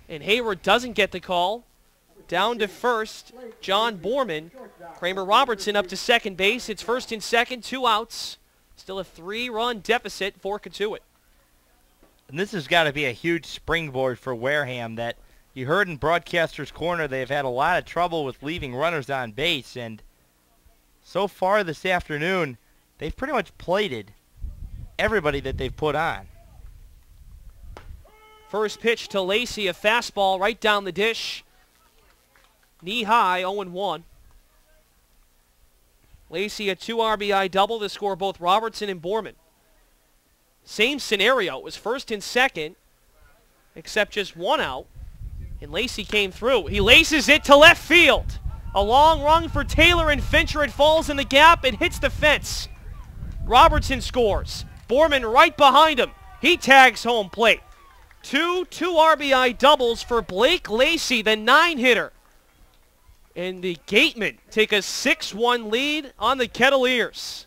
And Hayward doesn't get the call. Down to first, John Borman. Kramer Robertson up to second base. It's first and second, 2 outs. Still a 3-run deficit for Cotuit. And this has got to be a huge springboard for Wareham. That you heard in Broadcaster's Corner, they've had a lot of trouble with leaving runners on base. And so far this afternoon, they've pretty much plated everybody that they've put on. First pitch to Lacey, a fastball right down the dish. Knee high, 0-1. Lacey a 2 RBI double to score both Robertson and Borman. Same scenario. It was first and second, except just 1 out. And Lacey came through. He laces it to left field. A long run for Taylor and Fincher. It falls in the gap and hits the fence. Robertson scores. Borman right behind him. He tags home plate. 2 RBI doubles for Blake Lacey, the 9-hitter. And the Gatemen take a 6-1 lead on the Kettleers.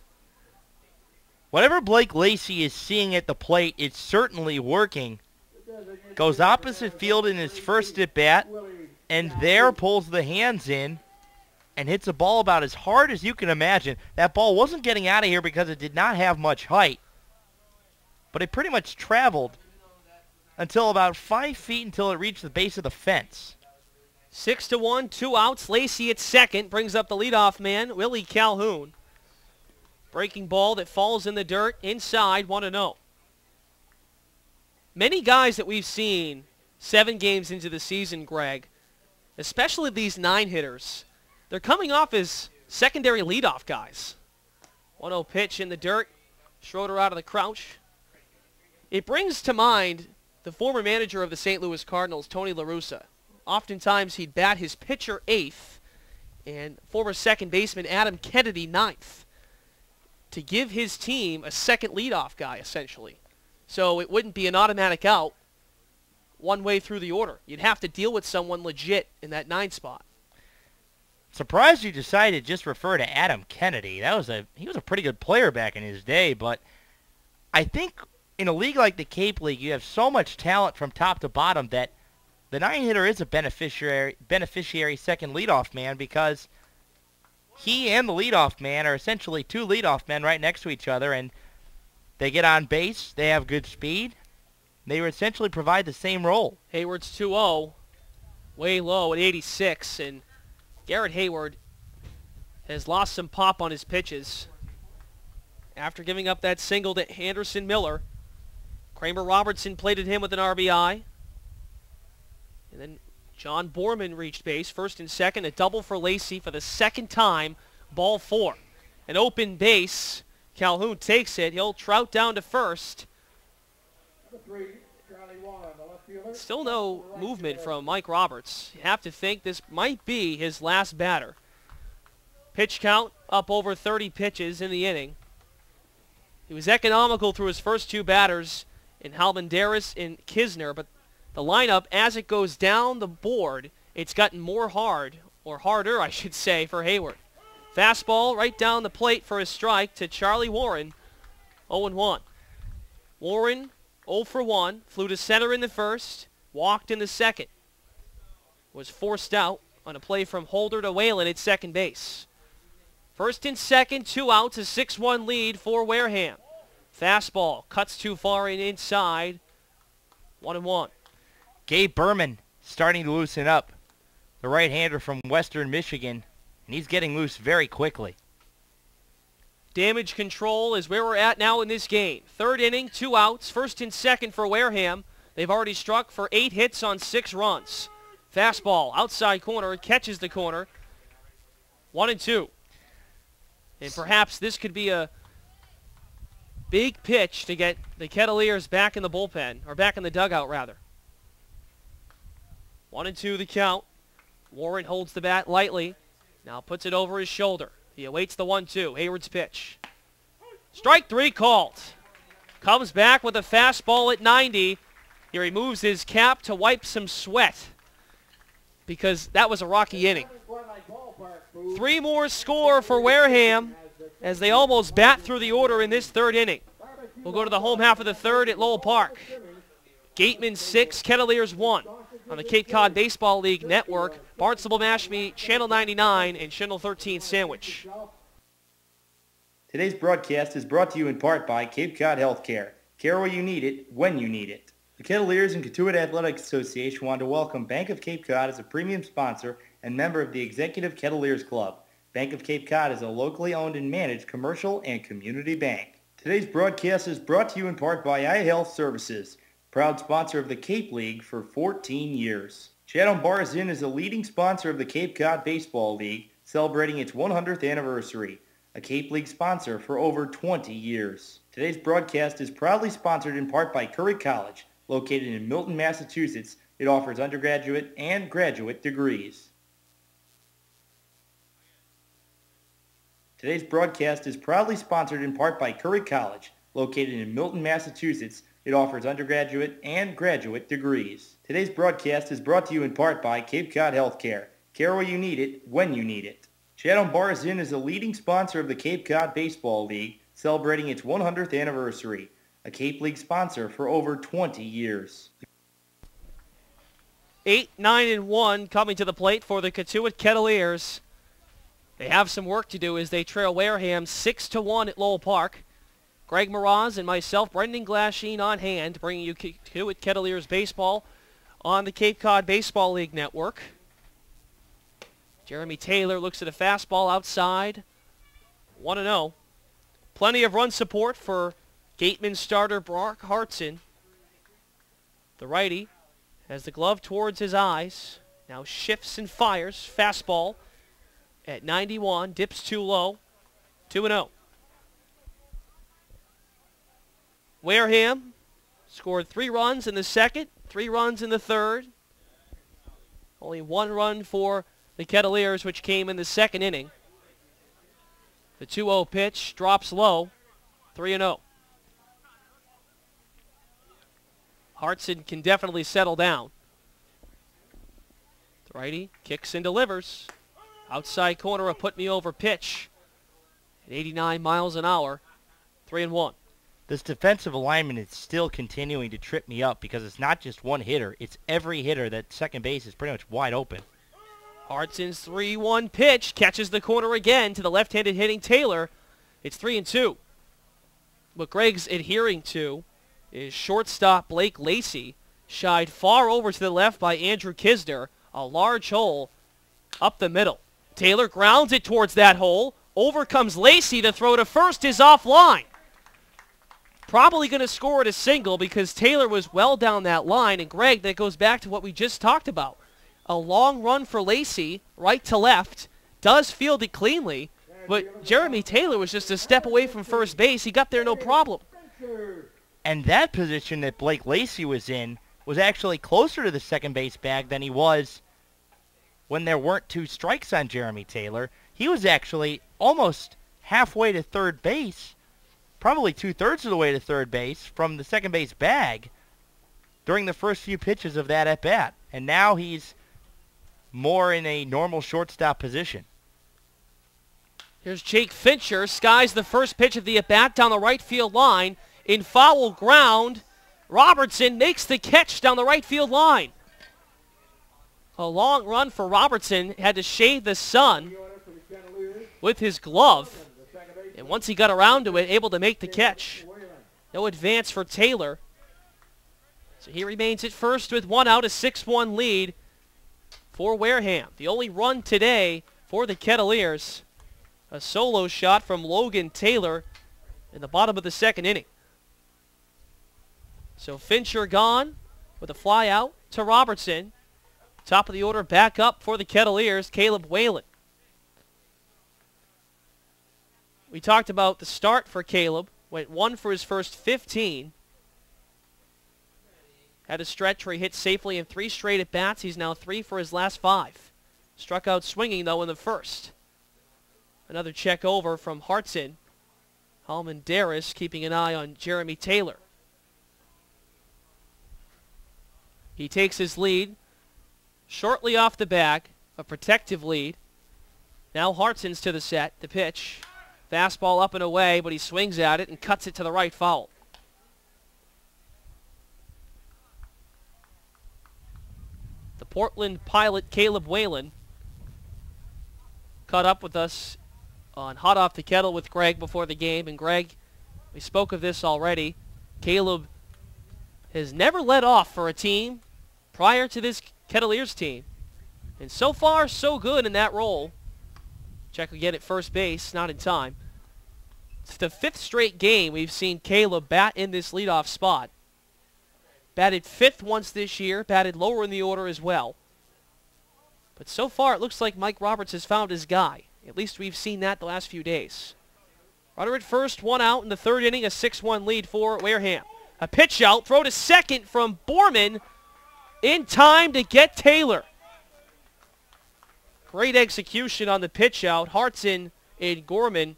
Whatever Blake Lacey is seeing at the plate, it's certainly working. Goes opposite field in his first at-bat, and there pulls the hands in and hits a ball about as hard as you can imagine. That ball wasn't getting out of here because it did not have much height, but it pretty much traveled until about 5 feet until it reached the base of the fence. 6-1, 2 outs. Lacey at second brings up the leadoff man, Willie Calhoun. Breaking ball that falls in the dirt inside, 1-0. Many guys that we've seen 7 games into the season, Greg, especially these 9-hitters, they're coming off as secondary leadoff guys. 1-0 pitch in the dirt. Schroeder out of the crouch. It brings to mind the former manager of the St. Louis Cardinals, Tony La Russa. Oftentimes he'd bat his pitcher 8th and former second baseman Adam Kennedy 9th to give his team a second leadoff guy, essentially. So it wouldn't be an automatic out one way through the order. You'd have to deal with someone legit in that 9 spot. Surprised you decided to just refer to Adam Kennedy. He was a pretty good player back in his day, but I think in a league like the Cape League, you have so much talent from top to bottom that the 9-hitter is a beneficiary second leadoff man, because he and the leadoff man are essentially 2 leadoff men right next to each other, and they get on base, they have good speed, they essentially provide the same role. Hayward's 2-0, way low at 86, and Garrett Hayward has lost some pop on his pitches after giving up that single to Anderson Miller. Kramer Robertson plated him with an RBI. And then John Borman reached base, first and second, a double for Lacey for the second time, ball 4. An open base, Calhoun takes it, he'll trout down to first. Still no movement from Mike Roberts. You have to think this might be his last batter. Pitch count up over 30 pitches in the inning. He was economical through his first 2 batters in Halbanderis and Kisner, but the lineup, as it goes down the board, it's gotten more hard, or harder, I should say, for Hayward. Fastball right down the plate for a strike to Charlie Warren, 0-1. Warren, 0 for 1, flew to center in the first, walked in the second. Was forced out on a play from Holder to Whalen at second base. First and second, 2 outs, a 6-1 lead for Wareham. Fastball cuts too far and inside, 1-1. Gabe Berman starting to loosen up, the right-hander from Western Michigan, and he's getting loose very quickly. Damage control is where we're at now in this game. 3rd inning, 2 outs, first and second for Wareham. They've already struck for 8 hits on 6 runs. Fastball, outside corner, catches the corner. 1-2. And perhaps this could be a big pitch to get the Kettleers back in the bullpen, or back in the dugout, rather. 1-2 the count. Warren holds the bat lightly. Now puts it over his shoulder. He awaits the 1-2. Hayward's pitch. Strike 3 called. Comes back with a fastball at 90. He removes his cap to wipe some sweat, because that was a rocky inning. 3 more score for Wareham as they almost bat through the order in this third inning. We'll go to the home half of the third at Lowell Park. Gateman 6, Kettleers 1 on the Cape Cod Baseball League Network, Barnstable Mashpee, Channel 99, and Channel 13 Sandwich. Today's broadcast is brought to you in part by Cape Cod Healthcare. Care where you need it, when you need it. The Kettleers and Cotuit Athletic Association want to welcome Bank of Cape Cod as a premium sponsor and member of the Executive Kettleers Club. Bank of Cape Cod is a locally owned and managed commercial and community bank. Today's broadcast is brought to you in part by iHealth Services, proud sponsor of the Cape League for 14 years. Chatham Bars Inn is a leading sponsor of the Cape Cod Baseball League, celebrating its 100th anniversary, a Cape League sponsor for over 20 years. Today's broadcast is proudly sponsored in part by Curry College, located in Milton, Massachusetts. It offers undergraduate and graduate degrees. Today's broadcast is proudly sponsored in part by Curry College, located in Milton, Massachusetts. It offers undergraduate and graduate degrees. Today's broadcast is brought to you in part by Cape Cod Healthcare. Care where you need it, when you need it. Chatham Bars Inn is a leading sponsor of the Cape Cod Baseball League, celebrating its 100th anniversary, a Cape League sponsor for over 20 years. 8, 9, and 1 coming to the plate for the Cotuit Kettleers. They have some work to do as they trail Wareham 6-1 at Lowell Park. Greg Moraz and myself, Brendan Glasheen, on hand, bringing you Cotuit Kettleers baseball on the Cape Cod Baseball League Network. Jeremy Taylor looks at a fastball outside. 1-0. Plenty of run support for Gateman starter Brock Hartson. The righty has the glove towards his eyes. Now shifts and fires. Fastball at 91. Dips too low. 2-0. Wareham scored 3 runs in the second, 3 runs in the third. Only 1 run for the Kettleers, which came in the second inning. The 2-0 pitch drops low. 3-0. Hartson can definitely settle down. The righty kicks and delivers. Outside corner, a put-me-over pitch at 89 miles an hour. 3-1. This defensive alignment is still continuing to trip me up because it's not just one hitter. It's every hitter. That second base is pretty much wide open. Hartson's 3-1 pitch catches the corner again to the left-handed hitting Taylor. It's 3-2. What Greg's adhering to is shortstop Blake Lacey, shied far over to the left by Andrew Kisner. A large hole up the middle. Taylor grounds it towards that hole. Over comes Lacey. The throw to first is offline. Probably going to score at a single because Taylor was well down that line. And Greg, that goes back to what we just talked about. A long run for Lacey, right to left, does field it cleanly, but Jeremy Taylor was just a step away from first base. He got there no problem. And that position that Blake Lacey was in was actually closer to the second base bag than he was when there weren't 2 strikes on Jeremy Taylor. He was actually almost halfway to third base, probably 2/3 of the way to third base from the second base bag during the first few pitches of that at-bat. And now he's more in a normal shortstop position. Here's Jake Fincher, skies the first pitch of the at-bat down the right field line. In foul ground, Robertson makes the catch down the right field line. A long run for Robertson, had to shade the sun with his glove. And once he got around to it, able to make the catch. No advance for Taylor. So he remains at first with 1 out, a 6-1 lead for Wareham. The only run today for the Kettleers. A solo shot from Logan Taylor in the bottom of the second inning. So Fincher gone with a fly out to Robertson. Top of the order back up for the Kettleers, Caleb Whalen. We talked about the start for Caleb. Went 1 for his first 15. Had a stretch where he hit safely in 3 straight at bats. He's now 3 for his last 5. Struck out swinging, though, in the first. Another check over from Hartson. Almendaris keeping an eye on Jeremy Taylor. He takes his lead shortly off the bag, a protective lead. Now Hartson's to the set, the pitch. Fastball up and away, but he swings at it and cuts it to the right, foul. The Portland pilot, Caleb Whalen, caught up with us on Hot Off the Kettle with Greg before the game. And Greg, we spoke of this already. Caleb has never let off for a team prior to this Kettleers team. And so far, so good in that role. Check again at first base, not in time. It's the 5th straight game we've seen Caleb bat in this leadoff spot. Batted 5th once this year, batted lower in the order as well. But so far, it looks like Mike Roberts has found his guy. At least we've seen that the last few days. Runner at first, 1 out in the 3rd inning, a 6-1 lead for Wareham. A pitch out, throw to second from Borman in time to get Taylor. Great execution on the pitch out. Hartson and Gorman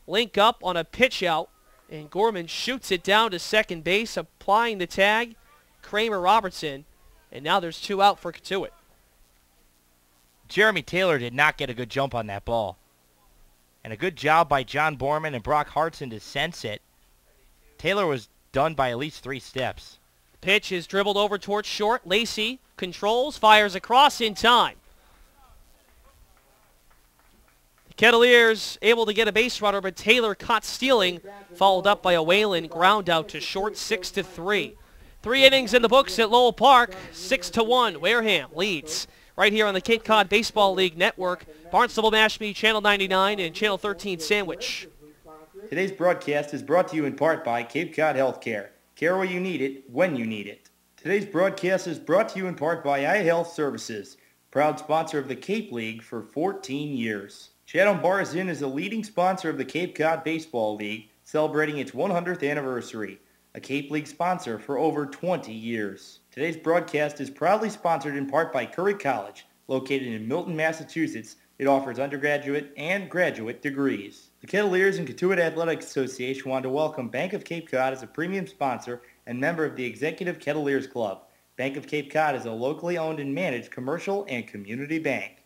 link up on a pitch out, and Gorman shoots it down to second base, applying the tag. Kramer Robertson, and now there's 2 out for Katuitt. Jeremy Taylor did not get a good jump on that ball. And a good job by John Borman and Brock Hartson to sense it. Taylor was done by at least 3 steps. Pitch is dribbled over towards short. Lacey controls, fires across in time. The Kettleers able to get a base runner, but Taylor caught stealing, followed up by a Whalen ground out to short, 6-3. 3 innings in the books at Lowell Park, 6-1. Wareham leads right here on the Cape Cod Baseball League Network. Barnstable Mashpee, Channel 99, and Channel 13 Sandwich. Today's broadcast is brought to you in part by Cape Cod Healthcare. Care where you need it, when you need it. Today's broadcast is brought to you in part by iHealth Services, proud sponsor of the Cape League for 14 years. Chatham Bars Inn is a leading sponsor of the Cape Cod Baseball League, celebrating its 100th anniversary, a Cape League sponsor for over 20 years. Today's broadcast is proudly sponsored in part by Curry College, located in Milton, Massachusetts. It offers undergraduate and graduate degrees. The Kettleers and Katuitt Athletic Association want to welcome Bank of Cape Cod as a premium sponsor and member of the Executive Kettleers Club. Bank of Cape Cod is a locally owned and managed commercial and community bank.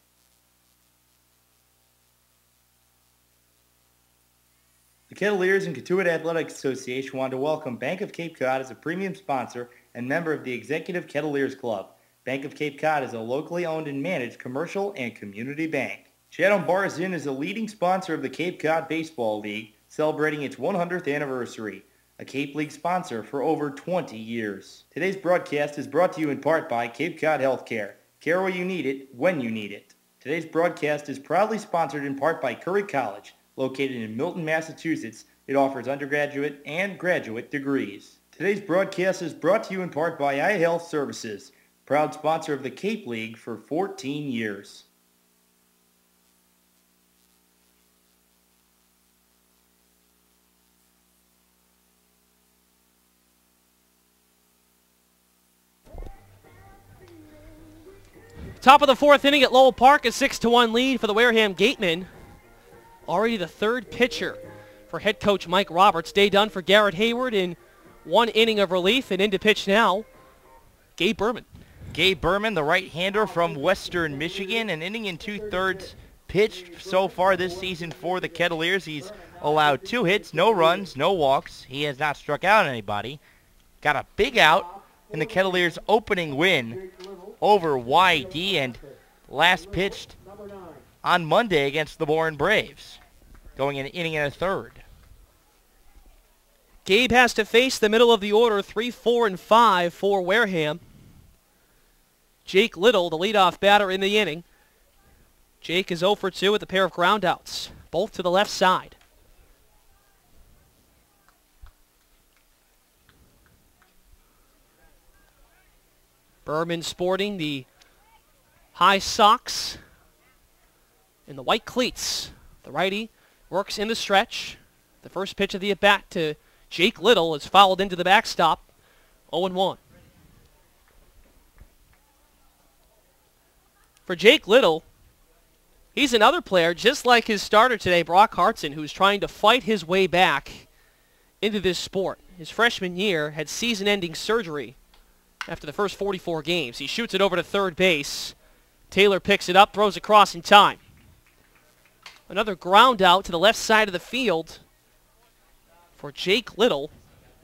The Kettleers and Katuitt Athletic Association want to welcome Bank of Cape Cod as a premium sponsor and member of the Executive Kettleers Club. Bank of Cape Cod is a locally owned and managed commercial and community bank. Chatham Bars Inn is a leading sponsor of the Cape Cod Baseball League, celebrating its 100th anniversary, a Cape League sponsor for over 20 years. Today's broadcast is brought to you in part by Cape Cod Healthcare. Care where you need it, when you need it. Today's broadcast is proudly sponsored in part by Curry College, located in Milton, Massachusetts. It offers undergraduate and graduate degrees. Today's broadcast is brought to you in part by iHealth Services, proud sponsor of the Cape League for 14 years. Top of the 4th inning at Lowell Park, a 6-1 lead for the Wareham Gatemen. Already the 3rd pitcher for head coach Mike Roberts. Day done for Garrett Hayward in 1 inning of relief, and into pitch now, Gabe Berman. Gabe Berman, the right-hander from Western Michigan, an inning and 2/3 pitched so far this season for the Kettleers. He's allowed 2 hits, no runs, no walks. He has not struck out anybody. Got a big out in the Kettleers' opening win over YD, and last pitched on Monday against the Bourne Braves, going an inning and a 1/3. Gabe has to face the middle of the order, 3, 4, and 5 for Wareham. Jake Little, the leadoff batter in the inning. Jake is 0 for 2 with a pair of groundouts, both to the left side. Berman sporting the high socks and the white cleats. The righty works in the stretch. The first pitch of the at-bat to Jake Little is fouled into the backstop. 0-1. For Jake Little, he's another player, just like his starter today, Brock Hartson, who's trying to fight his way back into this sport. His freshman year had season-ending surgery after the first 44 games. He shoots it over to third base. Taylor picks it up, throws across in time. Another ground out to the left side of the field for Jake Little.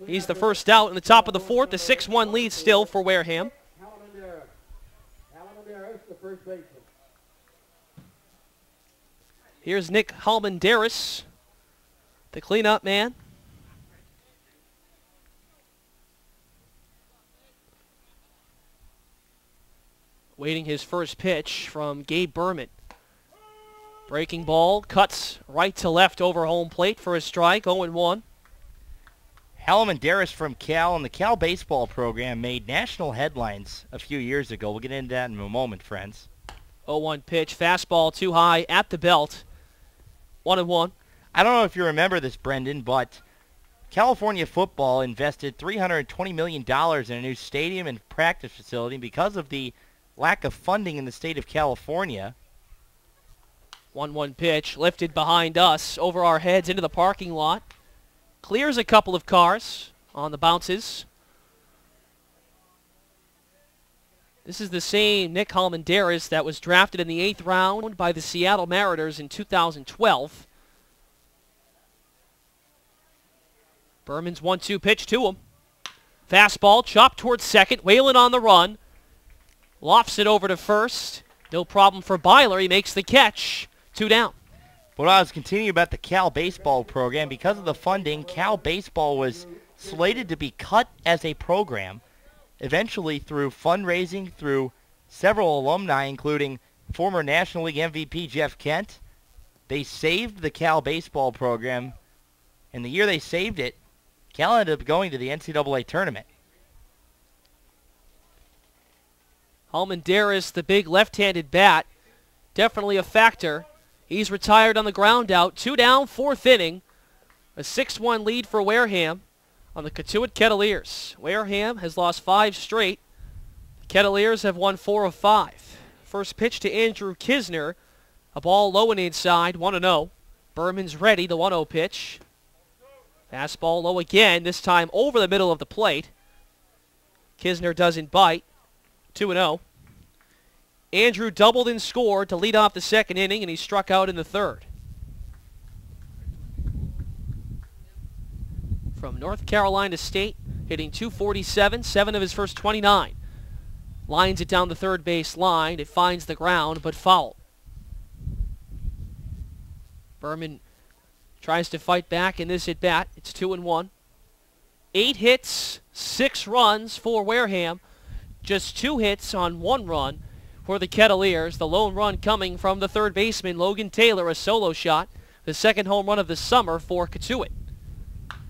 He's the first out in the top of the fourth. The 6-1 lead still for Wareham. Here's Nick Halmandaris, the cleanup man. Waiting his first pitch from Gabe Berman. Breaking ball, cuts right to left over home plate for a strike, 0-1. Halmandaris from Cal and the Cal baseball program made national headlines a few years ago. We'll get into that in a moment, friends. 0-1 pitch, fastball too high at the belt. 1-1. I don't know if you remember this, Brendan, but California football invested $320 million in a new stadium and practice facility because of the lack of funding in the state of California. 1-1 pitch, lifted behind us, over our heads into the parking lot. Clears a couple of cars on the bounces. This is the same Nick Halmandaris that was drafted in the 8th round by the Seattle Mariners in 2012. Berman's 1-2 pitch to him. Fastball chopped towards second. Whalen on the run. Lofts it over to first. No problem for Byler. He makes the catch. 2 down. But I was continuing about the Cal baseball program. Because of the funding, Cal baseball was slated to be cut as a program. Eventually, through fundraising, through several alumni, including former National League MVP Jeff Kent, they saved the Cal baseball program. And the year they saved it, Cal ended up going to the NCAA tournament. Halmandaris, the big left-handed bat, definitely a factor. He's retired on the ground out. 2 down, 4th inning. A 6-1 lead for Wareham on the Cotuit Kettleers. Wareham has lost 5 straight. The Kettleers have won 4 of 5. First pitch to Andrew Kisner. A ball low and inside, 1-0. Berman's ready, the 1-0 pitch. Fastball low again, this time over the middle of the plate. Kisner doesn't bite. 2-0. Andrew doubled and scored to lead off the second inning, and he struck out in the third. From North Carolina State, hitting .247, 7 of his first 29. Lines it down the third base line. It finds the ground, but foul. Berman tries to fight back in this at-bat. It's 2-1. 8 hits, 6 runs for Wareham. Just 2 hits on 1 run for the Kettleers. The lone run coming from the third baseman, Logan Taylor, a solo shot. The second home run of the summer for Cotuit.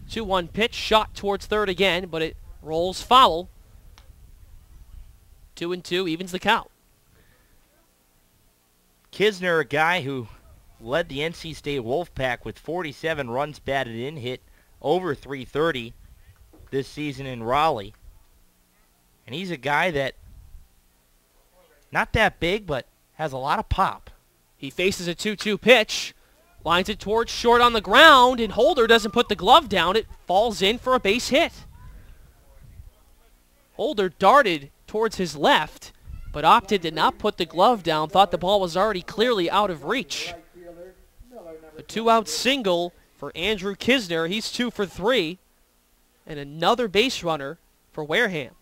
2-1 pitch, shot towards third again, but it rolls foul. 2-2, evens the count. Kisner, a guy who led the NC State Wolfpack with 47 runs batted in, hit over .330 this season in Raleigh. And he's a guy that, not that big, but has a lot of pop. He faces a 2-2 pitch, lines it towards short on the ground, and Holder doesn't put the glove down. It falls in for a base hit. Holder darted towards his left, but opted to not put the glove down, thought the ball was already clearly out of reach. A 2-out single for Andrew Kisner. He's 2 for 3, and another base runner for Wareham.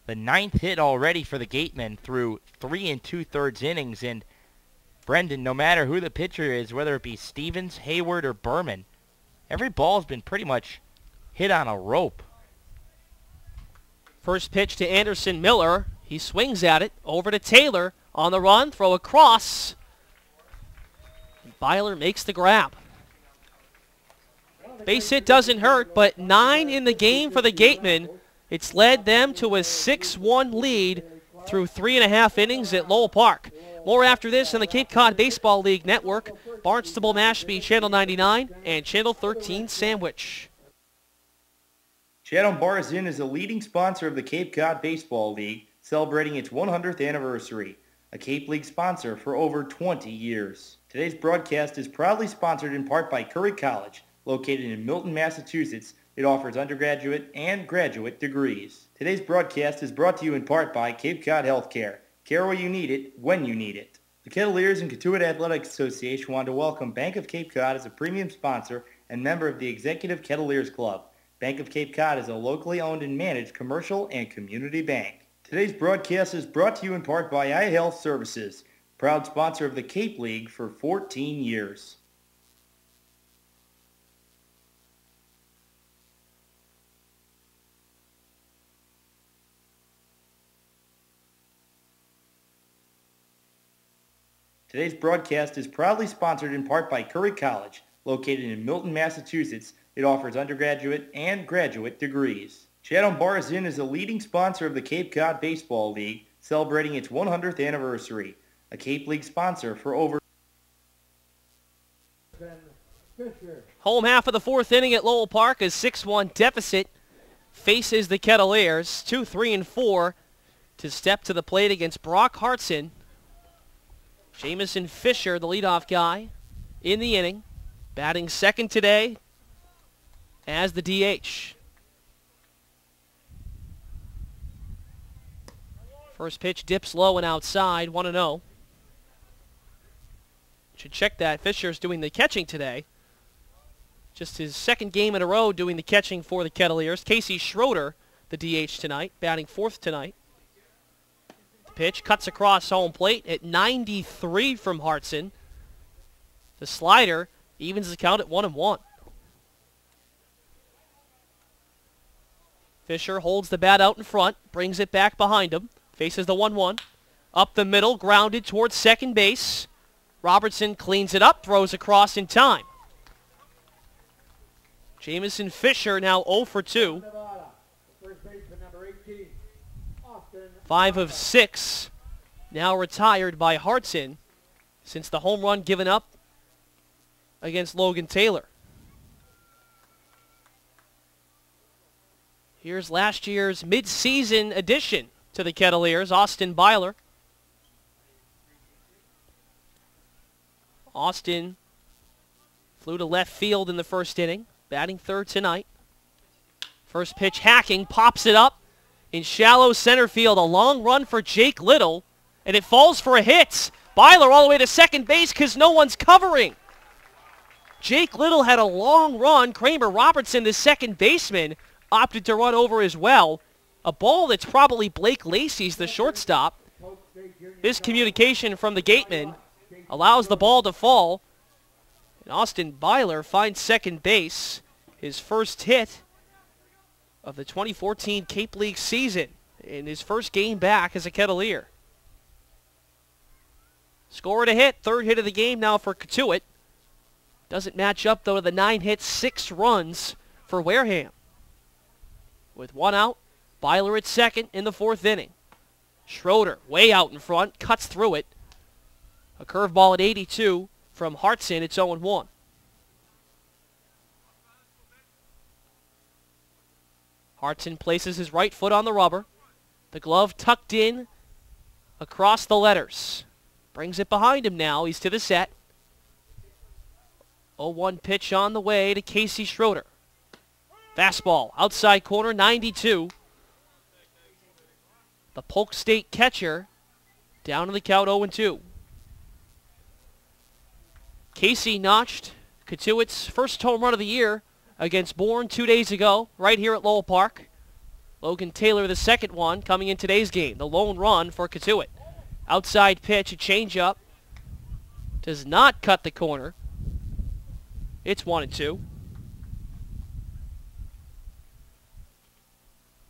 The 9th hit already for the Gatemen through 3 2/3 innings. And Brendan, no matter who the pitcher is, whether it be Stevens, Hayward, or Berman, every ball's been pretty much hit on a rope. First pitch to Anderson Miller. He swings at it. Over to Taylor. On the run. Throw across. Byler makes the grab. Base hit doesn't hurt, but 9 in the game for the Gatemen. It's led them to a 6-1 lead through 3.5 innings at Lowell Park. More after this on the Cape Cod Baseball League Network, Barnstable Mashpee Channel 99 and Channel 13 Sandwich. Chatham Bars Inn is a leading sponsor of the Cape Cod Baseball League, celebrating its 100th anniversary, a Cape League sponsor for over 20 years. Today's broadcast is proudly sponsored in part by Curry College, located in Milton, Massachusetts. It offers undergraduate and graduate degrees. Today's broadcast is brought to you in part by Cape Cod Healthcare. Care where you need it, when you need it. The Kettleers and Cotuit Athletic Association want to welcome Bank of Cape Cod as a premium sponsor and member of the Executive Kettleers Club. Bank of Cape Cod is a locally owned and managed commercial and community bank. Today's broadcast is brought to you in part by iHealth Services, proud sponsor of the Cape League for 14 years. Today's broadcast is proudly sponsored in part by Curry College, located in Milton, Massachusetts. It offers undergraduate and graduate degrees. Chatham Bars Inn is a leading sponsor of the Cape Cod Baseball League, celebrating its 100th anniversary, a Cape League sponsor for over... Home half of the fourth inning at Lowell Park, a 6-1 deficit faces the Kettleers. 2, 3, and 4 to step to the plate against Brock Hartson. Jamison Fisher, the leadoff guy, in the inning, batting second today as the DH. First pitch dips low and outside, 1-0. Should check that. Fisher's doing the catching today. Just his second game in a row doing the catching for the Kettleers. Casey Schroeder, the DH tonight, batting fourth tonight. Pitch cuts across home plate at 93 from Hartson. The slider evens the count at 1-1. Fisher holds the bat out in front, brings it back behind him, faces the 1-1. Up the middle, grounded towards second base. Robertson cleans it up, throws across in time. Jamison Fisher now 0 for 2. 5 of 6, now retired by Hartson since the home run given up against Logan Taylor. Here's last year's mid-season addition to the Kettleers, Austin Byler. Austin flew to left field in the first inning, batting third tonight. First pitch hacking, pops it up. In shallow center field, a long run for Jake Little, and it falls for a hit. Byler all the way to second base because no one's covering. Jake Little had a long run. Kramer Robertson, the second baseman, opted to run over as well. A ball that's probably Blake Lacey's, the shortstop. Miscommunication from the gateman allows the ball to fall. And Austin Byler finds second base, his first hit of the 2014 Cape League season in his first game back as a Kettleer. Score and a hit, third hit of the game now for Cotuit. Doesn't match up though to the 9 hits, 6 runs for Wareham. With 1 out, Byler at second in the fourth inning. Schroeder way out in front, cuts through it. A curveball at 82 from Hartson, it's 0-1. Hartson places his right foot on the rubber. The glove tucked in across the letters. Brings it behind him now. He's to the set. 0-1 pitch on the way to Casey Schroeder. Fastball, outside corner, 92. The Polk State catcher down to the count 0-2. Casey notched Cotuit's first home run of the year against Bourne 2 days ago, right here at Lowell Park. Logan Taylor, the second one, coming in today's game. The lone run for Cotuit. Outside pitch, a changeup. Does not cut the corner. It's 1-2.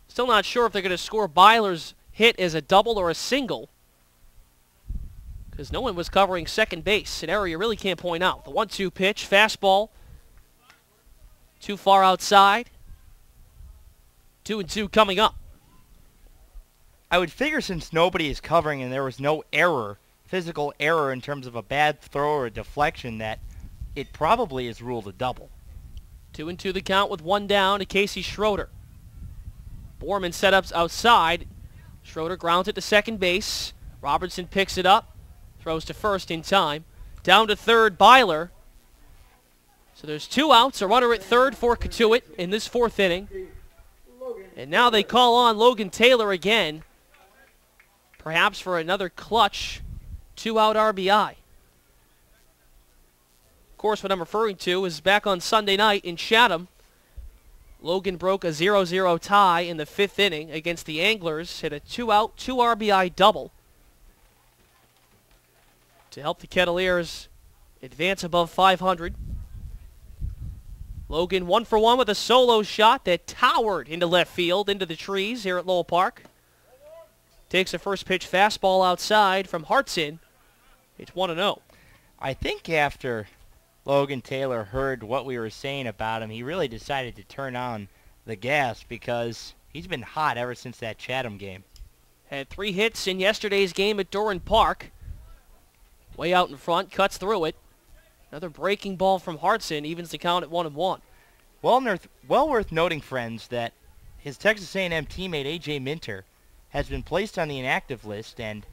Still not sure if they're going to score Byler's hit as a double or a single, because no one was covering second base, an error you really can't point out. The 1-2 pitch, fastball, too far outside. 2-2 coming up. I would figure since nobody is covering and there was no error, physical error in terms of a bad throw or a deflection that it probably is ruled a double. 2-2 the count with one down to Casey Schroeder. Borman setups outside. Schroeder grounds it to second base. Robertson picks it up, throws to first in time. Down to third, Byler. So there's 2 outs, a runner at third for Katuitt in this 4th inning. And now they call on Logan Taylor again, perhaps for another clutch 2-out RBI. Of course, what I'm referring to is back on Sunday night in Chatham. Logan broke a 0-0 tie in the 5th inning against the Anglers, hit a 2-out, 2 RBI double to help the Kettleers advance above 500. Logan 1 for 1 with a solo shot that towered into left field, into the trees here at Lowell Park. Takes a first pitch fastball outside from Hartson. It's 1-0. I think after Logan Taylor heard what we were saying about him, he really decided to turn on the gas because he's been hot ever since that Chatham game. Had 3 hits in yesterday's game at Doran Park. Way out in front, cuts through it. Another breaking ball from Hartson evens the count at 1-1. Well worth noting, friends, that his Texas A&M teammate A.J. Minter has been placed on the inactive list and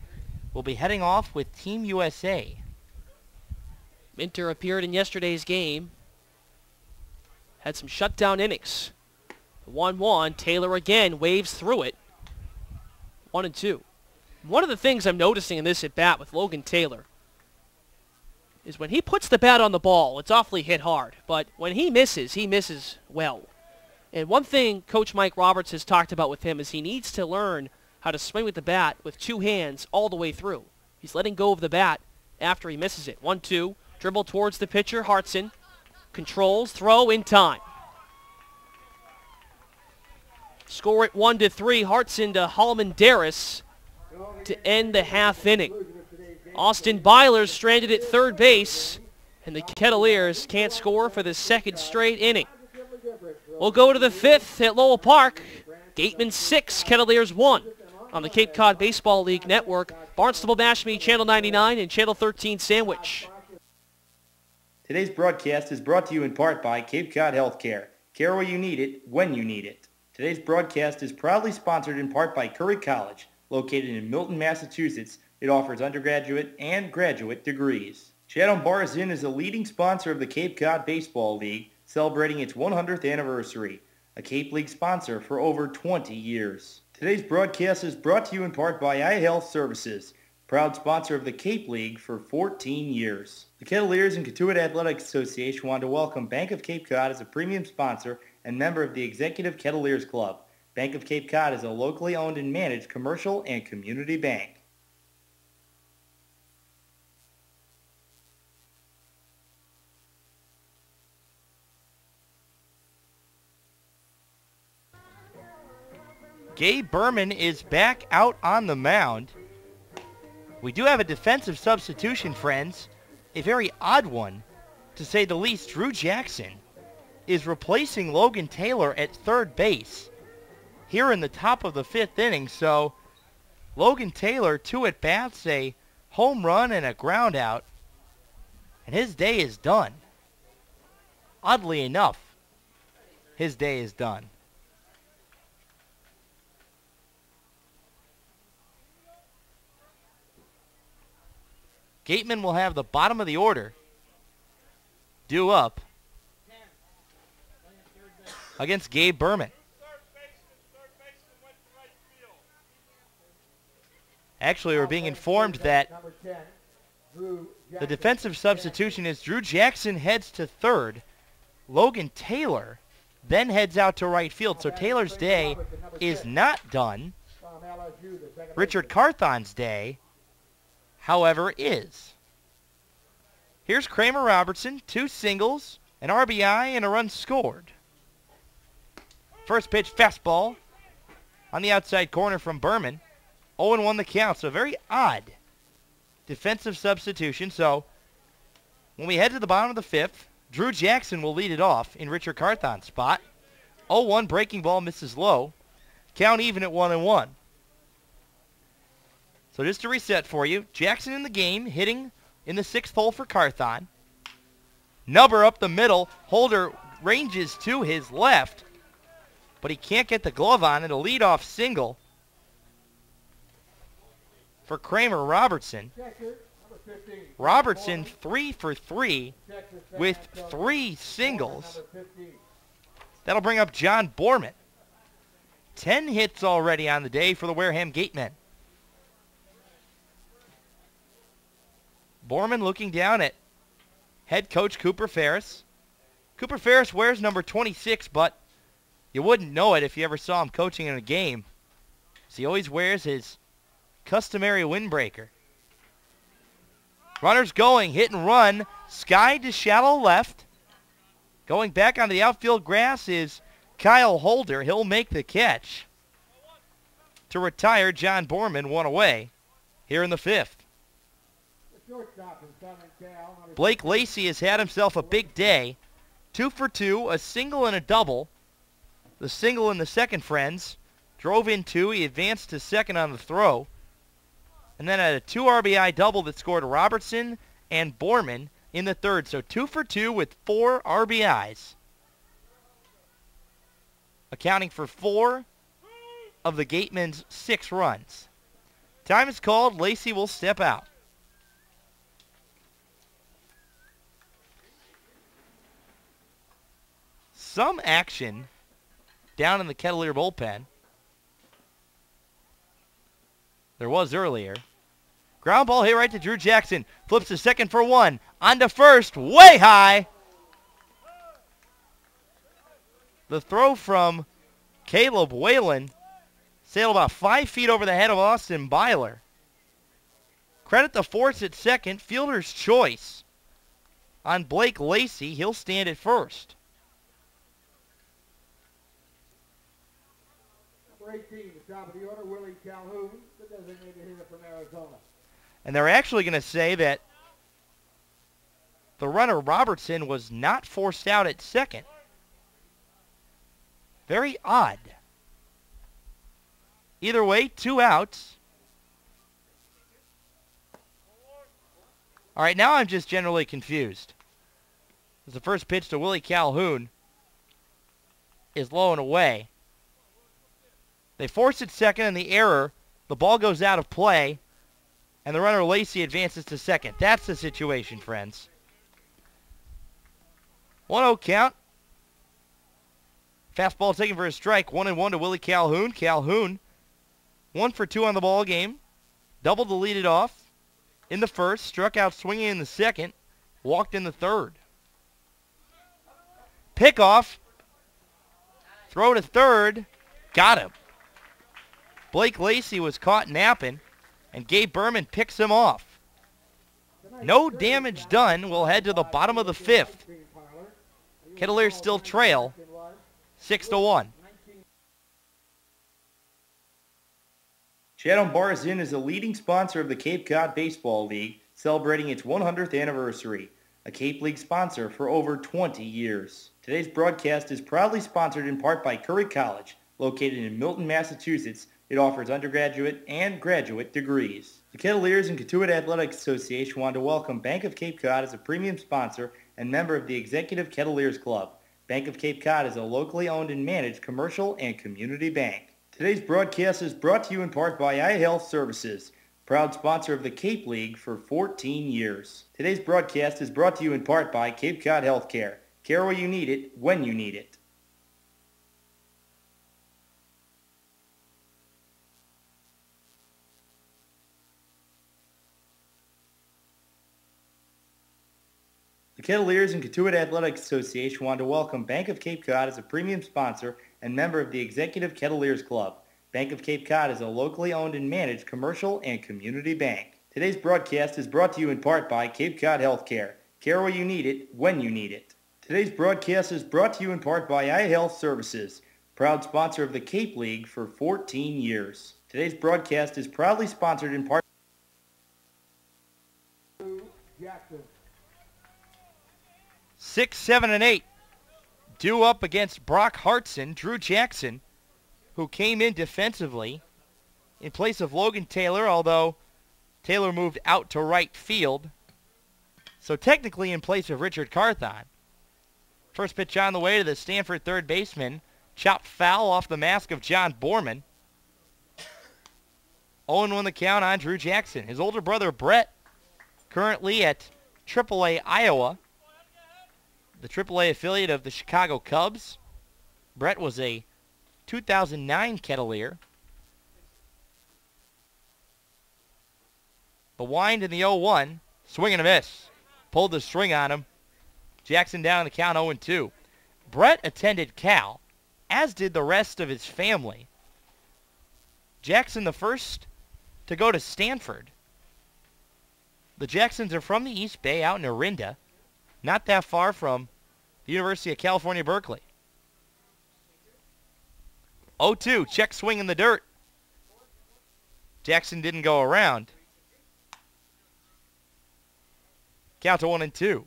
will be heading off with Team USA. Minter appeared in yesterday's game. Had some shutdown innings. 1-1. Taylor again waves through it. 1-2. One of the things I'm noticing in this at-bat with Logan Taylor is when he puts the bat on the ball, it's awfully hit hard. But when he misses well. And one thing Coach Mike Roberts has talked about with him is he needs to learn how to swing with the bat with 2 hands all the way through. He's letting go of the bat after he misses it. 1-2. Dribble towards the pitcher, Hartson. Controls, throw in time. Score it 1-3. Hartson to Hallman Darris to end the half inning. Austin Byler's stranded at third base, and the Kettleers can't score for the 2nd straight inning. We'll go to the 5th at Lowell Park. Gateman 6, Kettleers 1 on the Cape Cod Baseball League Network. Barnstable-Mashpee, Channel 99 and Channel 13 Sandwich. Today's broadcast is brought to you in part by Cape Cod Healthcare. Care where you need it, when you need it. Today's broadcast is proudly sponsored in part by Curry College, located in Milton, Massachusetts. It offers undergraduate and graduate degrees. Chatham Bars Inn is a leading sponsor of the Cape Cod Baseball League, celebrating its 100th anniversary, a Cape League sponsor for over 20 years. Today's broadcast is brought to you in part by iHealth Services, proud sponsor of the Cape League for 14 years. The Kettleers and Katuitt Athletic Association want to welcome Bank of Cape Cod as a premium sponsor and member of the Executive Kettleers Club. Bank of Cape Cod is a locally owned and managed commercial and community bank. Gabe Berman is back out on the mound. We do have a defensive substitution, friends. A very odd one, to say the least. Drew Jackson is replacing Logan Taylor at third base here in the top of the 5th inning. So Logan Taylor, 2 at-bats, a home run and a ground out, and his day is done. Oddly enough, his day is done. Gateman will have the bottom of the order due up against Gabe Berman. Actually, we're being informed that the defensive substitution is Drew Jackson heads to third. Logan Taylor then heads out to right field. So Taylor's day is not done. Richard Carthon's day, however, is. Here's Kramer Robertson, 2 singles, an RBI, and a run scored. First pitch fastball on the outside corner from Berman. 0-1 the count, so very odd defensive substitution. So when we head to the bottom of the 5th, Drew Jackson will lead it off in Richard Carthon's spot. 0-1 breaking ball misses low. Count even at 1-1. So just to reset for you, Jackson in the game, hitting in the 6th hole for Carthon. Number up the middle. Holder ranges to his left, but he can't get the glove on it. A leadoff single for Kramer Robertson. Robertson 3 for 3 with 3 singles. That'll bring up John Borman. 10 hits already on the day for the Wareham Gatemen. Borman looking down at head coach Cooper Ferris. Cooper Ferris wears number 26, but you wouldn't know it if you ever saw him coaching in a game. So he always wears his customary windbreaker. Runners going, hit and run. Sky to shallow left. Going back on the outfield grass is Kyle Holder. He'll make the catch to retire John Borman, one away here in the 5th. Blake Lacey has had himself a big day. 2 for 2, a single and a double. The single in the second, friends. Drove in 2. He advanced to second on the throw. And then had a 2 RBI double that scored Robertson and Borman in the 3rd. So 2 for 2 with 4 RBIs. Accounting for 4 of the Gatemen's 6 runs. Time is called. Lacey will step out. Some action down in the Kettleer bullpen. There was earlier. Ground ball hit right to Drew Jackson. Flips to second for 1. On to first. Way high. The throw from Caleb Whalen sailed about 5 feet over the head of Austin Byler. Credit the force at second. Fielder's choice on Blake Lacey. He'll stand at first. 18, the top of the order, Willie Calhoun, the designated hitter from Arizona. And they're actually going to say that the runner Robertson was not forced out at second. Very odd. Either way, 2 outs. All right, now I'm just generally confused. As the first pitch to Willie Calhoun is low and away. They force it second, and the error, the ball goes out of play, and the runner Lacey advances to second. That's the situation, friends. 1-0 count. Fastball taken for a strike. 1-1 to Willie Calhoun. Calhoun 1 for 2 on the ball game. Doubled to lead it off in the first. Struck out swinging in the second. Walked in the third. Pickoff. Throw to third. Got him. Blake Lacey was caught napping, and Gabe Berman picks him off. No damage done. We'll head to the bottom of the 5th. Kettleers still trail 6-1. Chatham Bars Inn is a leading sponsor of the Cape Cod Baseball League, celebrating its 100th anniversary, a Cape League sponsor for over 20 years. Today's broadcast is proudly sponsored in part by Curry College, located in Milton, Massachusetts. It offers undergraduate and graduate degrees. The Kettleers and Cotuit Athletic Association want to welcome Bank of Cape Cod as a premium sponsor and member of the Executive Kettleers Club. Bank of Cape Cod is a locally owned and managed commercial and community bank. Today's broadcast is brought to you in part by iHealth Services, proud sponsor of the Cape League for 14 years. Today's broadcast is brought to you in part by Cape Cod Healthcare. Care where you need it, when you need it. The Kettleers and Cotuit Athletic Association want to welcome Bank of Cape Cod as a premium sponsor and member of the Executive Kettleers Club. Bank of Cape Cod is a locally owned and managed commercial and community bank. Today's broadcast is brought to you in part by Cape Cod Healthcare. Care where you need it, when you need it. Today's broadcast is brought to you in part by iHealth Services, proud sponsor of the Cape League for 14 years. Today's broadcast is proudly sponsored in part 6, 7, and 8 due up against Brock Hartson. Drew Jackson, who came in defensively in place of Logan Taylor, although Taylor moved out to right field, so technically in place of Richard Carthon. First pitch on the way to the Stanford third baseman. Chopped foul off the mask of John Borman. 0-1 the count on Drew Jackson. His older brother Brett, currently at AAA Iowa, the AAA affiliate of the Chicago Cubs. Brett was a 2009 Kettleer. The wind in the 0-1. Swing and a miss. Pulled the string on him. Jackson down the count 0-2. Brett attended Cal, as did the rest of his family. Jackson the first to go to Stanford. The Jacksons are from the East Bay out in Orinda, not that far from the University of California, Berkeley. 0-2, check swing in the dirt. Jackson didn't go around. Count to 1-2.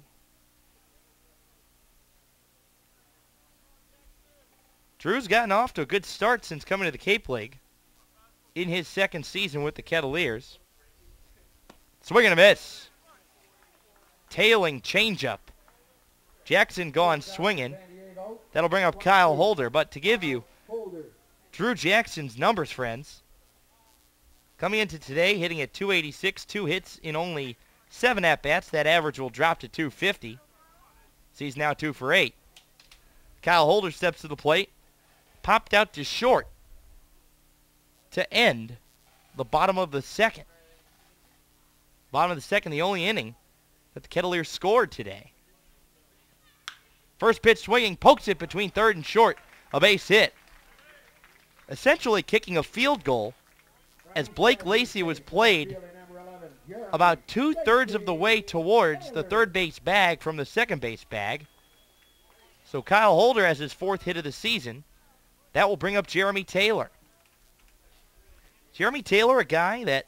Drew's gotten off to a good start since coming to the Cape League in his second season with the Kettleers. Swing and a miss. Tailing changeup. Jackson gone swinging. That'll bring up Kyle Holder. But to give you Drew Jackson's numbers, friends, coming into today, hitting at .286, 2 hits in only 7 at-bats. That average will drop to .250. So he's now 2 for 8. Kyle Holder steps to the plate. Popped out to short to end the bottom of the second. Bottom of the second, the only inning that the Kettleers scored today. First pitch swinging, pokes it between third and short. A base hit. Essentially kicking a field goal as Blake Lacey was played about 2/3 of the way towards the third base bag from the second base bag. So Kyle Holder has his 4th hit of the season. That will bring up Jeremy Taylor. Jeremy Taylor, a guy that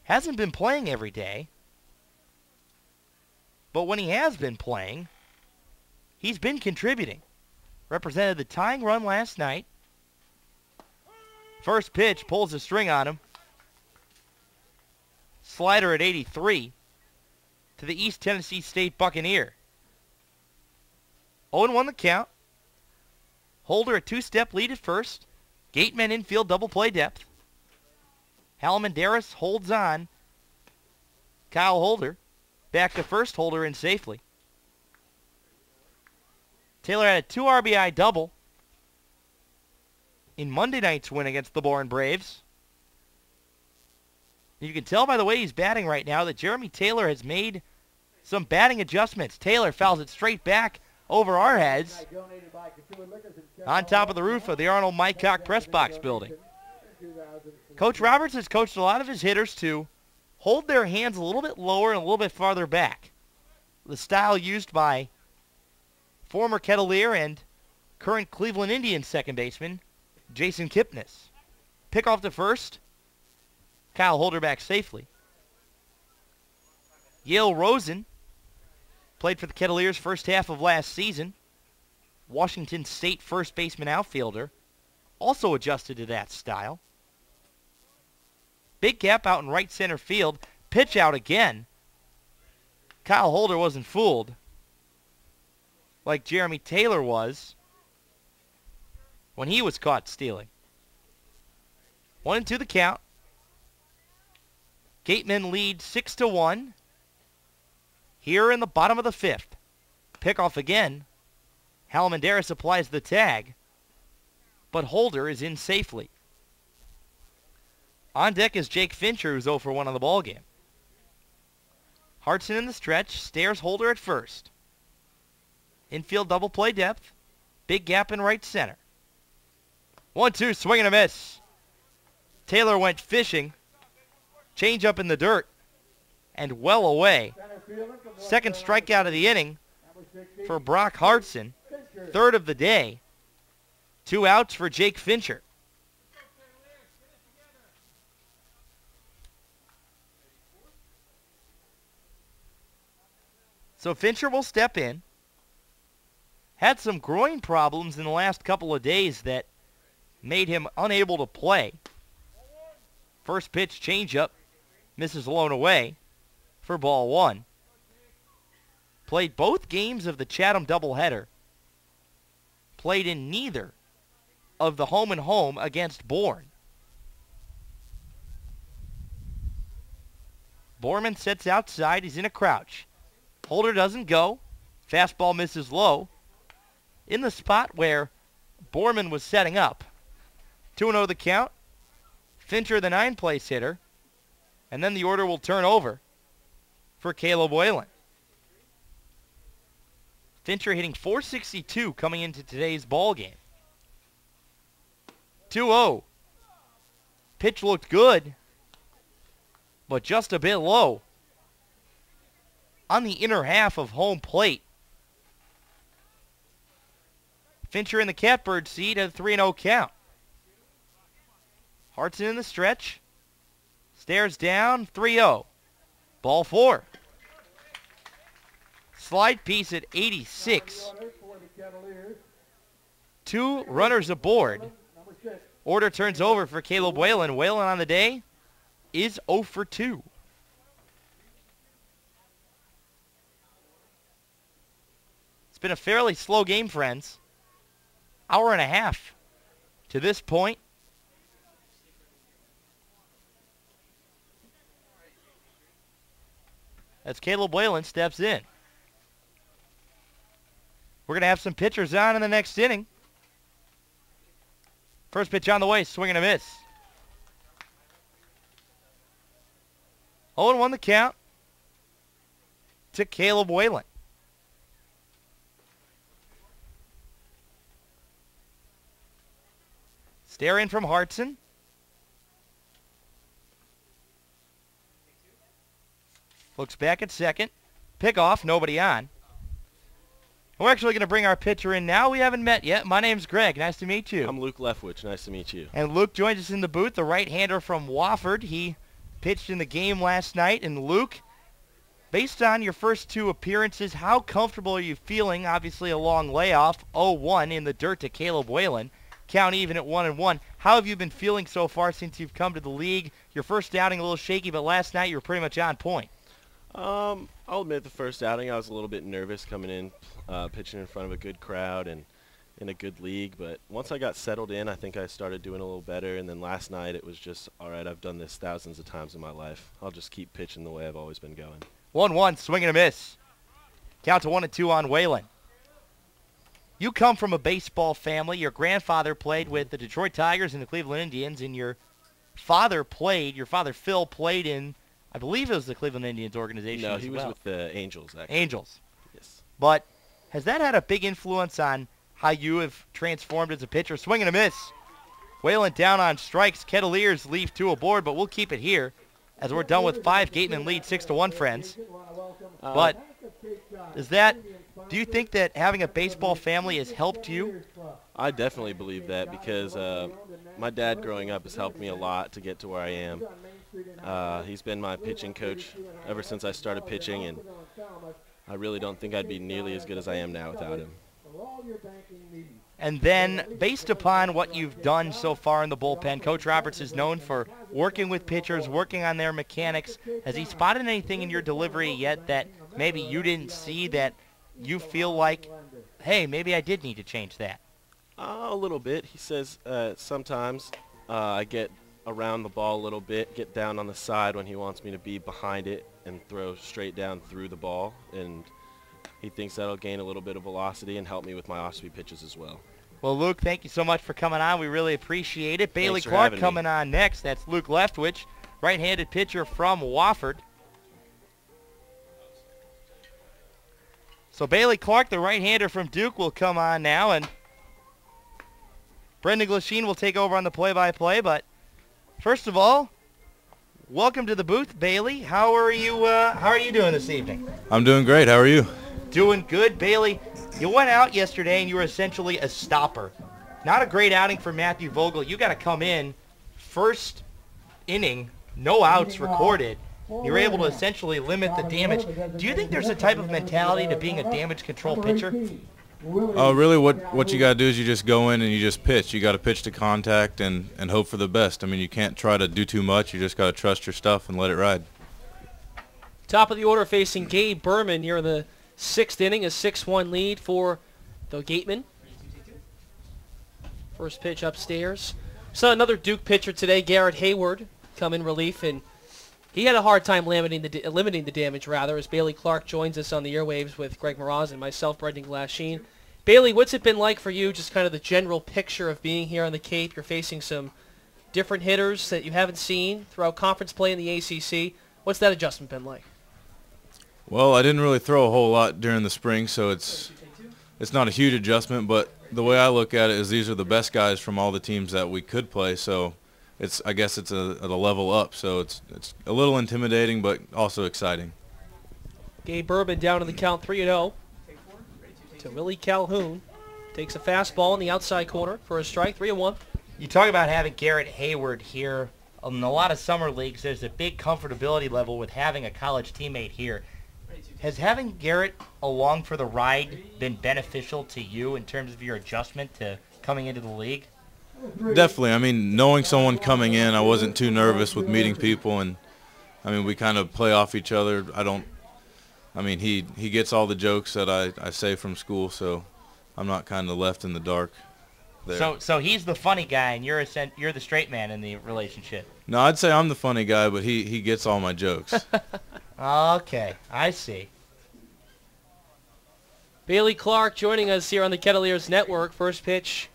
hasn't been playing every day, but when he has been playing, he's been contributing. Represented the tying run last night. First pitch, pulls the string on him. Slider at 83 to the East Tennessee State Buccaneer. 0-1 the count. Holder a 2-step lead at first. Gateman infield double play depth. Halmendaris holds on. Kyle Holder back to first. Holder in safely. Taylor had a 2 RBI double in Monday night's win against the Bourne Braves. You can tell by the way he's batting right now that Jeremy Taylor has made some batting adjustments. Taylor fouls it straight back over our heads on top of the roof of the Arnold Mycock Press Box building. Coach Roberts has coached a lot of his hitters to hold their hands a little bit lower and a little bit farther back. The style used by former Kettleer and current Cleveland Indians second baseman Jason Kipnis. Pick off to first. Kyle Holder back safely. Yale Rosen played for the Kettleers first half of last season. Washington State first baseman outfielder. Also adjusted to that style. Big gap out in right center field. Pitch out again. Kyle Holder wasn't fooled like Jeremy Taylor was when he was caught stealing. 1-2 the count. Gatemen lead 6-1. Here in the bottom of the 5th. Pickoff again. Halmendaris applies the tag, but Holder is in safely. On deck is Jake Fincher, who's 0 for 1 on the ballgame. Hartson in the stretch, stares Holder at first. Infield double play depth. Big gap in right center. 1-2, swing and a miss. Taylor went fishing. Change up in the dirt. And well away. Second strikeout of the inning for Brock Hartson. 3rd of the day. 2 outs for Jake Fincher. So Fincher will step in. Had some groin problems in the last couple of days that made him unable to play. First pitch changeup misses Lone away for ball one. Played both games of the Chatham doubleheader. Played in neither of the home and home against Bourne. Borman sits outside. He's in a crouch. Holder doesn't go. Fastball misses low. In the spot where Borman was setting up. 2-0 the count. Fincher, the 9th-place hitter. And then the order will turn over for Caleb Whalen. Fincher hitting .462 coming into today's ball game. 2-0. Pitch looked good, but just a bit low. On the inner half of home plate. Fincher in the catbird seat at a 3-0 count. Hartson in the stretch. Stares down, 3-0. Ball four. Slide piece at 86. 2 runners aboard. Order turns over for Caleb Whalen. Whalen on the day is 0 for 2. It's been a fairly slow game, friends. Hour and a half to this point. As Caleb Whalen steps in. We're going to have some pitchers on in the next inning. First pitch on the way, swing and a miss. 0-1 the count to Caleb Whalen. Stare in from Hartson. Looks back at second. Pick off, nobody on. We're actually going to bring our pitcher in now. We haven't met yet. My name's Greg. Nice to meet you. I'm Luke Leftwich. Nice to meet you. And Luke joins us in the booth, the right-hander from Wofford. He pitched in the game last night. And Luke, based on your first 2 appearances, how comfortable are you feeling? Obviously a long layoff, 0-1 in the dirt to Caleb Whalen. Count even at 1-1. How have you been feeling so far since you've come to the league? Your first outing a little shaky, but last night you were pretty much on point. I'll admit the first outing I was a little bit nervous coming in, pitching in front of a good crowd and in a good league. But once I got settled in, I think I started doing a little better. And then last night it was just, all right, I've done this thousands of times in my life. I'll just keep pitching the way I've always been going. 1-1, swing and a miss. Count to 1-2 on Whalen. You come from a baseball family. Your grandfather played with the Detroit Tigers and the Cleveland Indians, and your father Phil played in, I believe it was the Cleveland Indians organization. No, he was with the Angels, actually. Angels. Yes. But has that had a big influence on how you have transformed as a pitcher? Swing and a miss. Whalen down on strikes. Kettleers leave 2 aboard, but we'll keep it here as we're done with 5. Gateman lead 6-1, friends. But do you think that having a baseball family has helped you? I definitely believe that because my dad growing up has helped me a lot to get to where I am. He's been my pitching coach ever since I started pitching, and I really don't think I'd be nearly as good as I am now without him. And then, based upon what you've done so far in the bullpen, Coach Roberts is known for working with pitchers, working on their mechanics. Has he spotted anything in your delivery yet that maybe you didn't see that you feel like, hey, maybe I did need to change that? A little bit. He says sometimes I get around the ball a little bit, get down on the side when he wants me to be behind it and throw straight down through the ball, and he thinks that'll gain a little bit of velocity and help me with my off-speed pitches as well. Well, Luke, thank you so much for coming on. We really appreciate it. Bailey Clark coming on next. That's Luke Leftwich, right-handed pitcher from Wofford. So Bailey Clark, the right-hander from Duke, will come on now, and Brendan Glasheen will take over on the play-by-play. But first of all, welcome to the booth, Bailey. How are you doing this evening? I'm doing great. How are you? Doing good. Bailey, you went out yesterday and you were essentially a stopper. Not a great outing for Matthew Vogel. You got to come in first inning, no outs recorded. You were able to essentially limit the damage. Do you think there's a type of mentality to being a damage control pitcher? Really what you got to do is you just go in and you just pitch. You got to pitch to contact and hope for the best. I mean, you can't try to do too much. You just got to trust your stuff and let it ride. Top of the order facing Gabe Berman here in the 6th inning, a 6-1 lead for the Gatemen. First pitch upstairs. Saw another Duke pitcher today, Garrett Hayward, come in relief, and he had a hard time limiting the damage, as Bailey Clark joins us on the airwaves with Greg Moraz and myself, Brendan Glasheen. Bailey, what's it been like for you, just kind of the general picture of being here on the Cape? You're facing some different hitters that you haven't seen throughout conference play in the ACC. What's that adjustment been like? Well, I didn't really throw a whole lot during the spring, so it's not a huge adjustment, but the way I look at it is these are the best guys from all the teams that we could play, so I guess it's a level up, so it's a little intimidating but also exciting. Gabe Berman down to the count 3-0 to Willie Calhoun. Takes a fastball in the outside corner for a strike, 3-1. You talk about having Garrett Hayward here. In a lot of summer leagues, there's a big comfortability level with having a college teammate here. Has having Garrett along for the ride been beneficial to you in terms of your adjustment to coming into the league? Definitely. I mean, knowing someone coming in, I wasn't too nervous with meeting people, and I mean, we kind of play off each other. He gets all the jokes that I say from school, so I'm not kind of left in the dark there. So he's the funny guy, and you're the straight man in the relationship. No, I'd say I'm the funny guy, but he gets all my jokes. Okay, I see. Bailey Clark joining us here on the Kettleers Network. First pitch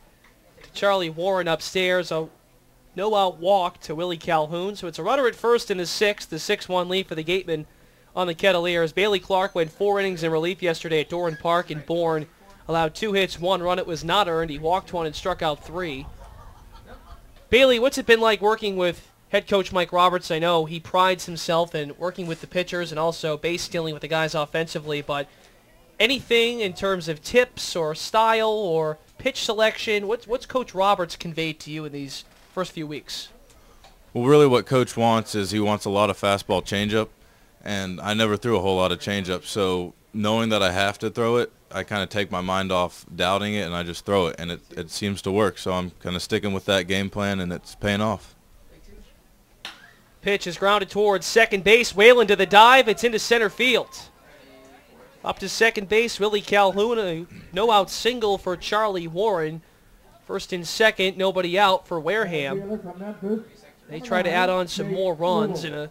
to Charlie Warren upstairs. A no-out walk to Willie Calhoun. So it's a runner at first in the 6th, the 6-1 lead for the Gatemen on the Kettleers. Bailey Clark went 4 innings in relief yesterday at Doran Park in Bourne. Allowed 2 hits, 1 run. It was not earned. He walked 1 and struck out 3. Bailey, what's it been like working with head coach Mike Roberts? I know he prides himself in working with the pitchers and also base stealing with the guys offensively, but anything in terms of tips or style or pitch selection, what's Coach Roberts conveyed to you in these first few weeks? Well, really what Coach wants is he wants a lot of fastball changeup, and I never threw a whole lot of changeup, so knowing that I have to throw it, I kind of take my mind off doubting it, and I just throw it, and it seems to work, so I'm kind of sticking with that game plan, and it's paying off. Pitch is grounded towards second base. Whalen to the dive. It's into center field. Up to second base, Willie Calhoun. A no-out single for Charlie Warren. First and second, nobody out for Wareham. They try to add on some more runs in a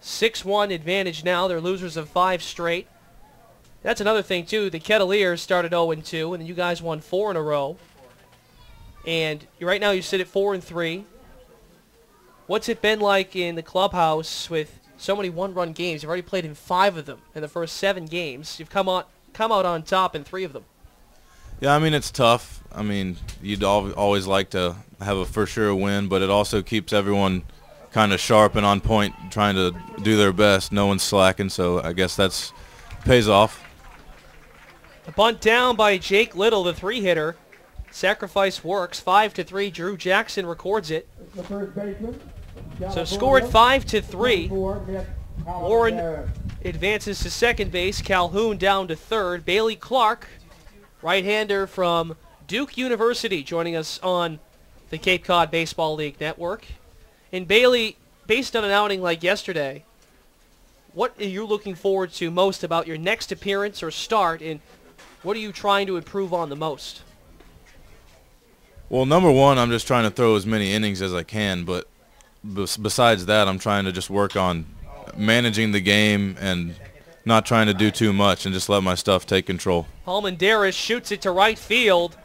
6-1 advantage now. They're losers of 5 straight. That's another thing, too. The Kettleers started 0-2, and then you guys won 4 in a row. And right now you sit at 4-3. What's it been like in the clubhouse with so many one-run games? You've already played in 5 of them in the first 7 games. You've come out on top in 3 of them. Yeah, I mean, it's tough. I mean, you'd always like to have a for sure win, but it also keeps everyone kind of sharp and on point, trying to do their best. No one's slacking, so I guess that's pays off. A bunt down by Jake Little, the 3-hitter. Sacrifice works. 5-3. Drew Jackson records it. So scored 5-3. Warren advances to second base. Calhoun down to third. Bailey Clark, right-hander from Duke University, joining us on the Cape Cod Baseball League Network. And Bailey, based on an outing like yesterday, what are you looking forward to most about your next appearance or start, and what are you trying to improve on the most? Well, number one, I'm just trying to throw as many innings as I can, but besides that, I'm trying to just work on managing the game and not trying to do too much and just let my stuff take control. Almendares shoots it to right field.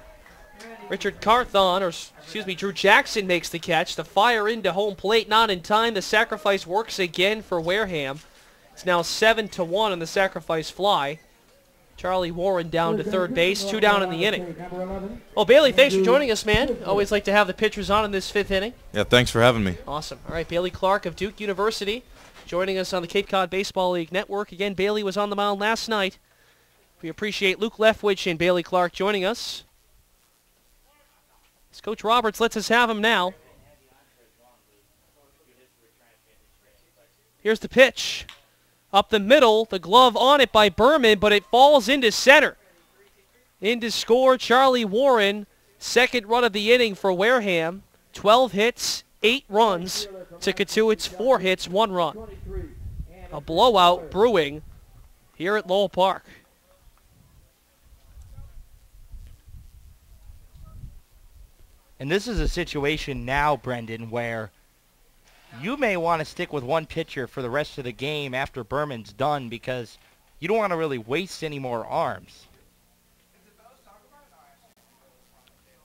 Richard Carthon, Drew Jackson makes the catch. The fire into home plate, not in time. The sacrifice works again for Wareham. It's now 7-1 on the sacrifice fly. Charlie Warren down to third base, 2 down in the inning. Well, Bailey, thanks for joining us, man. Always like to have the pitchers on in this 5th inning. Yeah, thanks for having me. Awesome. All right, Bailey Clark of Duke University joining us on the Cape Cod Baseball League Network. Again, Bailey was on the mound last night. We appreciate Luke Leftwich and Bailey Clark joining us. As Coach Roberts lets us have him now. Here's the pitch. Up the middle, the glove on it by Berman, but it falls into center. In to score, Charlie Warren. Second run of the inning for Wareham. 12 hits, 8 runs to Cotuit's 4 hits, 1 run. A blowout brewing here at Lowell Park. And this is a situation now, Brendan, where you may want to stick with one pitcher for the rest of the game after Berman's done because you don't want to really waste any more arms.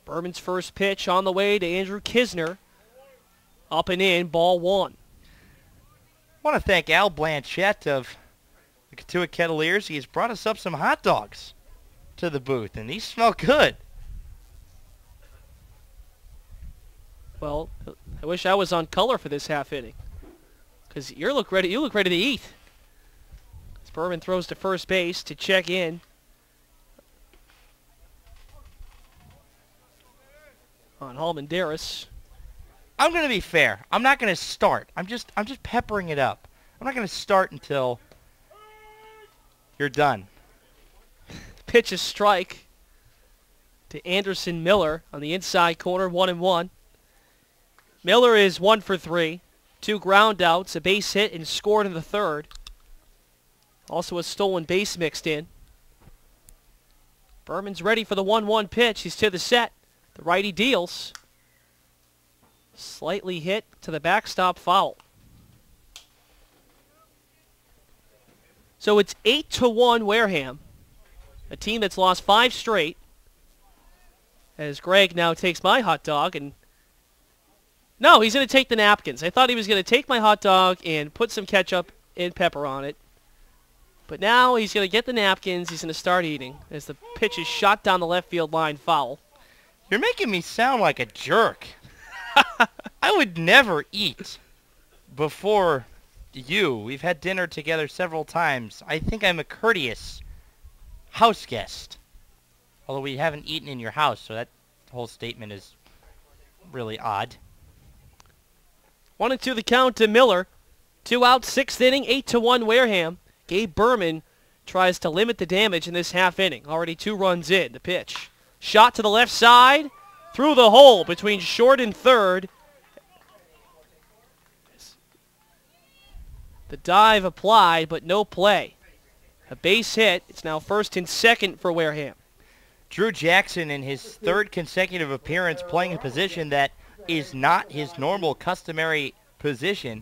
Berman's first pitch on the way to Andrew Kisner. Up and in, ball one. I want to thank Al Blanchette of the Cotuit Kettleers. He's brought us up some hot dogs to the booth, and these smell good. Well, I wish I was on color for this half inning, because you look ready to eat. As Berman throws to first base to check in. On Hallman-Darris. I'm going to be fair. I'm not going to start. I'm just peppering it up. I'm not going to start until you're done. Pitch a strike to Anderson Miller on the inside corner, 1-1. Miller is 1 for 3. 2 ground outs, a base hit, and scored in the third. Also a stolen base mixed in. Berman's ready for the 1-1 pitch. He's to the set. The righty deals. Slightly hit to the backstop, foul. So it's 8-1 Wareham, a team that's lost 5 straight. As Greg now takes my hot dog and... No, he's going to take the napkins. I thought he was going to take my hot dog and put some ketchup and pepper on it. But now he's going to get the napkins. He's going to start eating as the pitch is shot down the left field line, foul. You're making me sound like a jerk. I would never eat before you. We've had dinner together several times. I think I'm a courteous house guest. Although we haven't eaten in your house, so that whole statement is really odd. 1-2 the count to Miller. 2 out, 6th inning, 8-1 Wareham. Gabe Berman tries to limit the damage in this half inning. Already 2 runs in. The pitch. Shot to the left side. Through the hole between short and third. The dive applied, but no play. A base hit. It's now first and second for Wareham. Drew Jackson in his 3rd consecutive appearance playing a position that is not his normal customary position.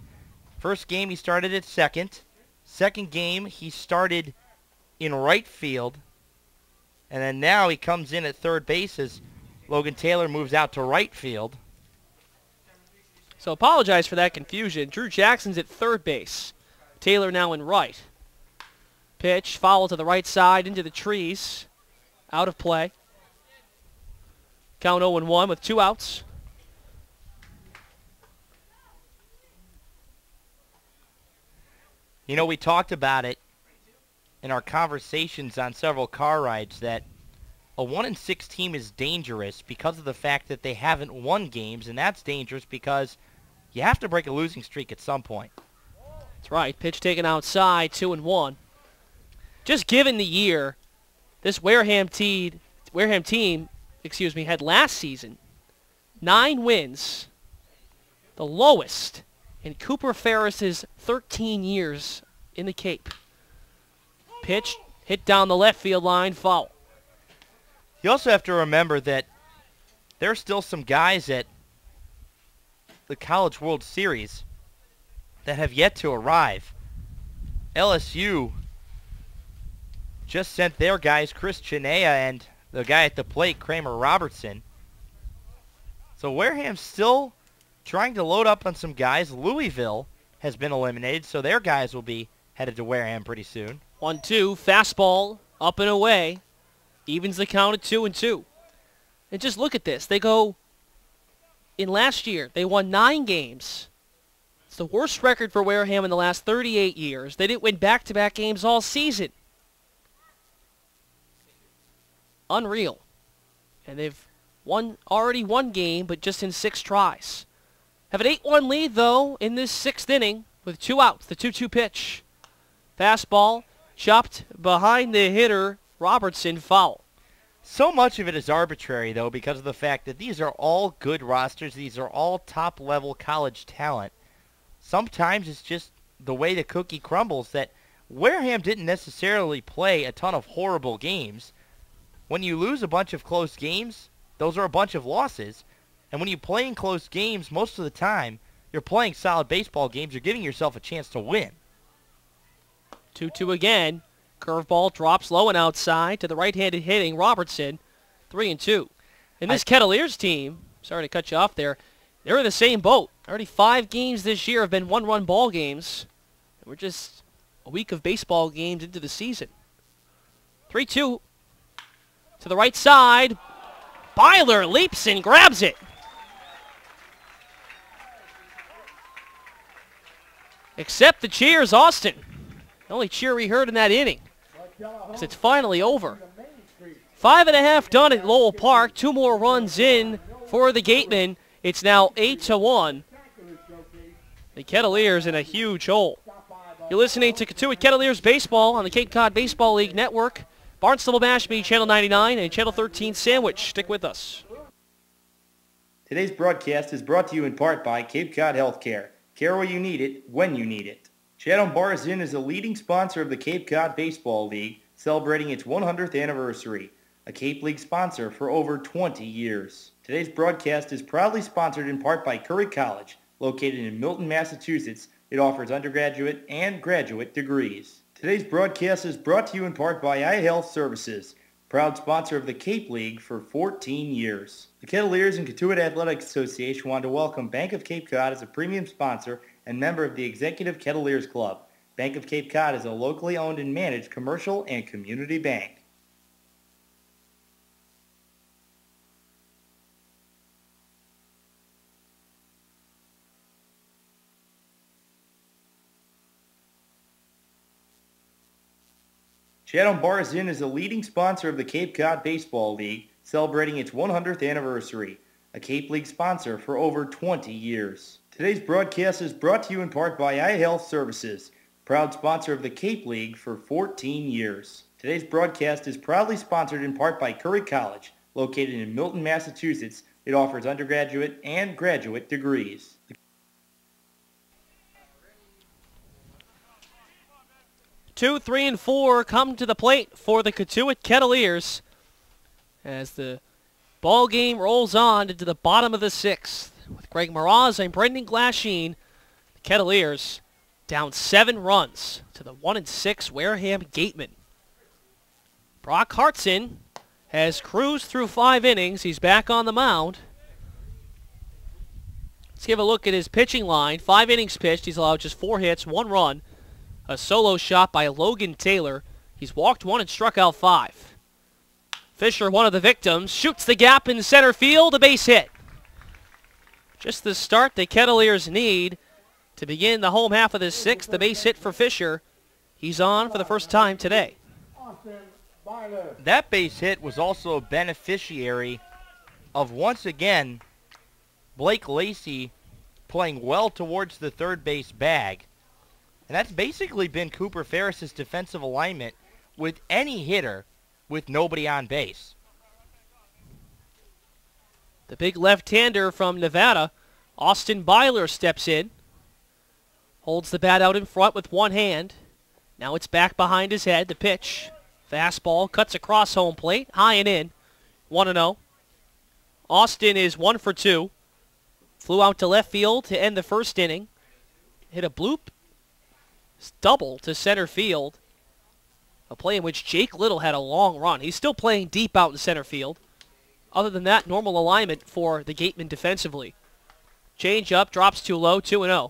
First game he started at second. Second game he started in right field. And then now he comes in at third base as Logan Taylor moves out to right field. So apologize for that confusion. Drew Jackson's at third base. Taylor now in right. Pitch, foul to the right side into the trees. Out of play. Count 0-1 with 2 outs. You know, we talked about it in our conversations on several car rides that a 1-6 team is dangerous because of the fact that they haven't won games, and that's dangerous because you have to break a losing streak at some point. That's right. Pitch taken outside, 2-1. Just given the year, this Wareham team, had last season 9 wins, the lowest in Cooper Ferris's 13 years in the Cape. Pitch hit down the left field line, foul. You also have to remember that there are still some guys at the College World Series that have yet to arrive. LSU just sent their guys, Chris Chinea and the guy at the plate, Kramer Robertson. So Wareham's still trying to load up on some guys. Louisville has been eliminated, so their guys will be headed to Wareham pretty soon. 1-2, fastball, up and away. Evens the count at 2-2. And just look at this. They go, in last year, they won 9 games. It's the worst record for Wareham in the last 38 years. They didn't win back-to-back games all season. Unreal. And they've already won game, but just in 6 tries. Have an 8-1 lead, though, in this 6th inning with 2 outs. The 2-2 pitch. Fastball chopped behind the hitter, Robertson, foul. So much of it is arbitrary, though, because of the fact that these are all good rosters. These are all top-level college talent. Sometimes it's just the way the cookie crumbles that Wareham didn't necessarily play a ton of horrible games. When you lose a bunch of close games, those are a bunch of losses. And when you play in close games, most of the time, you're playing solid baseball games. You're giving yourself a chance to win. 2-2 again. Curveball drops low and outside to the right-handed hitting Robertson. 3-2. And this Kettleers team, sorry to cut you off there, they're in the same boat. Already 5 games this year have been one-run ball games. And we're just a week of baseball games into the season. 3-2 to the right side. Byler leaps and grabs it. Accept the cheers, Austin. The only cheer we heard in that inning. Because it's finally over. 5.5 done at Lowell Park. 2 more runs in for the Gatemen. It's now 8-1. The Kettleers in a huge hole. You're listening to Cotuit Kettleers Baseball on the Cape Cod Baseball League Network. Barnstable-Mashpee, Channel 99, and Channel 13 Sandwich. Stick with us. Today's broadcast is brought to you in part by Cape Cod Healthcare. Care where you need it, when you need it. Chatham Bars Inn is a leading sponsor of the Cape Cod Baseball League, celebrating its 100th anniversary. A Cape League sponsor for over 20 years. Today's broadcast is proudly sponsored in part by Curry College, located in Milton, Massachusetts. It offers undergraduate and graduate degrees. Today's broadcast is brought to you in part by iHealth Services, proud sponsor of the Cape League for 14 years. The Kettleers and Cotuit Athletic Association want to welcome Bank of Cape Cod as a premium sponsor and member of the Executive Kettleers Club. Bank of Cape Cod is a locally owned and managed commercial and community bank. Chatham Bars Inn is a leading sponsor of the Cape Cod Baseball League, celebrating its 100th anniversary. A Cape League sponsor for over 20 years. Today's broadcast is brought to you in part by iHealth Services, proud sponsor of the Cape League for 14 years. Today's broadcast is proudly sponsored in part by Curry College, located in Milton, Massachusetts. It offers undergraduate and graduate degrees. 2, 3, and 4 come to the plate for the Cotuit Kettleers as the ball game rolls on into the bottom of the 6th. With Greg Mraz and Brendan Glasheen, the Kettleers down 7 runs to the 1-6 Wareham Gatemen. Brock Hartson has cruised through 5 innings. He's back on the mound. Let's give a look at his pitching line. 5 innings pitched. He's allowed just 4 hits, 1 run. A solo shot by Logan Taylor. He's walked 1 and struck out 5. Fisher, one of the victims, shoots the gap in center field, a base hit. Just the start the Kettleers need to begin the home half of the 6th. The base hit for Fisher. He's on for the first time today. That base hit was also a beneficiary of, once again, Blake Lacey playing well towards the third base bag. And that's basically been Cooper Ferris's defensive alignment with any hitter with nobody on base. The big left-hander from Nevada, Austin Byler, steps in. Holds the bat out in front with one hand. Now it's back behind his head. The pitch. Fastball cuts across home plate. High and in. 1-0. Austin is 1 for 2. Flew out to left field to end the first inning. Hit a bloop. Double to center field. A play in which Jake Little had a long run. He's still playing deep out in center field. Other than that, normal alignment for the Gatemen defensively. Change up, drops too low, 2-0.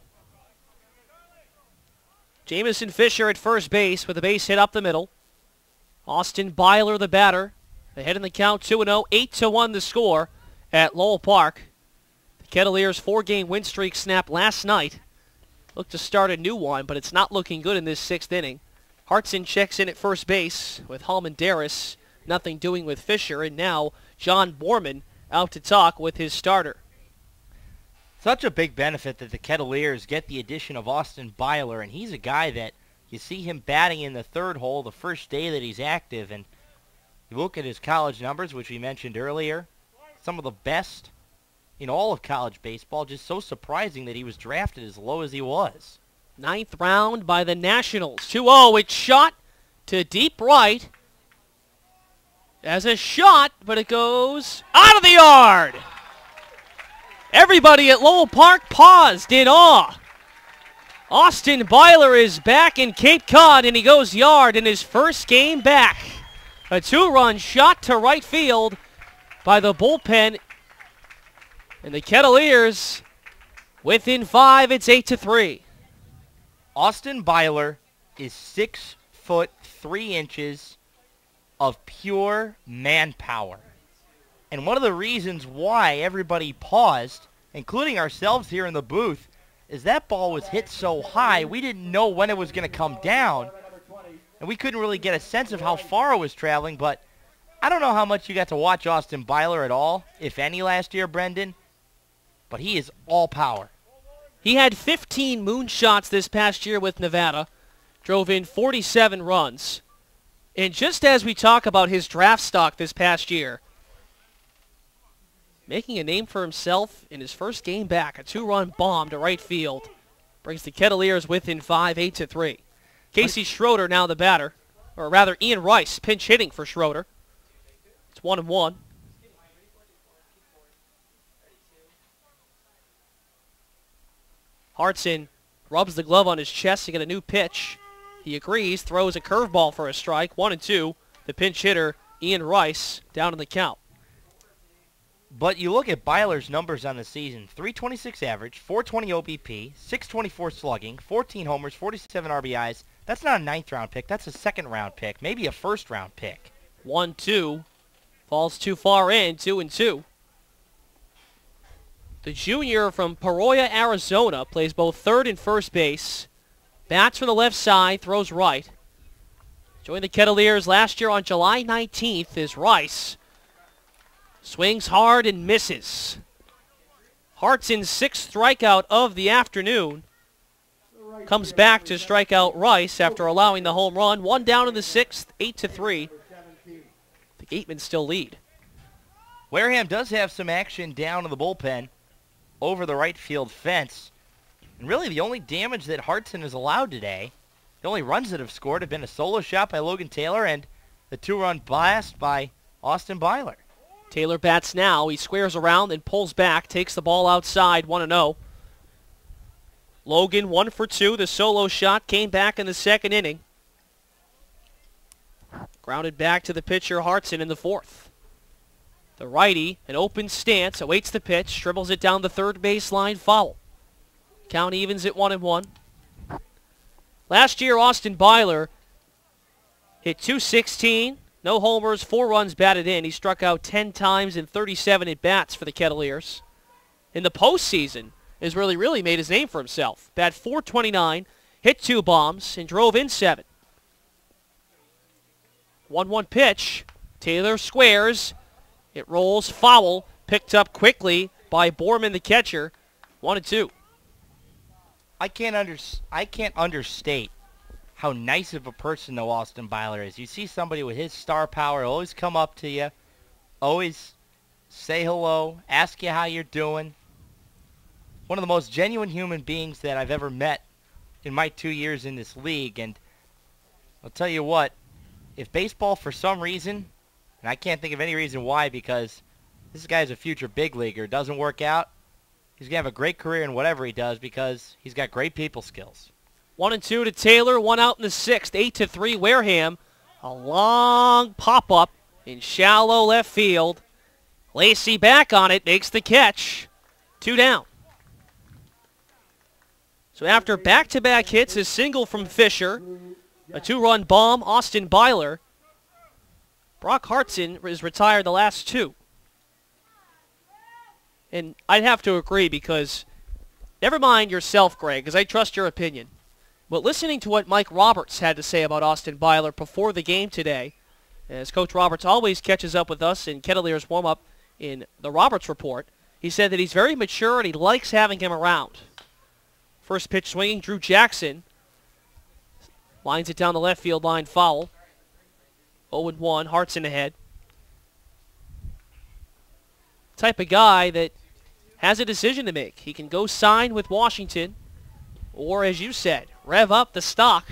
Jamison Fisher at first base with a base hit up the middle. Austin Byler, the batter. Ahead in the count, 2-0, 8-1 the score at Lowell Park. The Kettleers' 4-game win streak snapped last night. Look to start a new one, but it's not looking good in this 6th inning. Hartson checks in at first base with Hallman Darris. Nothing doing with Fisher, and now John Borman out to talk with his starter. Such a big benefit that the Kettleers get the addition of Austin Byler, and he's a guy that you see him batting in the third hole the first day that he's active, and you look at his college numbers, which we mentioned earlier, some of the best in all of college baseball. Just so surprising that he was drafted as low as he was. Ninth round by the Nationals. 2-0. It's shot to deep right. As a shot, but it goes out of the yard. Everybody at Lowell Park paused in awe. Austin Byler is back in Cape Cod, and he goes yard in his first game back. A 2-run shot to right field by the bullpen. And the Kettleers within 5. It's 8-3. Austin Byler is 6'3" of pure manpower. And one of the reasons why everybody paused, including ourselves here in the booth, is that ball was hit so high, we didn't know when it was going to come down. And we couldn't really get a sense of how far it was traveling, but I don't know how much you got to watch Austin Byler at all, if any, last year, Brendan. But he is all power. He had 15 moonshots this past year with Nevada, drove in 47 runs. And just as we talk about his draft stock this past year, making a name for himself in his first game back, a 2-run bomb to right field, brings the Kettleers within 5, 8-3. Casey Schroeder now the batter, or rather Ian Rice pinch hitting for Schroeder. It's 1-1. Hartson rubs the glove on his chest to get a new pitch. He agrees, throws a curveball for a strike. 1-2. The pinch hitter, Ian Rice, down in the count. But you look at Byler's numbers on the season. 326 average, 420 OBP, 624 slugging, 14 homers, 47 RBIs. That's not a 9th round pick. That's a 2nd round pick, maybe a 1st round pick. 1-2. Falls too far in, 2-2. The junior from Peoria, Arizona, plays both third and first base. Bats from the left side, throws right. Joined the Kettleers last year on July 19th is Rice. Swings hard and misses. Hartson's 6th strikeout of the afternoon. Comes back to strike out Rice after allowing the home run. 1 down in the 6th, 8-3. The Gatemen still lead. Wareham does have some action down in the bullpen over the right field fence. And really the only damage that Hartson has allowed today, the only runs that have scored have been a solo shot by Logan Taylor and the 2-run blast by Austin Byler. Taylor bats now. He squares around, then pulls back, takes the ball outside, 1-0. Logan 1 for 2. The solo shot came back in the 2nd inning. Grounded back to the pitcher, Hartson, in the 4th. The righty, an open stance, awaits the pitch, dribbles it down the third baseline, foul. Count evens at 1-1. Last year, Austin Byler hit .216, no homers, 4 runs batted in. He struck out 10 times in 37 at-bats for the Kettleers. In the postseason, has really made his name for himself. Bat .429, hit 2 bombs, and drove in 7. 1-1 pitch. Taylor squares. It rolls foul, picked up quickly by Borman, the catcher. 1-2. I can't understate how nice of a person though Austin Byler is. You see somebody with his star power always come up to you, always say hello, ask you how you're doing. One of the most genuine human beings that I've ever met in my 2 years in this league. And I'll tell you what, if baseball for some reason, and I can't think of any reason why, because this guy's a future big leaguer, doesn't work out, he's going to have a great career in whatever he does because he's got great people skills. 1-2 to Taylor, 1 out in the 6th, 8-3 Wareham. A long pop-up in shallow left field. Lacey back on it, makes the catch. 2 down. So after back-to-back hits, a single from Fisher, a 2-run bomb, Austin Byler, Brock Hartson is retired the last 2. And I'd have to agree because, never mind yourself, Greg, because I trust your opinion. But listening to what Mike Roberts had to say about Austin Byler before the game today, as Coach Roberts always catches up with us in Kettleers warm-up in the Roberts Report, he said that he's very mature and he likes having him around. First pitch swinging, Drew Jackson lines it down the left field line, foul. 0-1, Hartson ahead. Type of guy that has a decision to make. He can go sign with Washington or, as you said, rev up the stock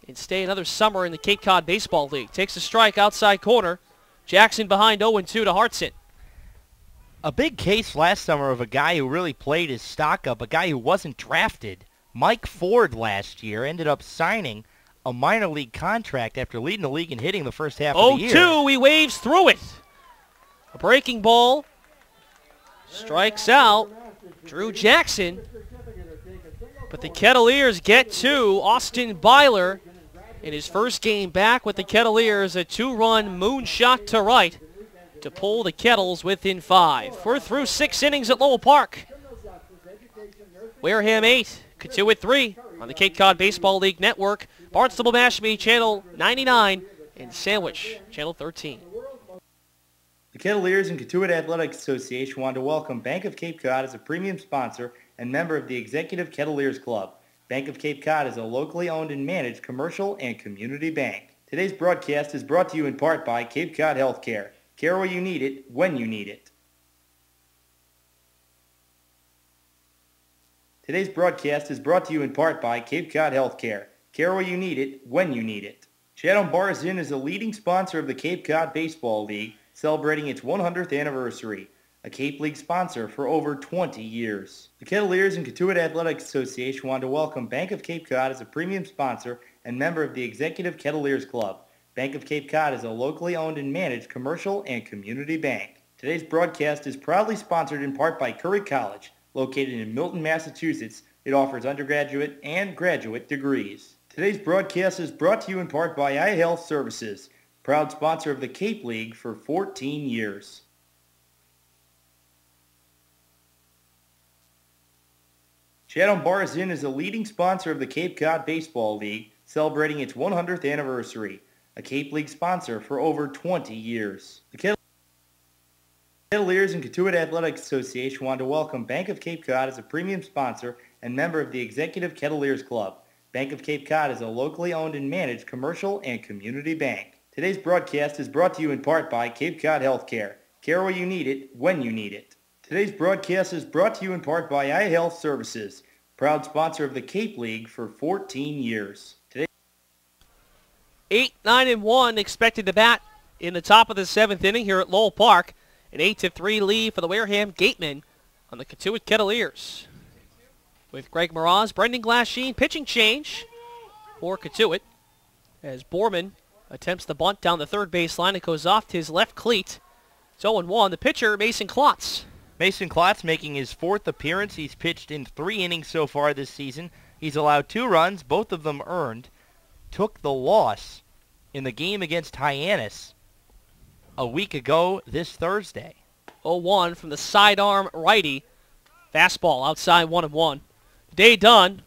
and stay another summer in the Cape Cod Baseball League. Takes a strike outside corner. Jackson behind 0-2 to Hartson. A big case last summer of a guy who really played his stock up, a guy who wasn't drafted. Mike Ford last year ended up signing a minor league contract after leading the league in hitting the first half of the year. 0-2, he waves through it. A breaking ball. Strikes out Drew Jackson. But the Kettleers get to Austin Byler in his first game back with the Kettleers. A 2-run moonshot to right to pull the Kettles within 5. We're through 6 innings at Lowell Park. Wareham 8, Katuitt 3 on the Cape Cod Baseball League Network. Barnstable Mashpee, Channel 99, and Sandwich, Channel 13. The Kettleers and Katuitt Athletic Association want to welcome Bank of Cape Cod as a premium sponsor and member of the Executive Kettleers Club. Bank of Cape Cod is a locally owned and managed commercial and community bank. Today's broadcast is brought to you in part by Cape Cod Healthcare. Care where you need it, when you need it. Today's broadcast is brought to you in part by Cape Cod Healthcare. Care where you need it, when you need it. Shadow Bars Inn is a leading sponsor of the Cape Cod Baseball League, celebrating its 100th anniversary. A Cape League sponsor for over 20 years. The Kettleers and Katuitt Athletic Association want to welcome Bank of Cape Cod as a premium sponsor and member of the Executive Kettleers Club. Bank of Cape Cod is a locally owned and managed commercial and community bank. Today's broadcast is proudly sponsored in part by Curry College, located in Milton, Massachusetts. It offers undergraduate and graduate degrees. Today's broadcast is brought to you in part by iHealth Services, proud sponsor of the Cape League for 14 years. Shadow Bars Inn is a leading sponsor of the Cape Cod Baseball League, celebrating its 100th anniversary. A Cape League sponsor for over 20 years. The Kettleers and Katuitt Athletic Association want to welcome Bank of Cape Cod as a premium sponsor and member of the Executive Kettleers Club. Bank of Cape Cod is a locally owned and managed commercial and community bank. Today's broadcast is brought to you in part by Cape Cod Healthcare. Care where you need it, when you need it. Today's broadcast is brought to you in part by iHealth Services, proud sponsor of the Cape League for 14 years. 8-9-1 expected to bat in the top of the 7th inning here at Lowell Park. An 8-3 lead for the Wareham Gatemen on the Katuitt Kettleers. With Greg Mraz, Brendan Glasheen, pitching change for Katuitt as Borman attempts the bunt down the third baseline. It goes off to his left cleat. It's 0-1. The pitcher, Mason Klotz. Mason Klotz making his 4th appearance. He's pitched in 3 innings so far this season. He's allowed 2 runs, both of them earned. Took the loss in the game against Hyannis a week ago this Thursday. 0-1 from the sidearm righty. Fastball outside 1-1. Day done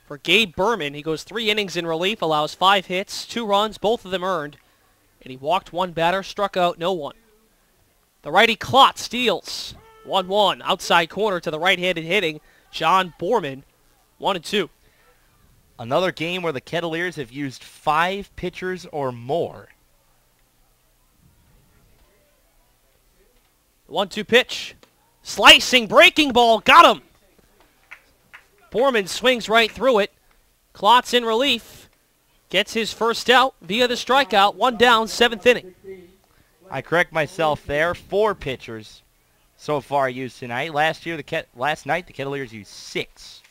for Gabe Berman. He goes 3 innings in relief, allows 5 hits, 2 runs, both of them earned. And he walked 1 batter, struck out no one. The righty Klotz steals. 1-1 outside corner to the right-handed hitting John Borman. 1-2. Another game where the Kettleers have used 5 pitchers or more. 1-2 pitch. Slicing, breaking ball, got him. Borman swings right through it. Klotz in relief. Gets his first out via the strikeout. 1 down, 7th inning. I correct myself there. 4 pitchers so far used tonight. Last night, the Kettleers used 6.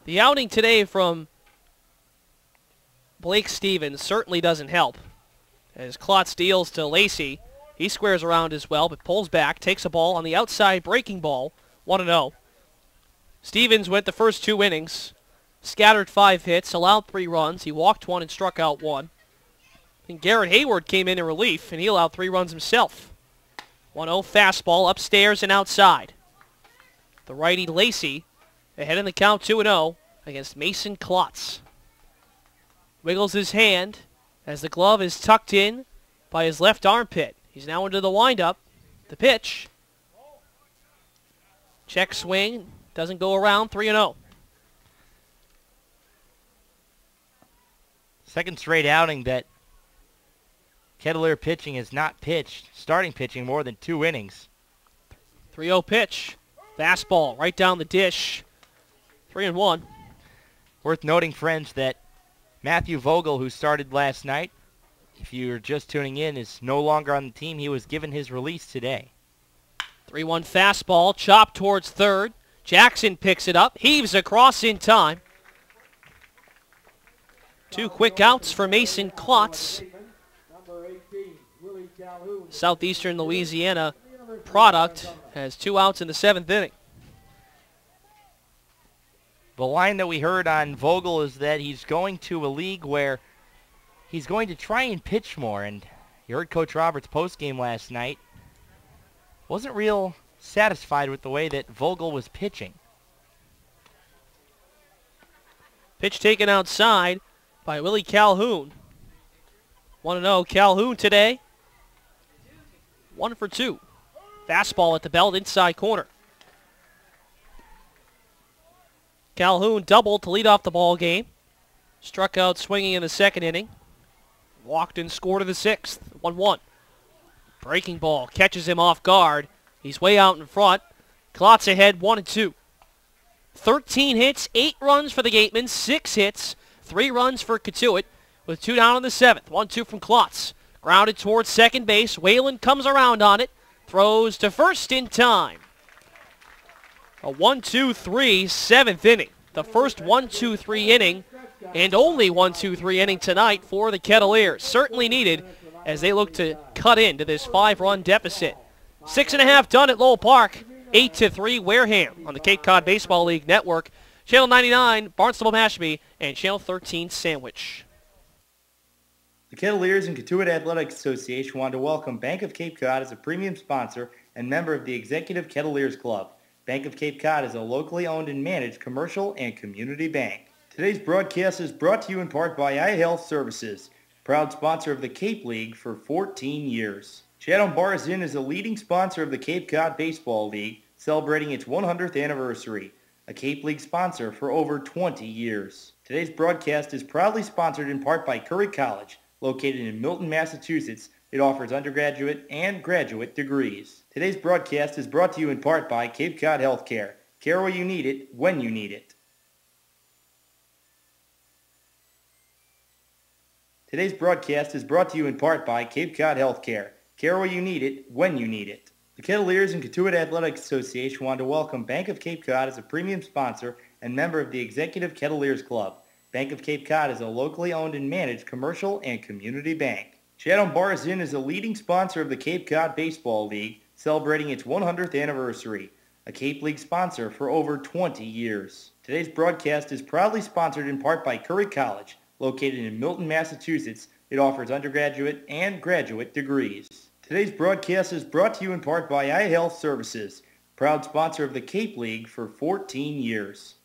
The outing today from Blake Stevens certainly doesn't help. As Klotz deals to Lacey, he squares around as well, but pulls back, takes a ball on the outside, breaking ball, 1-0. Stevens went the first 2 innings, scattered 5 hits, allowed 3 runs. He walked 1 and struck out 1. And Garrett Hayward came in relief, and he allowed 3 runs himself. 1-0 fastball upstairs and outside. The righty Lacey ahead in the count 2-0 against Mason Klotz. Wiggles his hand as the glove is tucked in by his left armpit. He's now into the windup. The pitch. Check swing. Doesn't go around. 3-0. Second straight outing that Kettleer pitching has not pitched, starting pitching, more than 2 innings. 3-0 pitch. Fastball right down the dish. 3-1. Worth noting, friends, that Matthew Vogel, who started last night, if you're just tuning in, is no longer on the team. He was given his release today. 3-1 fastball, chopped towards third. Jackson picks it up, heaves across in time. 2 quick outs for Mason Klotz. Southeastern Louisiana product has 2 outs in the 7th inning. The line that we heard on Vogel is that he's going to a league where he's going to try and pitch more. And you heard Coach Roberts' postgame last night. Wasn't real satisfied with the way that Vogel was pitching. Pitch taken outside by Willie Calhoun. 1-0 Calhoun today. 1 for 2. Fastball at the belt, inside corner. Calhoun doubled to lead off the ball game. Struck out swinging in the 2nd inning. Walked and scored in the 6th. 1-1. Breaking ball catches him off guard. He's way out in front. Klotz ahead 1-2. 13 hits, 8 runs for the Gatemen, 6 hits, 3 runs for Cotuit with 2 down in the 7th. 1-2 from Klotz. Grounded towards second base. Whalen comes around on it. Throws to first in time. A 1-2-3 7th inning. The first 1-2-3 inning and only 1-2-3 inning tonight for the Kettleers. Certainly needed as they look to cut into this 5-run deficit. 6.5 done at Lowell Park. 8-3 Wareham on the Cape Cod Baseball League Network. Channel 99, Barnstable-Mashpee, and Channel 13 Sandwich. The Kettleers and Cotuit Athletic Association want to welcome Bank of Cape Cod as a premium sponsor and member of the Executive Kettleers Club. Bank of Cape Cod is a locally owned and managed commercial and community bank. Today's broadcast is brought to you in part by iHealth Services, proud sponsor of the Cape League for 14 years. Chatham Bars Inn is a leading sponsor of the Cape Cod Baseball League, celebrating its 100th anniversary, a Cape League sponsor for over 20 years. Today's broadcast is proudly sponsored in part by Curry College, located in Milton, Massachusetts. It offers undergraduate and graduate degrees. Today's broadcast is brought to you in part by Cape Cod Healthcare. Care where you need it, when you need it. Today's broadcast is brought to you in part by Cape Cod Healthcare. Care where you need it, when you need it. The Kettleers and Cotuit Athletic Association want to welcome Bank of Cape Cod as a premium sponsor and member of the Executive Kettleers Club. Bank of Cape Cod is a locally owned and managed commercial and community bank. Chatham Bars Inn is a leading sponsor of the Cape Cod Baseball League, celebrating its 100th anniversary, a Cape League sponsor for over 20 years. Today's broadcast is proudly sponsored in part by Curry College, located in Milton, Massachusetts. It offers undergraduate and graduate degrees. Today's broadcast is brought to you in part by iHealth Services, proud sponsor of the Cape League for 14 years.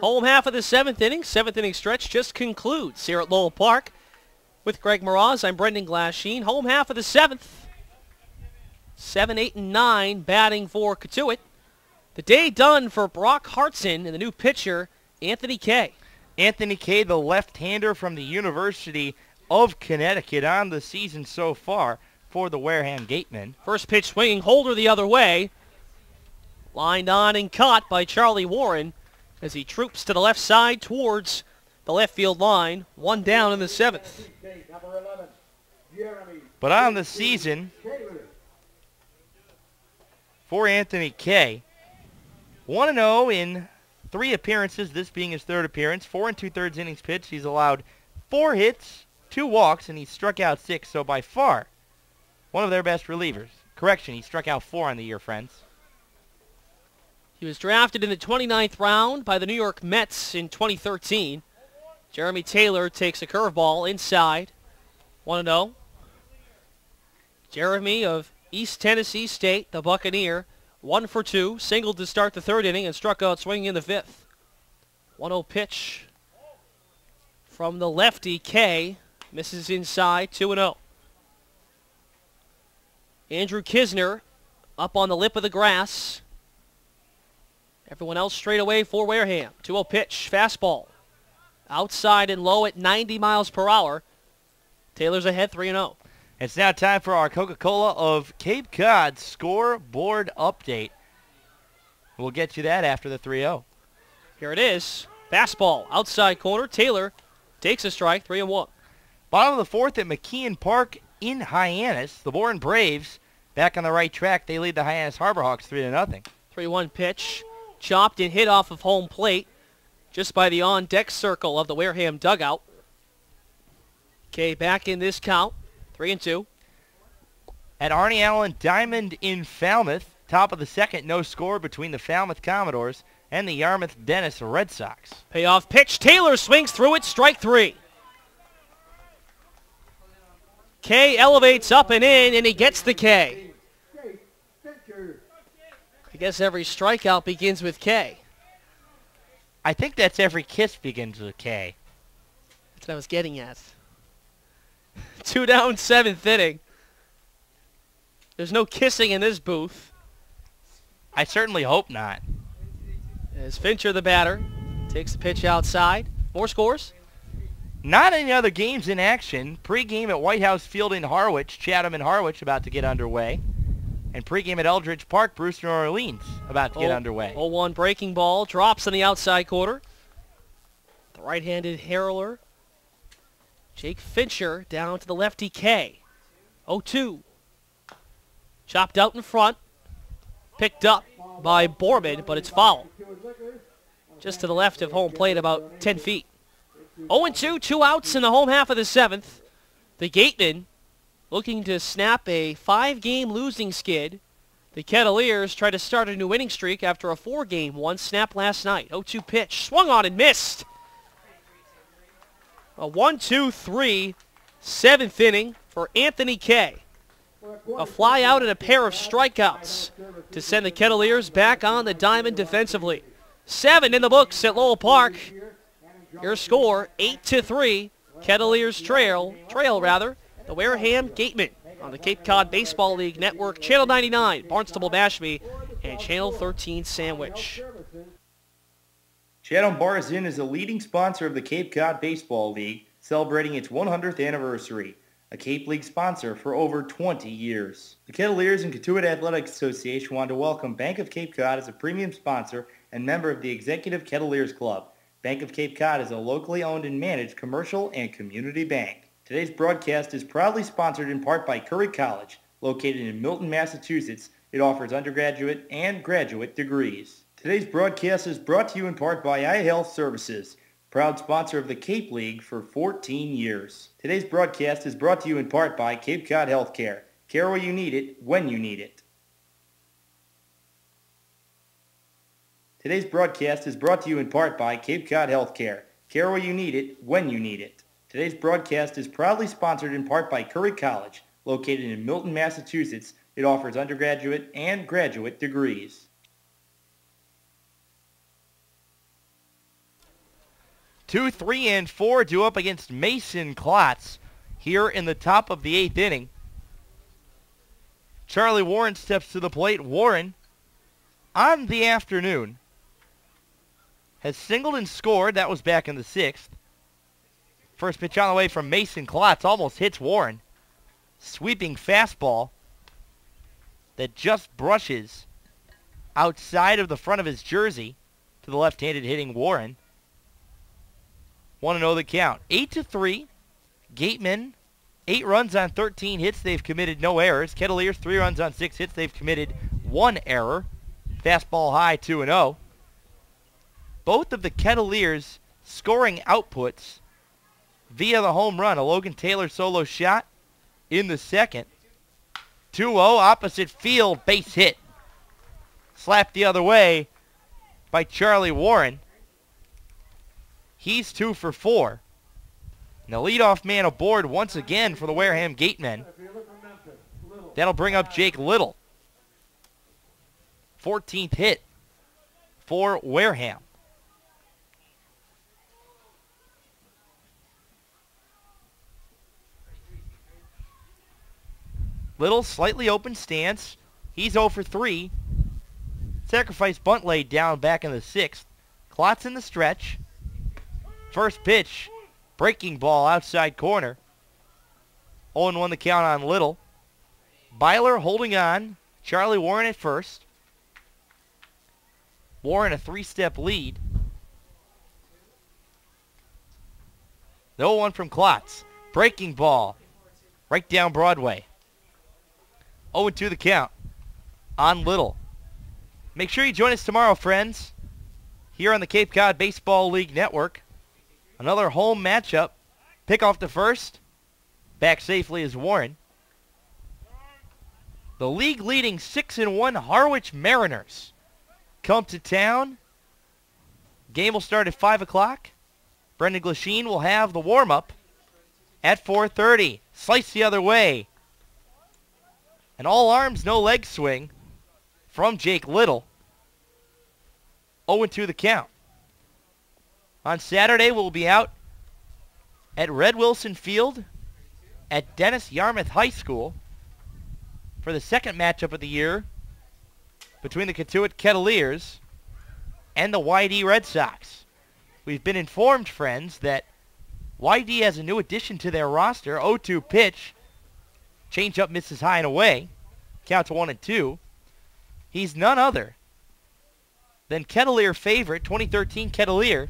Home half of the 7th inning. 7th inning stretch just concludes here at Lowell Park. With Greg Moraz, I'm Brendan Glasheen. Home half of the 7th. 7, 8, and 9 batting for Cotuit. The day done for Brock Hartson and the new pitcher, Anthony Kay. Anthony Kay, the left-hander from the University of Connecticut on the season so far for the Wareham Gatemen. First pitch swinging, Holder the other way. Lined on and caught by Charlie Warren as he troops to the left side towards the left field line. 1 down in the 7th. But on the season, for Anthony Kay, 1-0 in 3 appearances, this being his 3rd appearance. 4 2/3 innings pitched. He's allowed 4 hits, 2 walks, and he struck out 6. So by far, one of their best relievers. Correction, he struck out 4 on the year, friends. He was drafted in the 29th round by the New York Mets in 2013. Jeremy Taylor takes a curveball inside. 1-0. Jeremy of East Tennessee State, the Buccaneer, 1 for 2, singled to start the 3rd inning and struck out swinging in the 5th. 1-0 pitch from the lefty, Kay, misses inside, 2-0. Andrew Kisner up on the lip of the grass. Everyone else straight away for Wareham. 2-0 pitch, fastball. Outside and low at 90 miles per hour. Taylor's ahead 3-0. It's now time for our Coca-Cola of Cape Cod scoreboard update. We'll get you that after the 3-0. Here it is. Fastball, outside corner. Taylor takes a strike, 3-1. Bottom of the fourth at McKeon Park in Hyannis. The Warren Braves back on the right track. They lead the Hyannis Harbor Hawks 3-0. 3-1 pitch. Chopped and hit off of home plate. Just by the on-deck circle of the Wareham dugout. Kay back in this count. 3-2. At Arnie Allen Diamond in Falmouth. Top of the second, no score between the Falmouth Commodores and the Yarmouth Dennis Red Sox. Payoff pitch. Taylor swings through it. Strike 3. Kay elevates up and in, and he gets the K. I guess every strikeout begins with K. I think that's every kiss begins with K. That's what I was getting at. 2 down, 7th inning. There's no kissing in this booth. I certainly hope not. As Fincher, the batter, takes the pitch outside. More scores? Not any other games in action. Pre-game at White House Field in Harwich. Chatham and Harwich about to get underway. And pre-game at Eldridge Park, Brewster and Orleans about to get underway. 0-1 breaking ball. Drops on the outside corner. The right-handed hurler. Jake Fincher down to the lefty K. 0-2. Chopped out in front. Picked up by Borman, but it's foul. Just to the left of home plate, about 10 feet. 0-2, 2 outs in the home half of the 7th. The Gatemen looking to snap a 5-game losing skid. The Kettleers try to start a new winning streak after a 4-game one snapped last night. 0-2 pitch, swung on and missed. A 1-2-3, 7th inning for Anthony Kay. A fly out and a pair of strikeouts to send the Kettleers back on the diamond defensively. 7 in the books at Lowell Park. Your score, 8-3. Kettleers trail the Wareham Gatemen on the Cape Cod Baseball League Network, Channel 99, Barnstable Bashby, and Channel 13 Sandwich. Chatham Bars Inn is a leading sponsor of the Cape Cod Baseball League, celebrating its 100th anniversary. A Cape League sponsor for over 20 years. The Kettleers and Cotuit Athletics Association want to welcome Bank of Cape Cod as a premium sponsor and member of the Executive Kettleers Club. Bank of Cape Cod is a locally owned and managed commercial and community bank. Today's broadcast is proudly sponsored in part by Curry College, located in Milton, Massachusetts. It offers undergraduate and graduate degrees. Today's broadcast is brought to you in part by iHealth Services, proud sponsor of the Cape League for 14 years. Today's broadcast is brought to you in part by Cape Cod Healthcare. Care where you need it, when you need it. Today's broadcast is brought to you in part by Cape Cod Healthcare. Care where you need it, when you need it. Today's broadcast is proudly sponsored in part by Curry College, located in Milton, Massachusetts. It offers undergraduate and graduate degrees. 2, 3, and 4 due up against Mason Klotz here in the top of the 8th inning. Charlie Warren steps to the plate. Warren, on the afternoon, has singled and scored. That was back in the 6th. First pitch on the way from Mason Klotz almost hits Warren. Sweeping fastball that just brushes outside of the front of his jersey to the left-handed hitting Warren. 1-0 the count. 8-3. Gatemen, 8 runs on 13 hits. They've committed no errors. Kettleers, 3 runs on 6 hits. They've committed 1 error. Fastball high, 2-0. Both of the Kettleers scoring outputs via the home run. A Logan Taylor solo shot in the 2nd. 2-0, opposite field, base hit. Slapped the other way by Charlie Warren. He's 2 for 4. And the leadoff man aboard once again for the Wareham Gatemen. That'll bring up Jake Little. 14th hit for Wareham. Little slightly open stance. He's 0 for 3. Sacrifice bunt laid down back in the 6th. Klotz in the stretch. First pitch. Breaking ball outside corner. 0-1 the count on Little. Byler holding on. Charlie Warren at first. Warren a 3-step lead. The 0-1 from Klotz. Breaking ball. Right down Broadway. 0-2 the count on Little. Make sure you join us tomorrow, friends, here on the Cape Cod Baseball League Network. Another home matchup. Pick off the first. Back safely is Warren. The league-leading 6-1 Harwich Mariners come to town. Game will start at 5 o'clock. Brendan Glasheen will have the warm-up at 4:30. Slice the other way. An all-arms, no-leg swing from Jake Little. 0-2 the count. On Saturday, we'll be out at Red Wilson Field at Dennis Yarmouth High School for the second matchup of the year between the Cotuit Kettleers and the YD Red Sox. We've been informed, friends, that YD has a new addition to their roster. 0-2 pitch. Change up misses high and away. Count to 1-2. He's none other than Kettleer favorite, 2013 Kettleer,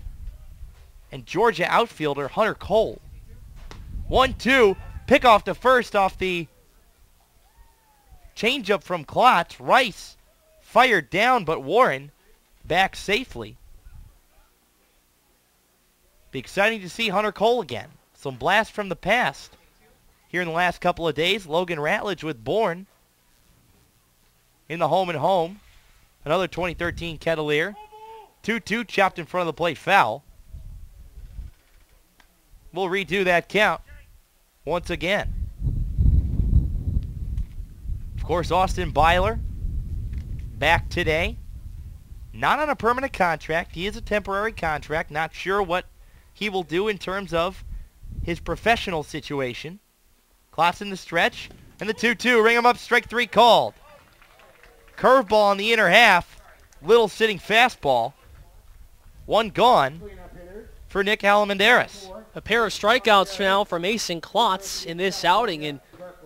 and Georgia outfielder Hunter Cole. 1-2. Pick off to first off the changeup from Klotz. Rice fired down, but Warren back safely. Be exciting to see Hunter Cole again. Some blast from the past here in the last couple of days. Logan Ratledge with Bourne in the home and home. Another 2013 Kettleer. 2-2 chopped in front of the plate foul. We'll redo that count once again. Of course, Austin Byler back today. Not on a permanent contract. He is a temporary contract. Not sure what he will do in terms of his professional situation. Klotz in the stretch. And the 2-2. Ring him up. Strike 3 called. Curveball in the inner half. Little sitting fastball. One gone for Nick Alamandaris. A pair of strikeouts now for Mason Klotz in this outing. And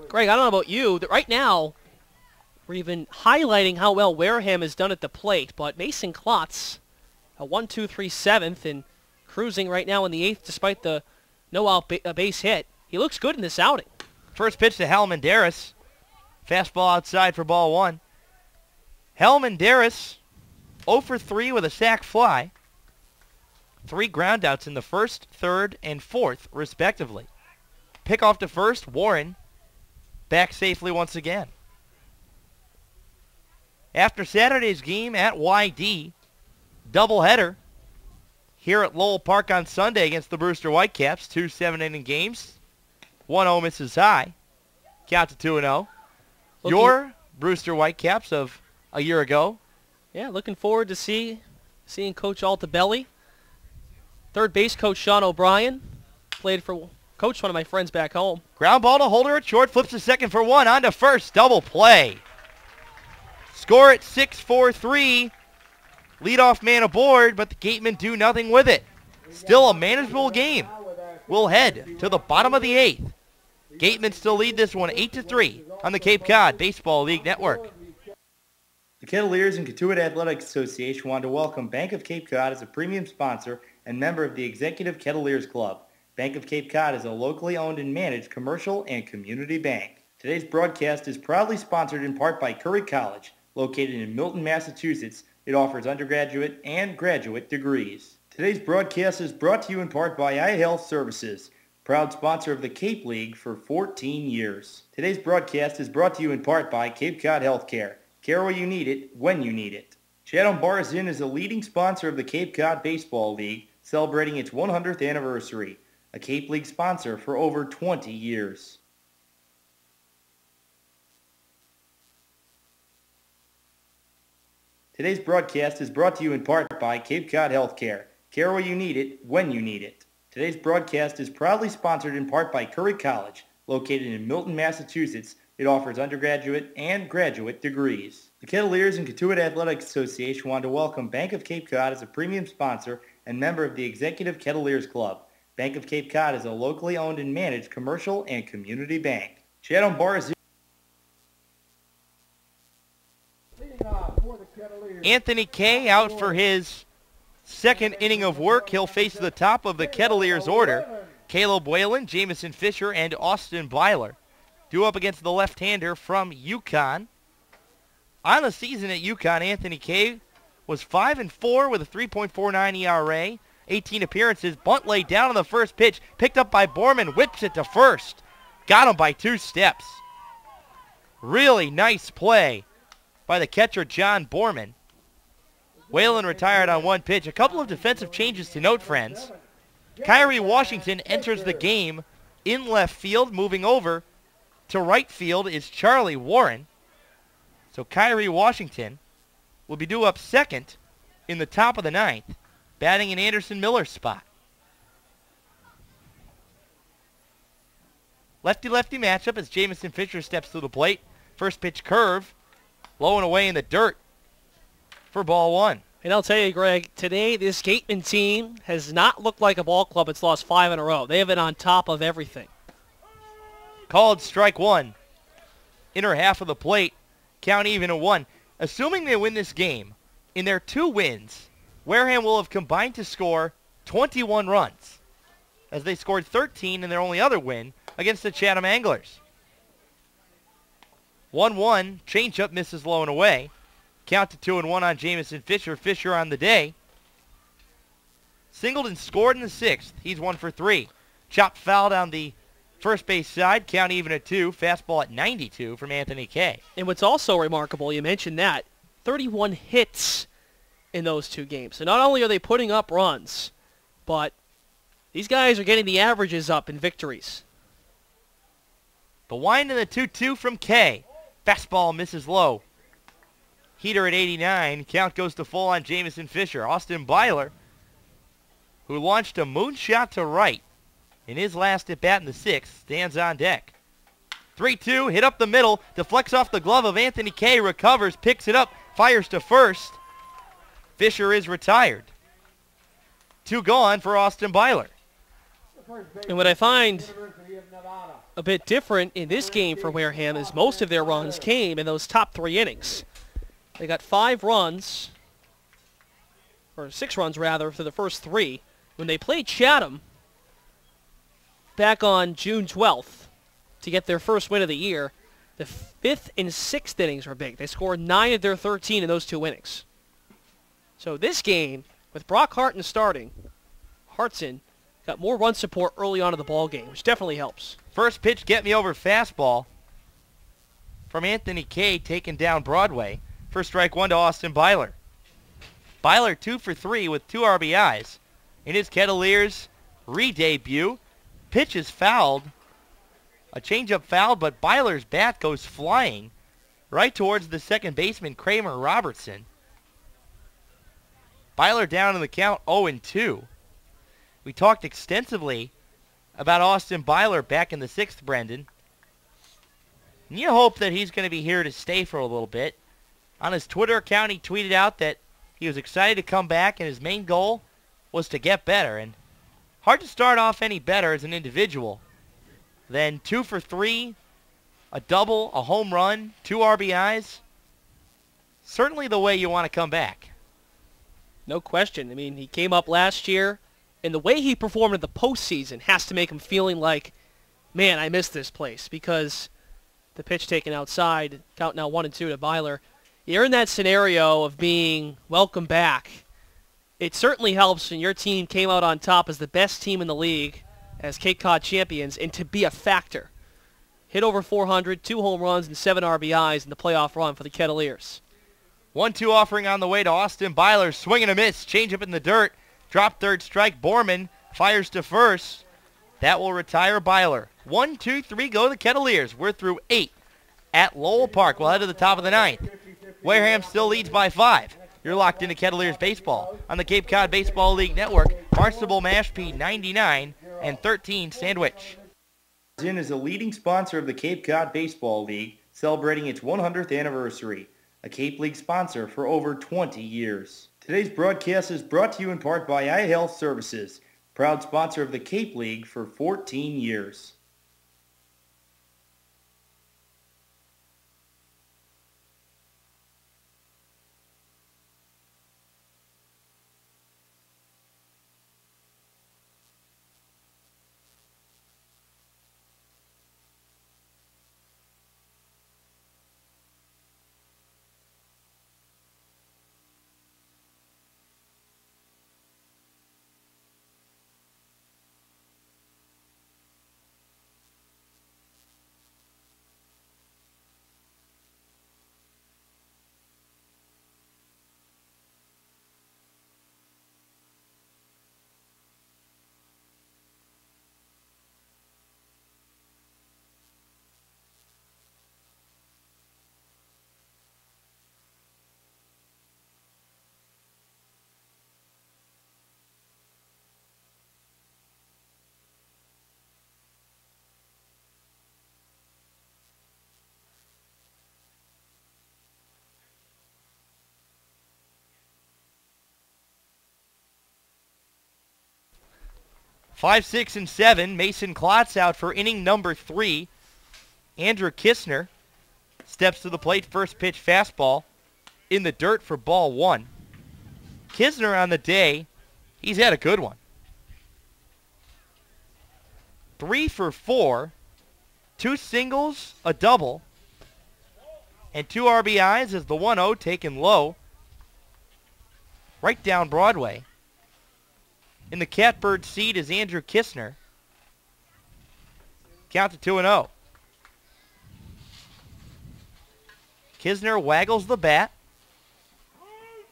Greg, I don't know about you, that right now we're even highlighting how well Wareham has done at the plate, but Mason Klotz, a 1-2-3 7th and cruising right now in the 8th despite the no-out base hit. He looks good in this outing. First pitch to Alamandaris. Fastball outside for ball 1. Alamandaris 0 for 3 with a sac fly. 3 groundouts in the first, third, and fourth, respectively. Pick off to first. Warren back safely once again. After Saturday's game at YD, doubleheader here at Lowell Park on Sunday against the Brewster Whitecaps. 2 7-inning games. 1-0 misses high. Count to 2-0. Your Brewster Whitecaps of a year ago. Yeah, looking forward to seeing Coach Altabelli. Third base coach Sean O'Brien. Coached one of my friends back home. Ground ball to Holder at short. Flips to second for 1. On to first. Double play. Score at 6-4-3. Leadoff man aboard, but the Gatemen do nothing with it. Still a manageable game. We'll head to the bottom of the 8th. Gatemen still lead this one 8-3 on the Cape Cod Baseball League Network. The Kettleers and Cotuit Athletics Association want to welcome Bank of Cape Cod as a premium sponsor and member of the Executive Kettleers Club. Bank of Cape Cod is a locally owned and managed commercial and community bank. Today's broadcast is proudly sponsored in part by Curry College, located in Milton, Massachusetts. It offers undergraduate and graduate degrees. Today's broadcast is brought to you in part by iHealth Services, proud sponsor of the Cape League for 14 years. Today's broadcast is brought to you in part by Cape Cod Healthcare. Care where you need it, when you need it. Chatham Bars Inn is a leading sponsor of the Cape Cod Baseball League, celebrating its 100th anniversary. A Cape League sponsor for over 20 years. Today's broadcast is brought to you in part by Cape Cod Healthcare. Care where you need it, when you need it. Today's broadcast is proudly sponsored in part by Curry College, located in Milton, Massachusetts. It offers undergraduate and graduate degrees. The Kettleers and Cotuit Athletics Association want to welcome Bank of Cape Cod as a premium sponsor and member of the Executive Kettleers Club. Bank of Cape Cod is a locally owned and managed commercial and community bank. Chatham Bar Anthony Kay out for his second inning of work. He'll face the top of the Kettleers order. Caleb Whalen, Jamison Fisher, and Austin Byler due up against the left-hander from UConn. On the season at UConn, Anthony Kay was 5-4 with a 3.49 ERA, 18 appearances. Bunt laid down on the first pitch, picked up by Borman, whips it to first. Got him by 2 steps. Really nice play by the catcher, John Borman. Whalen retired on 1 pitch. A couple of defensive changes to note, friends. Kyrie Washington enters the game in left field. Moving over to right field is Charlie Warren. So Kyrie Washington will be due up second in the top of the 9th, batting in Anderson Miller's spot. Lefty-lefty matchup as Jamison Fisher steps to the plate. First pitch curve, low and away in the dirt for ball 1. And I'll tell you, Greg, today this Gateman team has not looked like a ball club that's lost 5 in a row. They have been on top of everything. Called strike 1. Inner half of the plate, count even at 1. Assuming they win this game, in their 2 wins, Wareham will have combined to score 21 runs, as they scored 13 in their only other win against the Chatham Anglers. 1-1, changeup misses low and away. Count to 2-1 on Jamison Fisher. Fisher on the day. Singled and scored in the 6th. He's 1 for 3. Chopped foul down the first base side. Count even at 2. Fastball at 92 from Anthony Kay. And what's also remarkable, you mentioned that, 31 hits in those 2 games. So not only are they putting up runs, but these guys are getting the averages up in victories. The wind and the 2-2 from Kay. Fastball misses low. Heater at 89. Count goes to full on Jamison Fisher. Austin Byler, who launched a moonshot to right in his last at-bat in the 6th, stands on deck. 3-2, hit up the middle, deflects off the glove of Anthony Kay, recovers, picks it up, fires to first. Fisher is retired. 2 gone for Austin Byler. And what I find a bit different in this game for Wareham is most of their runs came in those top 3 innings. They got 5 runs, or 6 runs rather, for the first 3. When they played Chatham back on June 12th to get their first win of the year, the 5th and 6th innings were big. They scored 9 of their 13 in those 2 innings. So this game, with Brock Harton starting, Hartson got more run support early on in the ball game, which definitely helps. First pitch, get me over fastball from Anthony Kay, taken down Broadway. First strike 1 to Austin Byler. Byler 2 for 3 with 2 RBIs in his Kettleers re-debut. Pitch is fouled. A changeup fouled, but Byler's bat goes flying right towards the second baseman, Kramer Robertson. Byler down in the count 0-2. We talked extensively about Austin Byler back in the 6th, Brendan. And you hope that he's going to be here to stay for a little bit. On his Twitter account, he tweeted out that he was excited to come back and his main goal was to get better. And hard to start off any better as an individual than 2 for 3, a double, a home run, 2 RBIs. Certainly the way you want to come back. No question. I mean, he came up last year, and the way he performed in the postseason has to make him feeling like, man, I miss this place, because the pitch taken outside, count now 1-2 to Byler. You're in that scenario of being welcome back. It certainly helps when your team came out on top as the best team in the league, as Cape Cod champions, and to be a factor. Hit over 400, 2 home runs, and 7 RBIs in the playoff run for the Kettleers. 1-2 offering on the way to Austin Byler. Swing and a miss. Changeup in the dirt. Drop third strike. Borman fires to first. That will retire Byler. 1, 2, 3 go the Kettleers. We're through 8 at Lowell Park. We'll head to the top of the 9th. Wareham still leads by 5. You're locked into Kettleers baseball on the Cape Cod Baseball League Network. Barnstable Mashpee 99 and 13 Sandwich. Inn is a leading sponsor of the Cape Cod Baseball League, celebrating its 100th anniversary, a Cape League sponsor for over 20 years. Today's broadcast is brought to you in part by iHealth Services, proud sponsor of the Cape League for 14 years. Five, 6, and 7. Mason Klotz out for inning number 3. Andrew Kistner steps to the plate. First pitch fastball in the dirt for ball 1. Kistner on the day, he's had a good one. 3 for 4. 2 singles, a double, and 2 RBIs as the 1-0 taken low right down Broadway. In the catbird seat is Andrew Kistner. Count to 2-0. Kistner waggles the bat.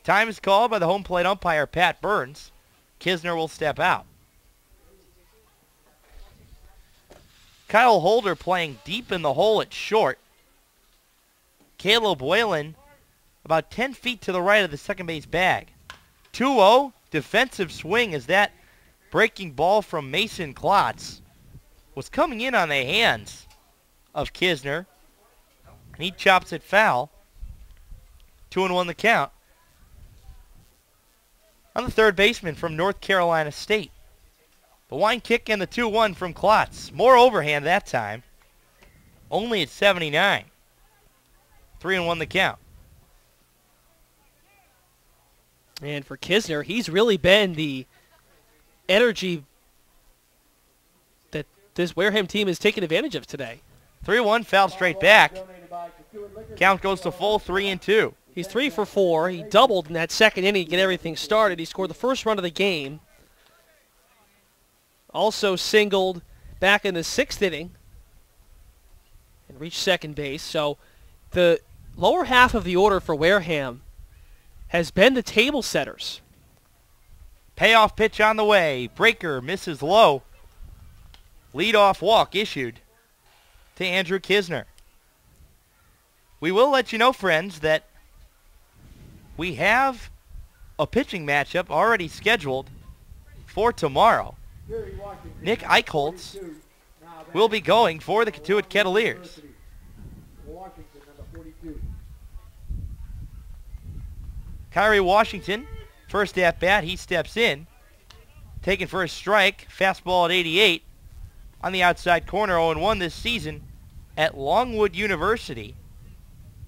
Time is called by the home plate umpire, Pat Burns. Kistner will step out. Kyle Holder playing deep in the hole at short. Caleb Whalen about 10 feet to the right of the second base bag. 2-0. Defensive swing as that breaking ball from Mason Klotz was coming in on the hands of Kistner. And he chops it foul. 2-1 the count. On the third baseman from North Carolina State. The line kick and the 2-1 from Klotz. More overhand that time. Only at 79. 3-1 the count. And for Kistner, he's really been the energy that this Wareham team has taken advantage of today. 3-1, fouled straight back. Count goes to full, 3-2. He's 3 for 4. He doubled in that second inning to get everything started. He scored the first run of the game. Also singled back in the 6th inning and reached second base. So the lower half of the order for Wareham has been the table setters. Payoff pitch on the way. Breaker misses low. Leadoff walk issued to Andrew Kistner. We will let you know, friends, that we have a pitching matchup already scheduled for tomorrow. Nick Eichholz will be going for the Cotuit Kettleers. Kyrie Washington, first at bat, he steps in. Taken for a strike, fastball at 88. On the outside corner, 0-1 this season at Longwood University.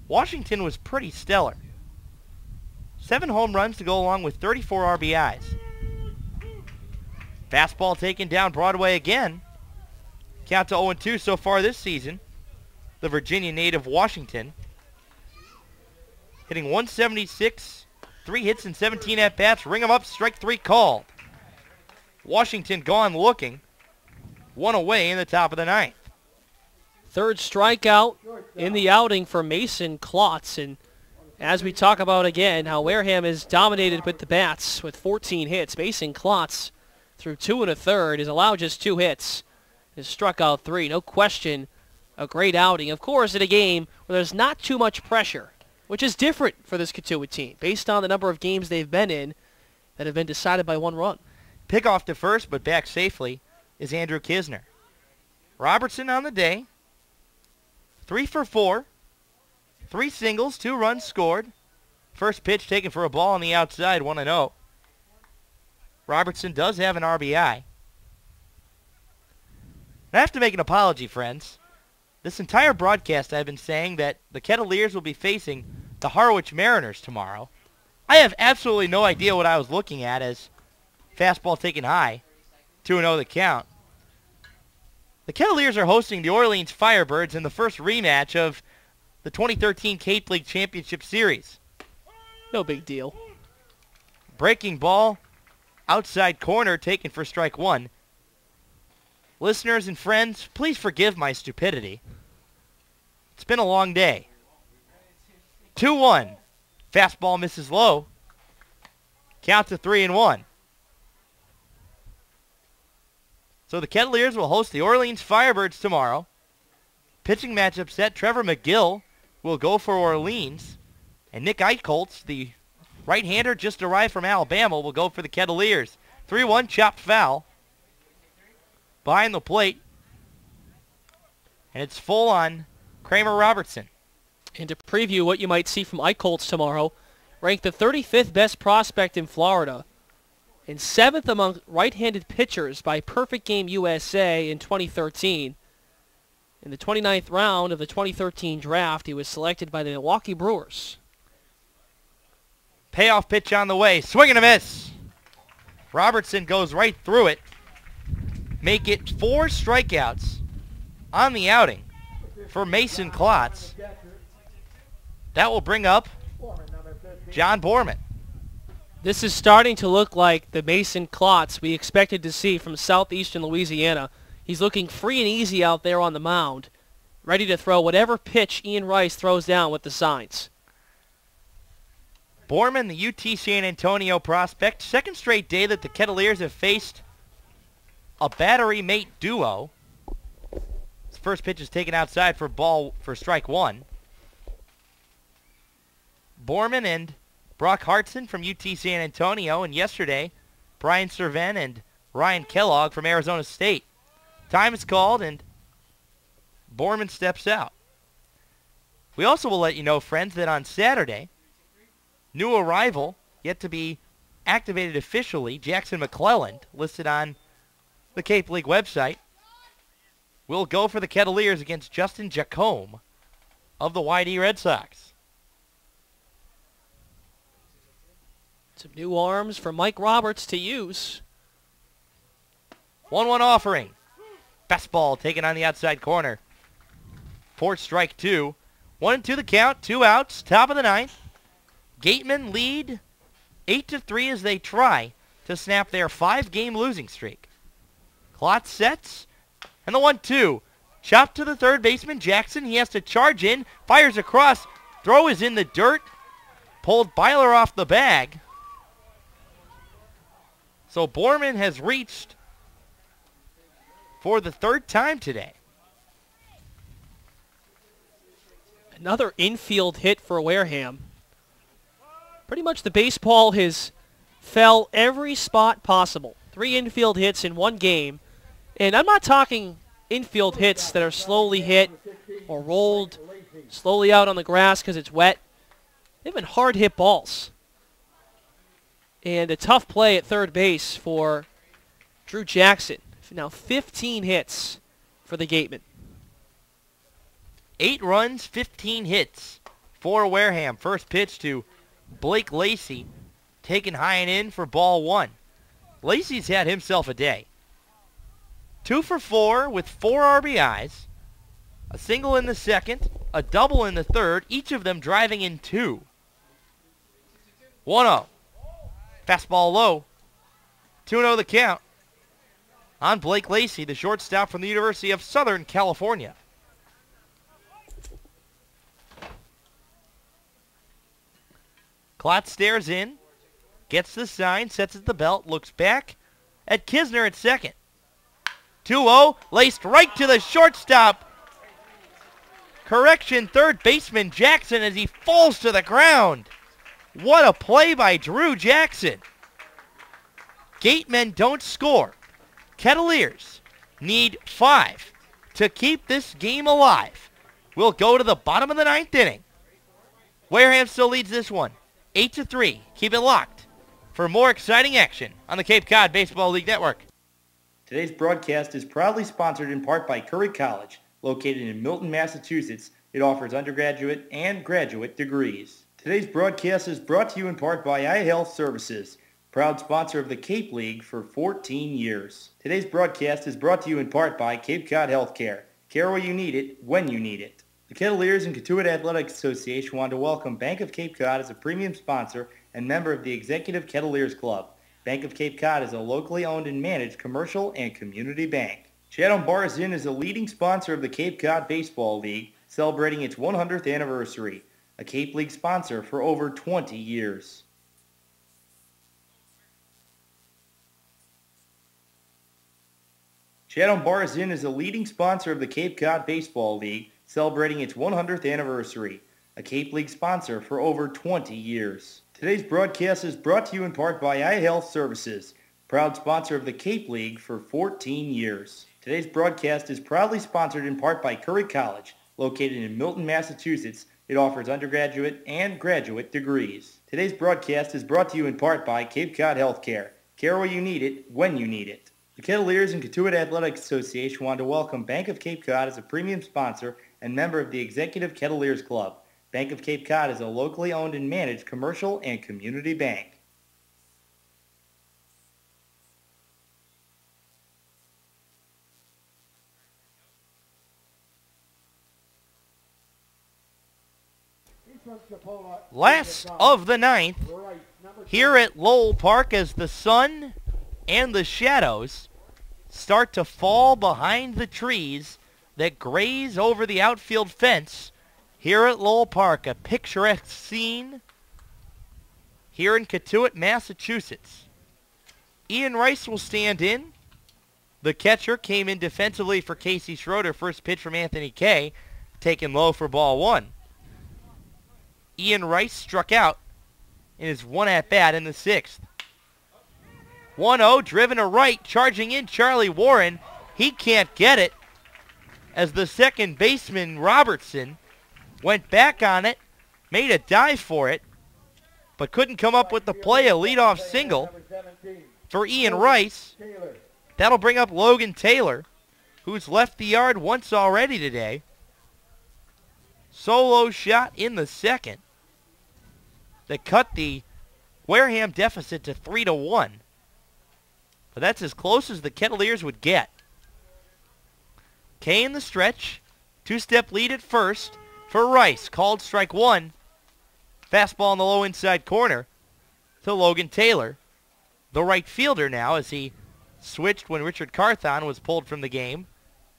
Washington was pretty stellar. 7 home runs to go along with 34 RBIs. Fastball taken down Broadway again. Count to 0-2 so far this season. The Virginia native Washington hitting 176, 3 hits and 17 at-bats. Ring him up, strike 3 called. Washington gone looking. 1 away in the top of the 9th. Third strikeout in the outing for Mason Klotz. And as we talk about again, how Wareham is dominated with the bats with 14 hits. Mason Klotz through 2 1/3 has allowed just 2 hits. Has struck out 3. No question, a great outing. Of course, in a game where there's not too much pressure, which is different for this Cotuit team based on the number of games they've been in that have been decided by 1 run. Pick off to first, but back safely is Andrew Kistner. Robertson on the day. 3 for 4. 3 singles, 2 runs scored. First pitch taken for a ball on the outside, 1-0. Robertson does have an RBI. I have to make an apology, friends. This entire broadcast I've been saying that the Kettleers will be facing the Harwich Mariners tomorrow. I have absolutely no idea what I was looking at as fastball taken high. 2-0 the count. The Kettleers are hosting the Orleans Firebirds in the first rematch of the 2013 Cape League Championship Series. No big deal. Breaking ball, outside corner taken for strike 1. Listeners and friends, please forgive my stupidity. It's been a long day. 2-1. Fastball misses low. Count to 3-1. So the Kettleers will host the Orleans Firebirds tomorrow. Pitching matchup set, Trevor McGill will go for Orleans. And Nick Eicholtz, the right-hander just arrived from Alabama, will go for the Kettleers. 3-1, chopped foul. Behind the plate. And it's full on Kramer Robertson. And to preview what you might see from Eicholtz tomorrow, ranked the 35th best prospect in Florida and 7th among right-handed pitchers by Perfect Game USA in 2013. In the 29th round of the 2013 draft, he was selected by the Milwaukee Brewers. Payoff pitch on the way. Swing and a miss. Robertson goes right through it. Make it 4 strikeouts on the outing for Mason Klotz. That will bring up John Borman. This is starting to look like the Mason Klotz we expected to see from southeastern Louisiana. He's looking free and easy out there on the mound, ready to throw whatever pitch Ian Rice throws down with the signs. Borman, the UT San Antonio prospect, second straight day that the Kettleers have faced a battery mate duo. His first pitch is taken outside for strike 1. Borman and Brock Hartson from UT San Antonio, and yesterday, Brian Serven and Ryan Kellogg from Arizona State. Time is called, and Borman steps out. We also will let you know, friends, that on Saturday, new arrival, yet to be activated officially, Jackson McClelland, listed on the Cape League website, will go for the Kettleers against Justin Jacome of the YD Red Sox. Some new arms for Mike Roberts to use. 1-1 offering. Fastball taken on the outside corner. For strike 2. 1-2 the count. 2 outs. Top of the 9th. Gatemen lead 8-3 as they try to snap their 5-game losing streak. Klotz sets. And the 1-2. Chopped to the third baseman, Jackson. He has to charge in. Fires across. Throw is in the dirt. Pulled Byler off the bag. So Borman has reached for the 3rd time today. Another infield hit for Wareham. Pretty much the baseball has fell every spot possible. 3 infield hits in 1 game. And I'm not talking infield hits that are slowly hit or rolled slowly out on the grass because it's wet. They've been hard hit balls. And a tough play at third base for Drew Jackson. Now 15 hits for the Gatemen. 8 runs, 15 hits for Wareham. First pitch to Blake Lacey, taken high and in for ball 1. Lacey's had himself a day. 2 for 4 with 4 RBIs. A single in the second, a double in the third, each of them driving in 2. 1-0. Fastball low. 2-0 the count on Blake Lacey, the shortstop from the University of Southern California. Klotz stares in, gets the sign, sets at the belt, looks back at Kisner at second. 2-0, laced right to the shortstop. Correction, third baseman Jackson as he falls to the ground. What a play by Drew Jackson. Gatemen don't score. Kettleers need 5 to keep this game alive. We'll go to the bottom of the 9th inning. Wareham still leads this one, 8-3. Keep it locked for more exciting action on the Cape Cod Baseball League Network. Today's broadcast is proudly sponsored in part by Curry College, located in Milton, Massachusetts. It offers undergraduate and graduate degrees. Today's broadcast is brought to you in part by iHealth Services, proud sponsor of the Cape League for 14 years. Today's broadcast is brought to you in part by Cape Cod Healthcare. Care where you need it, when you need it. The Kettleers and Kentuit Athletics Association want to welcome Bank of Cape Cod as a premium sponsor and member of the Executive Kettleers Club. Bank of Cape Cod is a locally owned and managed commercial and community bank. Chatham Bars Inn is a leading sponsor of the Cape Cod Baseball League, celebrating its 100th anniversary. A Cape League sponsor for over 20 years. Chatham Bars Inn is a leading sponsor of the Cape Cod Baseball League, celebrating its 100th anniversary. A Cape League sponsor for over 20 years. Today's broadcast is brought to you in part by iHealth Services, proud sponsor of the Cape League for 14 years. Today's broadcast is proudly sponsored in part by Curry College, located in Milton, Massachusetts. It offers undergraduate and graduate degrees. Today's broadcast is brought to you in part by Cape Cod Healthcare. Care where you need it, when you need it. The Kettleers and Kentuit Athletics Association want to welcome Bank of Cape Cod as a premium sponsor and member of the Executive Kettleers Club. Bank of Cape Cod is a locally owned and managed commercial and community bank. Last of the 9th here at Lowell Park as the sun and the shadows start to fall behind the trees that graze over the outfield fence here at Lowell Park. A picturesque scene here in Kentuit, Massachusetts. Ian Rice will stand in. The catcher came in defensively for Casey Schroeder. First pitch from Anthony Kay, taken low for ball 1. Ian Rice struck out in his one at-bat in the 6th. 1-0, driven to right, charging in Charlie Warren. He can't get it as the second baseman, Robertson, went back on it, made a dive for it, but couldn't come up with the play. A leadoff single for Ian Rice. That'll bring up Logan Taylor, who's left the yard once already today. Solo shot in the 2nd that cut the Wareham deficit to 3-1. But that's as close as the Kettleers would get. Kay in the stretch. 2-step lead at first for Rice. Called strike 1. Fastball in the low inside corner to Logan Taylor. The right fielder now as he switched when Richard Carthon was pulled from the game.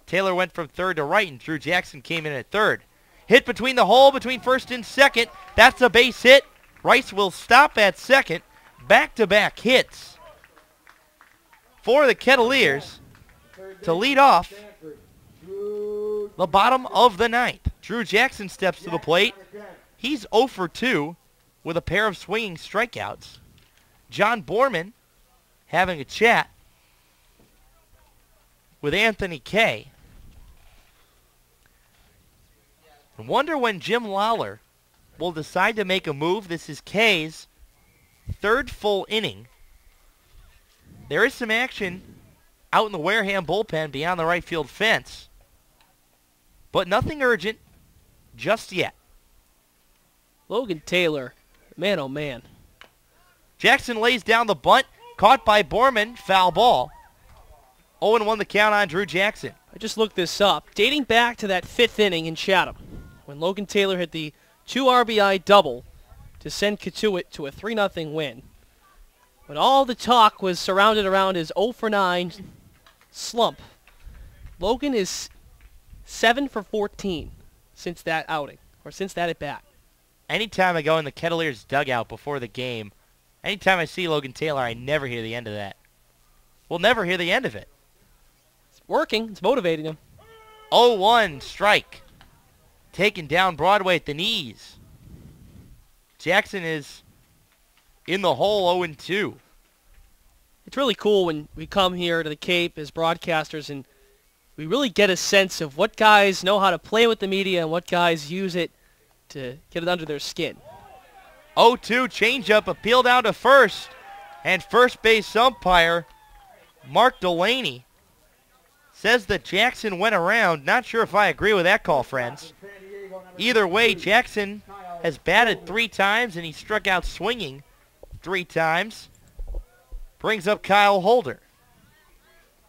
Taylor went from third to right and Drew Jackson came in at third. Hit between the hole between first and second. That's a base hit. Rice will stop at second. Back-to-back hits for the Kettleers to lead off the bottom of the 9th. Drew Jackson steps to the plate. He's 0 for 2 with a pair of swinging strikeouts. John Borman having a chat with Anthony Kay. I wonder when Jim Lawler will decide to make a move. This is Kay's 3rd full inning. There is some action out in the Wareham bullpen beyond the right field fence, but nothing urgent just yet. Logan Taylor, man oh man. Jackson lays down the bunt, caught by Borman, foul ball. 0-1 the count on Drew Jackson. I just looked this up. Dating back to that 5th inning in Chatham, when Logan Taylor hit the 2 RBI double to send Kentuit to a 3-0 win. When all the talk was surrounded around his 0 for 9 slump, Logan is 7 for 14 since that outing, or since that at-bat. Anytime I go in the Kettleers dugout before the game, anytime I see Logan Taylor, I never hear the end of that. We'll never hear the end of it. It's working. It's motivating him. 0-1 strike. Taken down Broadway at the knees. Jackson is in the hole 0-2. It's really cool when we come here to the Cape as broadcasters and we really get a sense of what guys know how to play with the media and what guys use it to get it under their skin. 0-2 changeup appealed out to first. And first base umpire Mark Delaney says that Jackson went around. Not sure if I agree with that call, friends. Either way, Jackson has batted 3 times and he struck out swinging 3 times. Brings up Kyle Holder.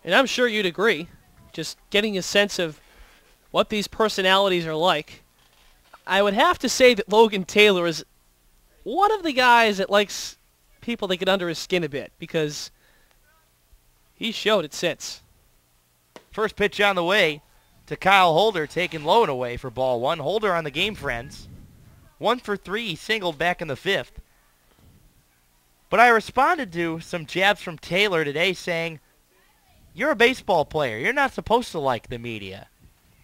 And I'm sure you'd agree, just getting a sense of what these personalities are like. I would have to say that Logan Taylor is one of the guys that likes people that get under his skin a bit, because he showed it since. First pitch on the way to Kyle Holder, taken low and away for ball 1. Holder on the game, friends. 1 for 3, he singled back in the 5th. But I responded to some jabs from Taylor today saying, "You're a baseball player. You're not supposed to like the media."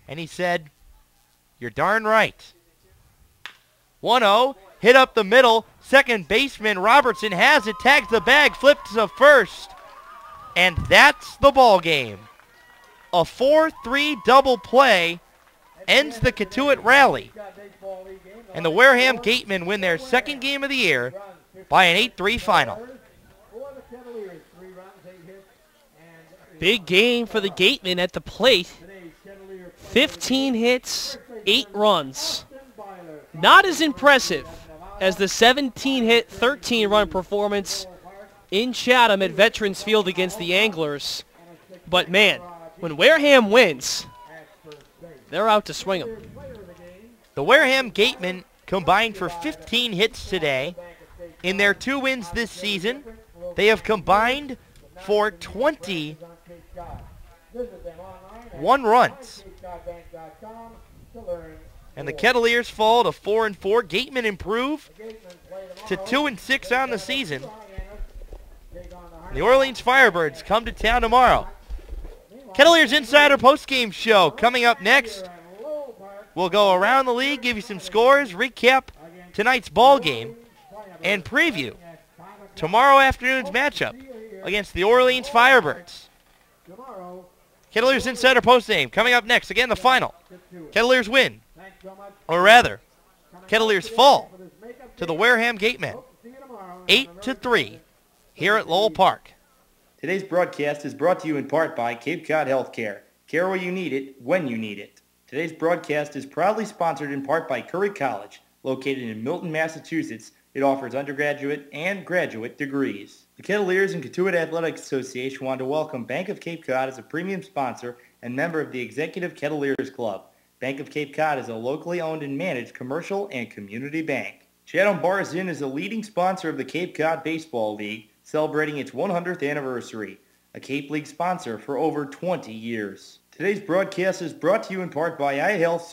And he said, "You're darn right." 1-0, hit up the middle. Second baseman Robertson has it, tags the bag, flips to first. And that's the ball game. A 4-3 double play ends the Cotuit rally. And the Wareham Gatemen win their second game of the year by an 8-3 final. Big game for the Gatemen at the plate. 15 hits, 8 runs. Not as impressive as the 17-hit, 13-run performance in Chatham at Veterans Field against the Anglers. But man, when Wareham wins, they're out to swing them. The Wareham Gatemen combined for 15 hits today. In their 2 wins this season, they have combined for 21 runs. And the Kettleers fall to 4-4. Gatemen improve to 2-6 on the season. And the Orleans Firebirds come to town tomorrow. Kettleers Insider postgame show coming up next. We'll go around the league, give you some scores, recap tonight's ball game, and preview tomorrow afternoon's matchup against the Orleans Firebirds. Kettleers Insider postgame coming up next. Again, the final. Kettleers win, or rather, Kettleers fall to the Wareham Gatemen, 8-3 here at Lowell Park. Today's broadcast is brought to you in part by Cape Cod Healthcare. Care where you need it, when you need it. Today's broadcast is proudly sponsored in part by Curry College, located in Milton, Massachusetts. It offers undergraduate and graduate degrees. The Kettleers and Cotuit Athletic Association want to welcome Bank of Cape Cod as a premium sponsor and member of the Executive Kettleers Club. Bank of Cape Cod is a locally owned and managed commercial and community bank. Chatham Bars Inn is a leading sponsor of the Cape Cod Baseball League, celebrating its 100th anniversary, a Cape League sponsor for over 20 years. Today's broadcast is brought to you in part by iHealth Services.